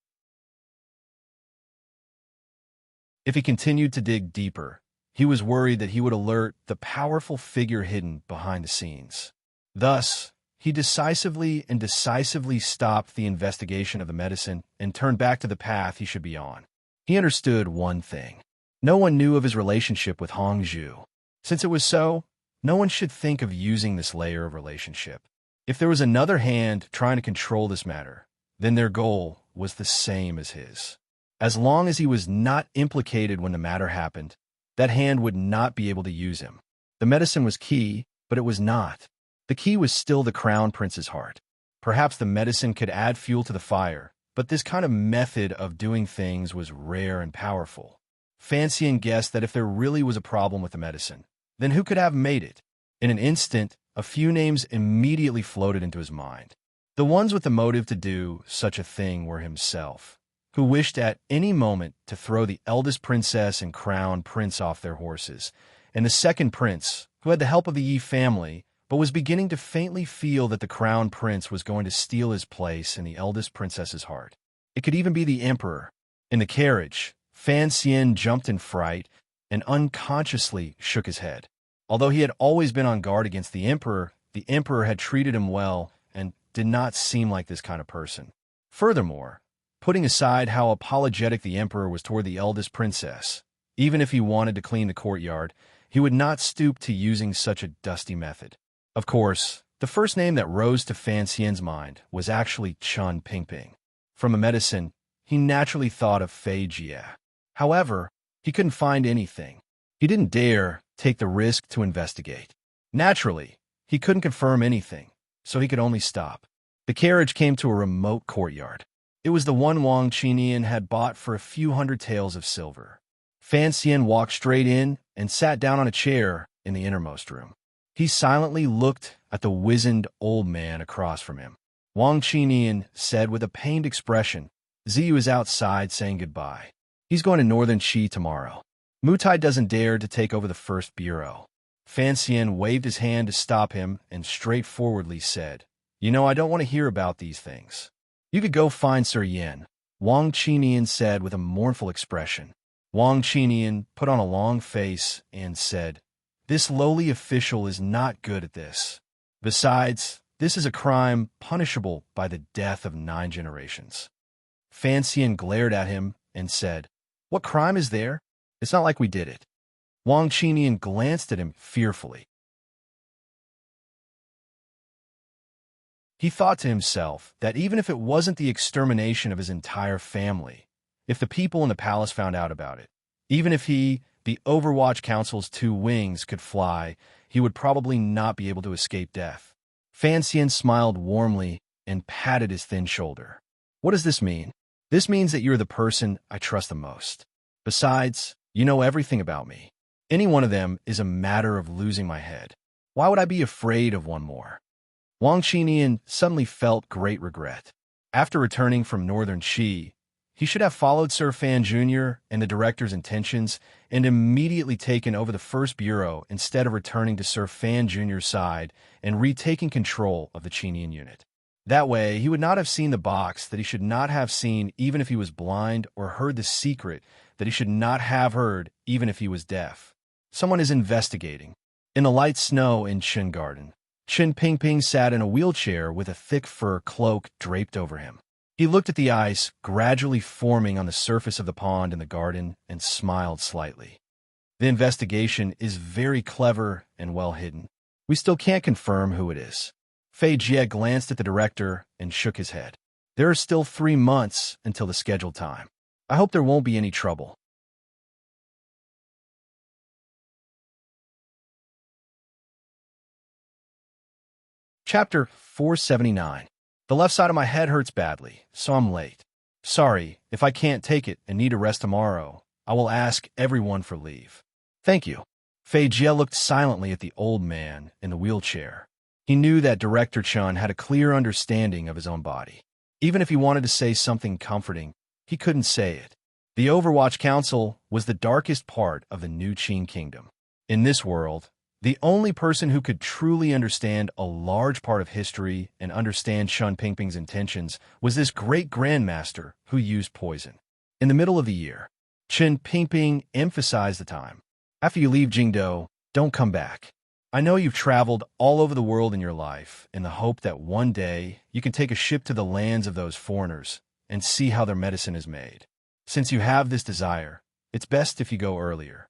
If he continued to dig deeper, he was worried that he would alert the powerful figure hidden behind the scenes. Thus, he decisively stopped the investigation of the medicine and turned back to the path he should be on. He understood one thing. No one knew of his relationship with Hongzhu. Since it was so, no one should think of using this layer of relationship. If there was another hand trying to control this matter, then their goal was the same as his. As long as he was not implicated when the matter happened, that hand would not be able to use him. The medicine was key, but it was not. The key was still the crown prince's heart. Perhaps the medicine could add fuel to the fire, but this kind of method of doing things was rare and powerful. Fan Xian guessed that if there really was a problem with the medicine, then who could have made it? In an instant, a few names immediately floated into his mind. The ones with the motive to do such a thing were himself, who wished at any moment to throw the eldest princess and crown prince off their horses, and the second prince, who had the help of the Yi family, but was beginning to faintly feel that the crown prince was going to steal his place in the eldest princess's heart. It could even be the emperor. In the carriage, Fan Xian jumped in fright and unconsciously shook his head. Although he had always been on guard against the emperor had treated him well and did not seem like this kind of person. Furthermore, putting aside how apologetic the emperor was toward the eldest princess, even if he wanted to clean the courtyard, he would not stoop to using such a dusty method. Of course, the first name that rose to Fan Xian's mind was actually Chun Pingping. From a medicine, he naturally thought of Fei Jie. However, he couldn't find anything. He didn't dare take the risk to investigate. Naturally, he couldn't confirm anything, so he could only stop. The carriage came to a remote courtyard. It was the one Wang Qinian had bought for a few hundred taels of silver. Fan Xian walked straight in and sat down on a chair in the innermost room. He silently looked at the wizened old man across from him. Wang Qinian said with a pained expression, "Ziyu is outside saying goodbye. He's going to Northern Qi tomorrow. Mutai doesn't dare to take over the first bureau." Fan Xian waved his hand to stop him and straightforwardly said, "You know, I don't want to hear about these things. You could go find Sir Yan," Wang Qinian said with a mournful expression. Wang Qinian put on a long face and said, "This lowly official is not good at this. Besides, this is a crime punishable by the death of 9 generations." Fan Xian glared at him and said, "What crime is there? It's not like we did it." Wang Qinian glanced at him fearfully. He thought to himself that even if it wasn't the extermination of his entire family, if the people in the palace found out about it, even if he, the Overwatch Council's 2 wings, could fly, he would probably not be able to escape death. Fan Xian smiled warmly and patted his thin shoulder. "What does this mean?" "This means that you're the person I trust the most. Besides, you know everything about me. Any one of them is a matter of losing my head. Why would I be afraid of one more?" Wang Qinian suddenly felt great regret. After returning from Northern Qi, he should have followed Sir Fan Jr. and the director's intentions and immediately taken over the first bureau instead of returning to Sir Fan Jr.'s side and retaking control of the Qinian unit. That way, he would not have seen the box that he should not have seen even if he was blind, or heard the secret that he should not have heard even if he was deaf. Someone is investigating. In the light snow in Qin Garden, Qin Pingping sat in a wheelchair with a thick fur cloak draped over him. He looked at the ice gradually forming on the surface of the pond in the garden and smiled slightly. "The investigation is very clever and well hidden. We still can't confirm who it is." Fei Jie glanced at the director and shook his head. "There are still 3 months until the scheduled time. I hope there won't be any trouble." Chapter 479. The left side of my head hurts badly, so I'm late. Sorry, if I can't take it and need a rest tomorrow, I will ask everyone for leave. Thank you. Fei Jie looked silently at the old man in the wheelchair. He knew that Director Chun had a clear understanding of his own body. Even if he wanted to say something comforting, he couldn't say it. The Overwatch Council was the darkest part of the new Qin Kingdom. In this world, the only person who could truly understand a large part of history and understand Shun Pingping's intentions was this great grandmaster who used poison. In the middle of the year, Qin Pingping emphasized the time. "After you leave Jingdo, don't come back. I know you've traveled all over the world in your life in the hope that one day you can take a ship to the lands of those foreigners and see how their medicine is made. Since you have this desire, it's best if you go earlier."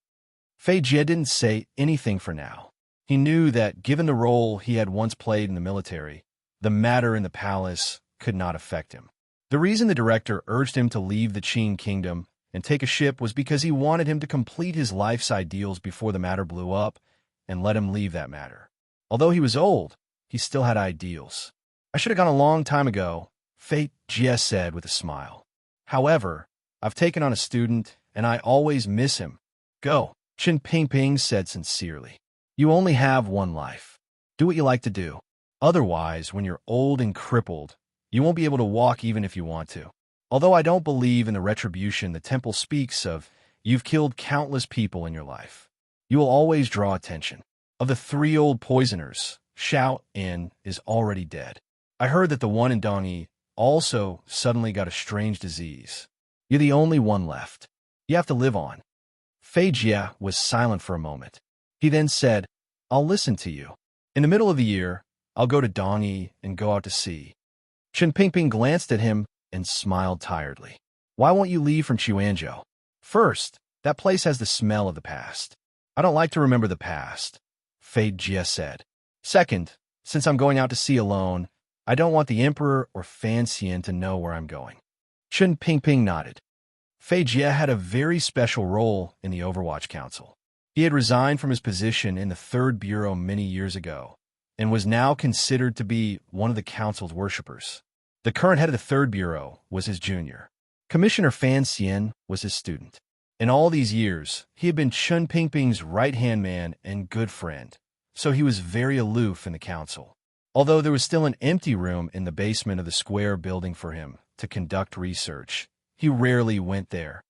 Fei Jie didn't say anything for now. He knew that given the role he had once played in the military, the matter in the palace could not affect him. The reason the director urged him to leave the Qin Kingdom and take a ship was because he wanted him to complete his life's ideals before the matter blew up and let him leave that matter. Although he was old, he still had ideals. "I should have gone a long time ago," Fei Jie said with a smile. "However, I've taken on a student, and I always miss him. Go," Qin Pingping said sincerely. "You only have one life. Do what you like to do. Otherwise, when you're old and crippled, you won't be able to walk even if you want to. Although I don't believe in the retribution the temple speaks of, you've killed countless people in your life. You will always draw attention. Of the 3 old poisoners, Xiao In is already dead. I heard that the one in Dongyi also suddenly got a strange disease. You're the only one left. You have to live on." Fei Jie was silent for a moment. He then said, "I'll listen to you. In the middle of the year, I'll go to Dongyi and go out to sea." Qin Pingping glanced at him and smiled tiredly. "Why won't you leave from Chuanzhou? First, that place has the smell of the past. I don't like to remember the past," Fei Jie said. "Second, since I'm going out to sea alone, I don't want the Emperor or Fan Xian to know where I'm going." Qin Pingping nodded. Fei Jie had a very special role in the Overwatch Council. He had resigned from his position in the 3rd Bureau many years ago, and was now considered to be one of the Council's worshippers. The current head of the 3rd Bureau was his junior. Commissioner Fan Xian was his student. In all these years, he had been Chun Pingping's right-hand man and good friend, so he was very aloof in the council. Although there was still an empty room in the basement of the square building for him to conduct research, he rarely went there.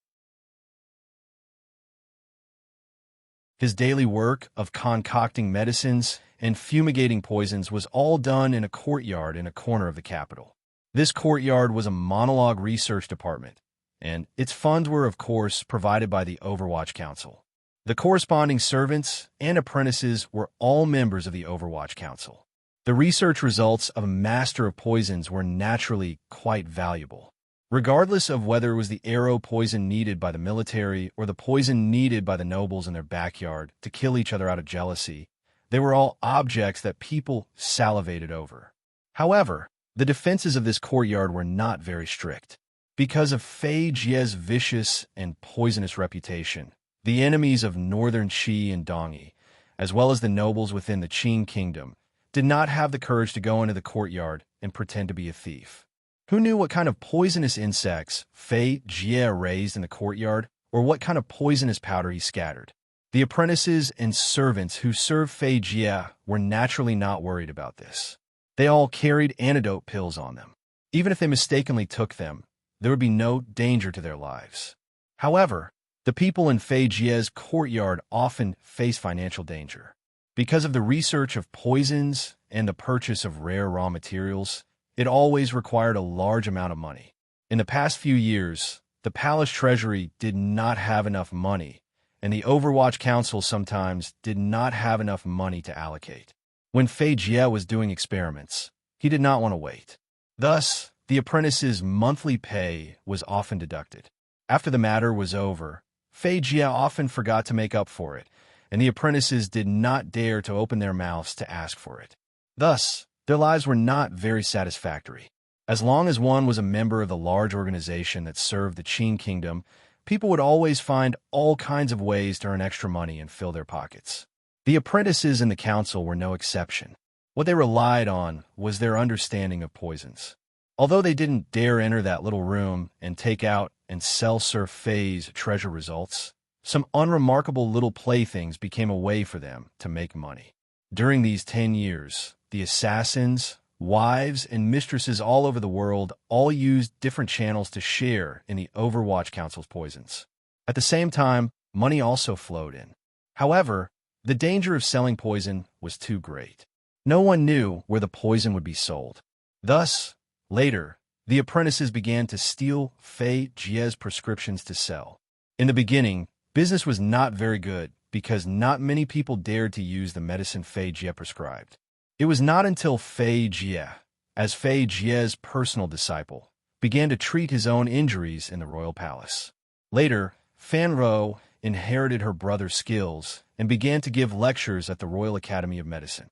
His daily work of concocting medicines and fumigating poisons was all done in a courtyard in a corner of the capital. This courtyard was a monologue research department, and its funds were, of course, provided by the Overwatch Council. The corresponding servants and apprentices were all members of the Overwatch Council. The research results of a master of poisons were naturally quite valuable. Regardless of whether it was the arrow poison needed by the military or the poison needed by the nobles in their backyard to kill each other out of jealousy, they were all objects that people salivated over. However, the defenses of this courtyard were not very strict. Because of Fei Jie's vicious and poisonous reputation, the enemies of northern Qi and Dongyi, as well as the nobles within the Qing kingdom, did not have the courage to go into the courtyard and pretend to be a thief. Who knew what kind of poisonous insects Fei Jie raised in the courtyard, or what kind of poisonous powder he scattered? The apprentices and servants who served Fei Jie were naturally not worried about this. They all carried antidote pills on them. Even if they mistakenly took them, there would be no danger to their lives. However, the people in Fei Jie's courtyard often face financial danger. Because of the research of poisons and the purchase of rare raw materials, it always required a large amount of money. In the past few years, the palace treasury did not have enough money, and the Overwatch Council sometimes did not have enough money to allocate. When Fei Jie was doing experiments, he did not want to wait. Thus, the apprentice's monthly pay was often deducted. After the matter was over, Fei Jie often forgot to make up for it, and the apprentices did not dare to open their mouths to ask for it. Thus, their lives were not very satisfactory. As long as one was a member of the large organization that served the Qing kingdom, people would always find all kinds of ways to earn extra money and fill their pockets. The apprentices in the council were no exception. What they relied on was their understanding of poisons. Although they didn't dare enter that little room and take out and sell Sir Fei's treasure results, some unremarkable little playthings became a way for them to make money. During these 10 years, the assassins, wives, and mistresses all over the world all used different channels to share in the Overwatch Council's poisons. At the same time, money also flowed in. However, the danger of selling poison was too great. No one knew where the poison would be sold. Thus, later, the apprentices began to steal Fei Jie's prescriptions to sell. In the beginning, business was not very good because not many people dared to use the medicine Fei Jie prescribed. It was not until Fei Jie, as Fei Jie's personal disciple, began to treat his own injuries in the royal palace. Later, Fan Rou inherited her brother's skills and began to give lectures at the Royal Academy of Medicine.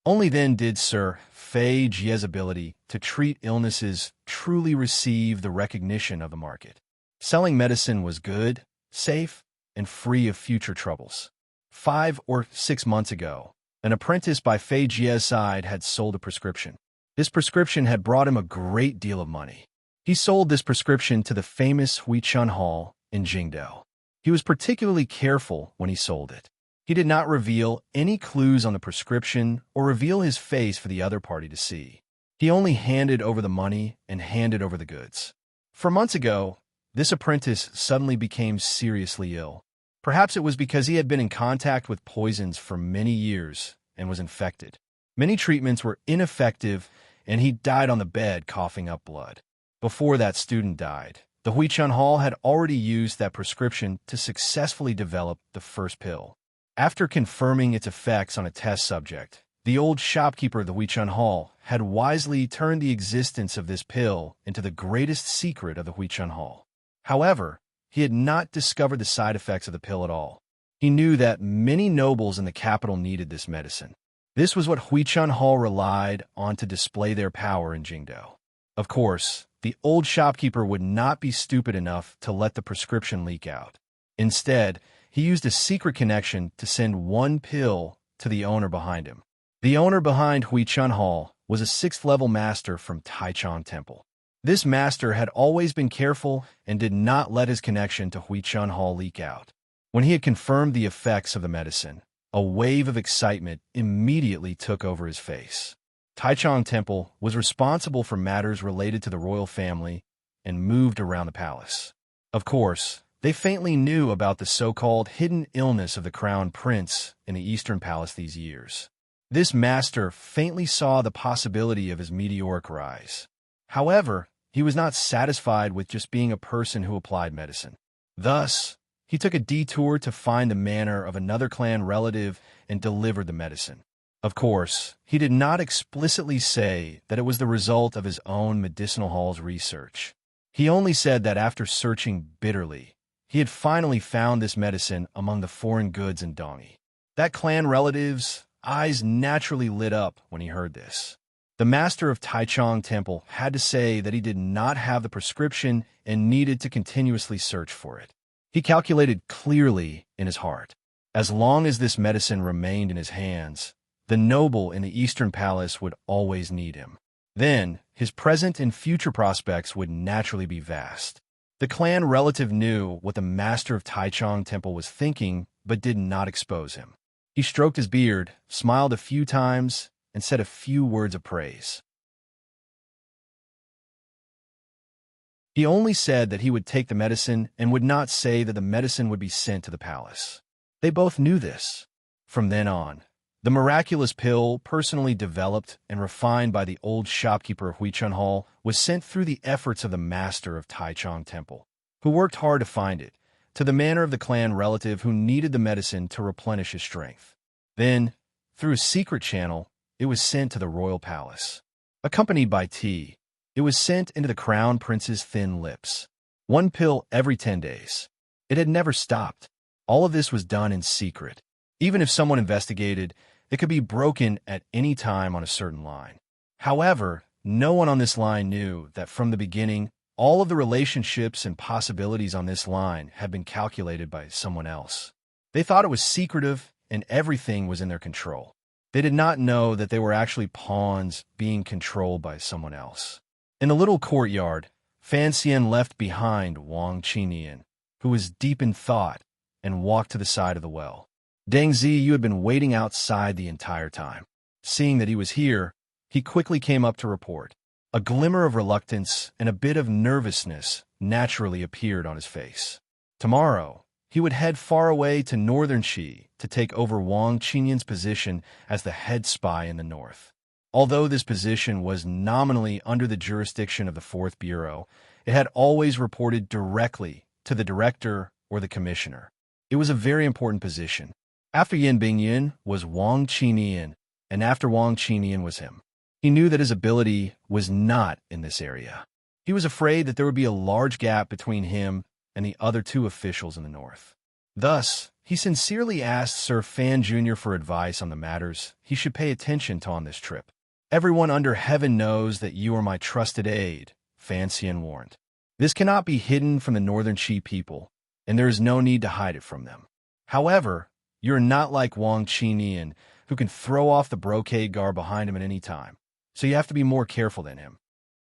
Only then did Sir Fei Jie's ability to treat illnesses truly receive the recognition of the market. Selling medicine was good, safe, and free of future troubles. 5 or 6 months ago, an apprentice by Fei Jie's side had sold a prescription. This prescription had brought him a great deal of money. He sold this prescription to the famous Huichun Hall in Jingdao. He was particularly careful when he sold it. He did not reveal any clues on the prescription or reveal his face for the other party to see. He only handed over the money and handed over the goods. 4 months ago, this apprentice suddenly became seriously ill. Perhaps it was because he had been in contact with poisons for many years and was infected. Many treatments were ineffective, and he died on the bed coughing up blood. Before that student died, the Huichun Hall had already used that prescription to successfully develop the first pill. After confirming its effects on a test subject, the old shopkeeper of the Huichun Hall had wisely turned the existence of this pill into the greatest secret of the Huichun Hall. However, he had not discovered the side effects of the pill at all. He knew that many nobles in the capital needed this medicine. This was what Huichun Hall relied on to display their power in Jingdao. Of course, the old shopkeeper would not be stupid enough to let the prescription leak out. Instead, he used a secret connection to send one pill to the owner behind him. The owner behind Huichun Hall was a 6th-level master from Taichung Temple. This master had always been careful and did not let his connection to Huichun Hall leak out. When he had confirmed the effects of the medicine, a wave of excitement immediately took over his face. Taichung Temple was responsible for matters related to the royal family and moved around the palace. Of course, they faintly knew about the so-called hidden illness of the crown prince in the Eastern Palace these years. This master faintly saw the possibility of his meteoric rise. However, he was not satisfied with just being a person who applied medicine. Thus, he took a detour to find the manor of another clan relative and delivered the medicine. Of course, he did not explicitly say that it was the result of his own medicinal hall's research. He only said that after searching bitterly, he had finally found this medicine among the foreign goods in Dongi. That clan relative's eyes naturally lit up when he heard this. The master of Taichung Temple had to say that he did not have the prescription and needed to continuously search for it. He calculated clearly in his heart. As long as this medicine remained in his hands, the noble in the Eastern Palace would always need him. Then, his present and future prospects would naturally be vast. The clan relative knew what the master of Taichung Temple was thinking, but did not expose him. He stroked his beard, smiled a few times, and said a few words of praise. He only said that he would take the medicine and would not say that the medicine would be sent to the palace. They both knew this. From then on, the miraculous pill, personally developed and refined by the old shopkeeper of Huichun Hall, was sent through the efforts of the master of Taichung Temple, who worked hard to find it, to the manor of the clan relative who needed the medicine to replenish his strength. Then, through a secret channel, it was sent to the royal palace. Accompanied by tea, it was sent into the crown prince's thin lips. 1 pill every 10 days. It had never stopped. All of this was done in secret. Even if someone investigated, it could be broken at any time on a certain line. However, no one on this line knew that from the beginning, all of the relationships and possibilities on this line had been calculated by someone else. They thought it was secretive and everything was in their control. They did not know that they were actually pawns being controlled by someone else. In the little courtyard, Fan Xian left behind Wang Qinian, who was deep in thought, and walked to the side of the well. Deng Zi, you had been waiting outside the entire time. Seeing that he was here, he quickly came up to report. A glimmer of reluctance and a bit of nervousness naturally appeared on his face. Tomorrow, he would head far away to northern Qi to take over Wang Qinian's position as the head spy in the north. Although this position was nominally under the jurisdiction of the 4th Bureau, it had always reported directly to the director or the commissioner. It was a very important position. After Yin Bingyin was Wang Qinian, and after Wang Qinian was him. He knew that his ability was not in this area. He was afraid that there would be a large gap between him and the other 2 officials in the north. Thus, he sincerely asked Sir Fan Jr. for advice on the matters he should pay attention to on this trip. Everyone under heaven knows that you are my trusted aide, Fan Xian warned. This cannot be hidden from the northern Qi people, and there is no need to hide it from them. However, you're not like Wang Qinian, who can throw off the brocade guard behind him at any time, so you have to be more careful than him.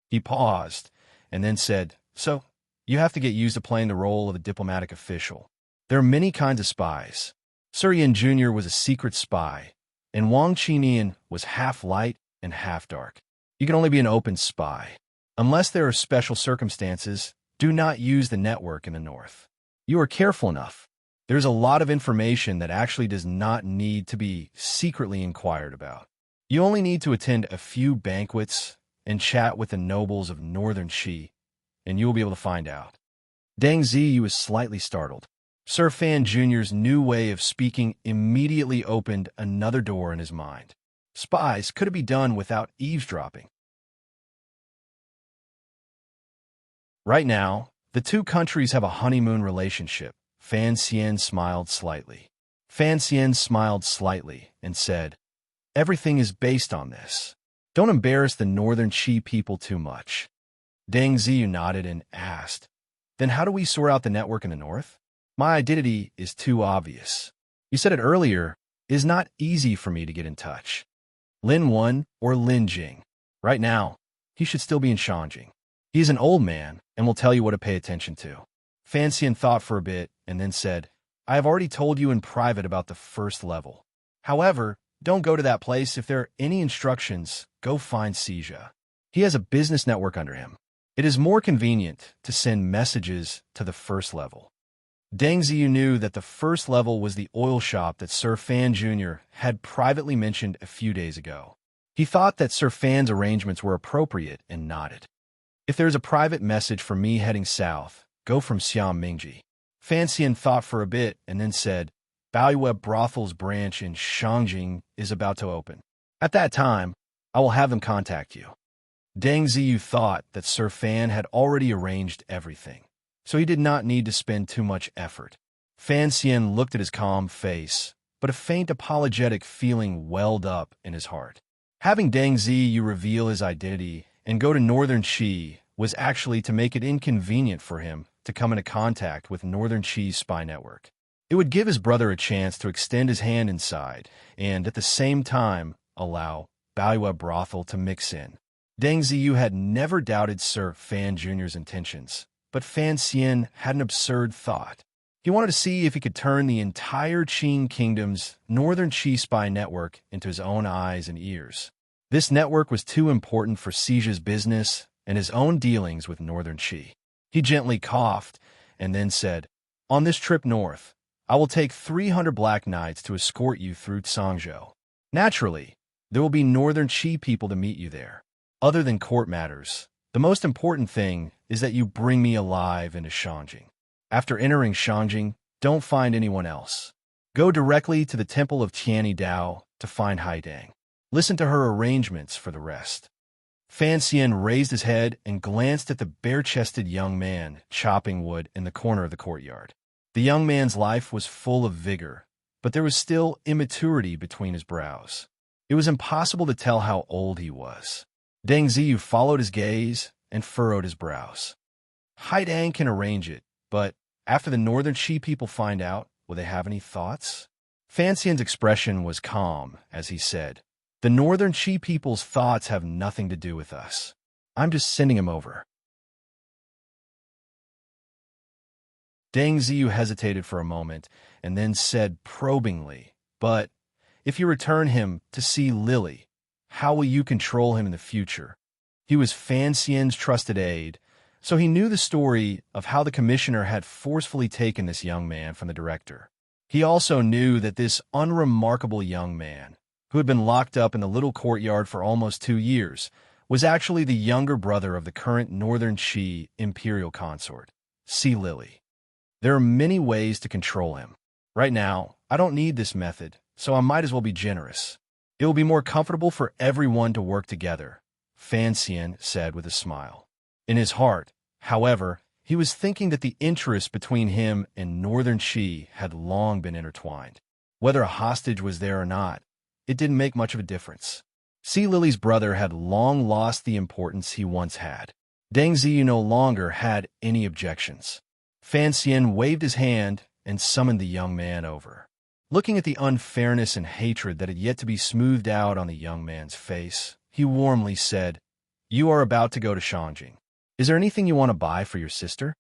He paused, and then said, So, you have to get used to playing the role of a diplomatic official. There are many kinds of spies. Sir Yin Jr. was a secret spy, and Wang Qinian was half light and half dark. You can only be an open spy. Unless there are special circumstances, do not use the network in the north. You are careful enough. There's a lot of information that actually does not need to be secretly inquired about. You only need to attend a few banquets and chat with the nobles of northern Qi, and you will be able to find out. Deng Ziyu was slightly startled. Sir Fan Jr.'s new way of speaking immediately opened another door in his mind. Spies could it be done without eavesdropping? Right now, the 2 countries have a honeymoon relationship. Fan Xian smiled slightly. Fan Xian smiled slightly and said, Everything is based on this. Don't embarrass the northern Qi people too much. Deng Ziyu nodded and asked, Then how do we sort out the network in the north? My identity is too obvious. You said it earlier, it is not easy for me to get in touch. Lin 1 or Lin Jing. Right now, he should still be in Shanjing. He is an old man and will tell you what to pay attention to. Fan Xian thought for a bit and then said, I have already told you in private about the first level. However, don't go to that place. If there are any instructions, go find Sija. He has a business network under him. It is more convenient to send messages to the first level. Deng Ziyu knew that the first level was the oil shop that Sir Fan Jr. had privately mentioned a few days ago. He thought that Sir Fan's arrangements were appropriate and nodded. If there is a private message for me heading south, go from Xiam Mingji. Fan Xian thought for a bit and then said, Baoyue Brothel's branch in Shangjing is about to open. At that time, I will have them contact you. Deng Ziyu thought that Sir Fan had already arranged everything, so he did not need to spend too much effort. Fan Xian looked at his calm face, but a faint apologetic feeling welled up in his heart. Having Deng Ziyu reveal his identity and go to Northern Qi was actually to make it inconvenient for him to come into contact with Northern Qi's spy network. It would give his brother a chance to extend his hand inside and, at the same time, allow Baoyue Brothel to mix in. Deng Ziyu had never doubted Sir Fan Jr.'s intentions, but Fan Xian had an absurd thought. He wanted to see if he could turn the entire Qing Kingdom's Northern Qi spy network into his own eyes and ears. This network was too important for Sija's business and his own dealings with Northern Qi. He gently coughed and then said, On this trip north, I will take 300 Black Knights to escort you through Tsangzhou. Naturally, there will be Northern Qi people to meet you there. Other than court matters, the most important thing is that you bring me alive into Shangjing. After entering Shangjing, don't find anyone else. Go directly to the Temple of Tianyi Dao to find Haidang. Listen to her arrangements for the rest. Fan Xian raised his head and glanced at the bare-chested young man chopping wood in the corner of the courtyard. The young man's life was full of vigor, but there was still immaturity between his brows. It was impossible to tell how old he was. Deng Ziyu followed his gaze and furrowed his brows. Haidang can arrange it, but after the Northern Qi people find out, will they have any thoughts? Fan Xian's expression was calm as he said, The Northern Qi people's thoughts have nothing to do with us. I'm just sending him over. Deng Ziyu hesitated for a moment and then said probingly, But if you return him to see Lily, how will you control him in the future? He was Fan Xian's trusted aide, so he knew the story of how the commissioner had forcefully taken this young man from the director. He also knew that this unremarkable young man, who had been locked up in the little courtyard for almost 2 years, was actually the younger brother of the current Northern Qi imperial consort, Si Lily. There are many ways to control him. Right now, I don't need this method, so I might as well be generous. It will be more comfortable for everyone to work together, Fan Xian said with a smile. In his heart, however, he was thinking that the interest between him and Northern Qi had long been intertwined. Whether a hostage was there or not, it didn't make much of a difference. Si Lily's brother had long lost the importance he once had. Deng Ziyu no longer had any objections. Fan Xian waved his hand and summoned the young man over. Looking at the unfairness and hatred that had yet to be smoothed out on the young man's face, he warmly said, You are about to go to Shangjing. Is there anything you want to buy for your sister?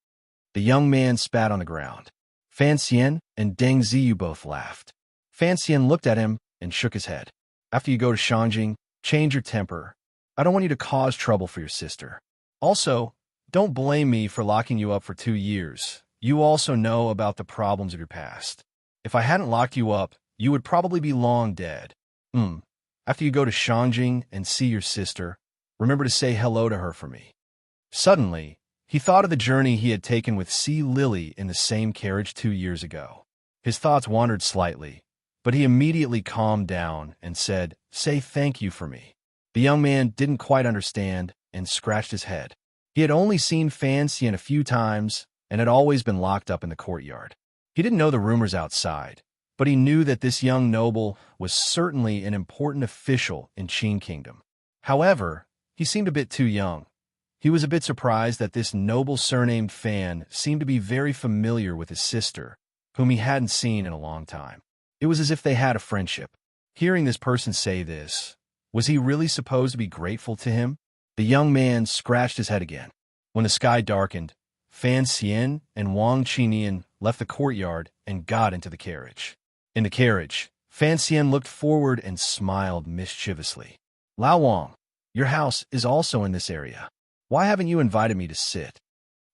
The young man spat on the ground. Fan Xian and Deng Ziyu both laughed. Fan Xian looked at him and shook his head. After you go to Shangjing, change your temper. I don't want you to cause trouble for your sister. Also, don't blame me for locking you up for 2 years. You also know about the problems of your past. If I hadn't locked you up, you would probably be long dead. After you go to Shangjing and see your sister, remember to say hello to her for me. Suddenly, he thought of the journey he had taken with Si Lily in the same carriage 2 years ago. His thoughts wandered slightly, but he immediately calmed down and said, Say thank you for me. The young man didn't quite understand and scratched his head. He had only seen Fan Xian a few times and had always been locked up in the courtyard. He didn't know the rumors outside, but he knew that this young noble was certainly an important official in Qing Kingdom. However, he seemed a bit too young. He was a bit surprised that this noble surnamed Fan seemed to be very familiar with his sister, whom he hadn't seen in a long time. It was as if they had a friendship. Hearing this person say this, was he really supposed to be grateful to him? The young man scratched his head again. When the sky darkened, Fan Xian and Wang Qinian left the courtyard and got into the carriage. In the carriage, Fan Xian looked forward and smiled mischievously. Lao Wang, your house is also in this area. Why haven't you invited me to sit?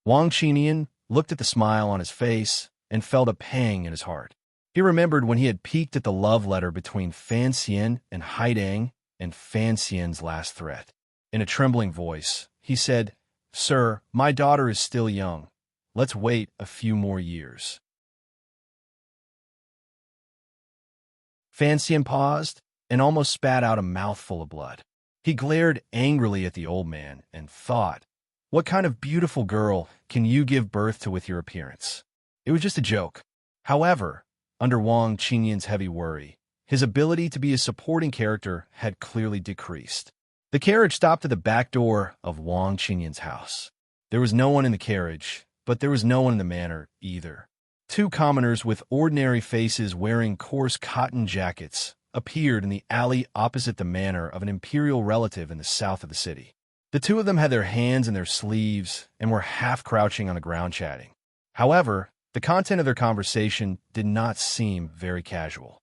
Wang Qinian looked at the smile on his face and felt a pang in his heart. He remembered when he had peeked at the love letter between Fan Xian and Haidang and Fan Xian's last threat. In a trembling voice, he said, Sir, my daughter is still young. Let's wait a few more years. Fan Xian paused and almost spat out a mouthful of blood. He glared angrily at the old man and thought, what kind of beautiful girl can you give birth to with your appearance? It was just a joke. However, under Wang Qinian's heavy worry, his ability to be a supporting character had clearly decreased. The carriage stopped at the back door of Wang Qinian's house. There was no one in the carriage, but there was no one in the manor either. Two commoners with ordinary faces wearing coarse cotton jackets appeared in the alley opposite the manor of an imperial relative in the south of the city. The two of them had their hands in their sleeves and were half crouching on the ground chatting. However, the content of their conversation did not seem very casual.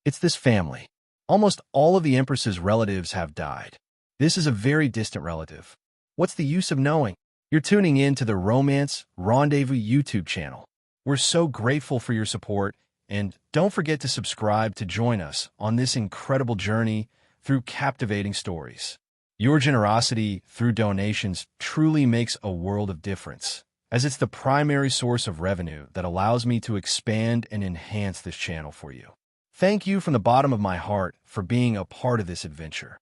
It's this family. Almost all of the Empress's relatives have died. This is a very distant relative. What's the use of knowing? You're tuning in to the Romance Rendezvous YouTube channel. We're so grateful for your support, and don't forget to subscribe to join us on this incredible journey through captivating stories. Your generosity through donations truly makes a world of difference, as it's the primary source of revenue that allows me to expand and enhance this channel for you. Thank you from the bottom of my heart for being a part of this adventure.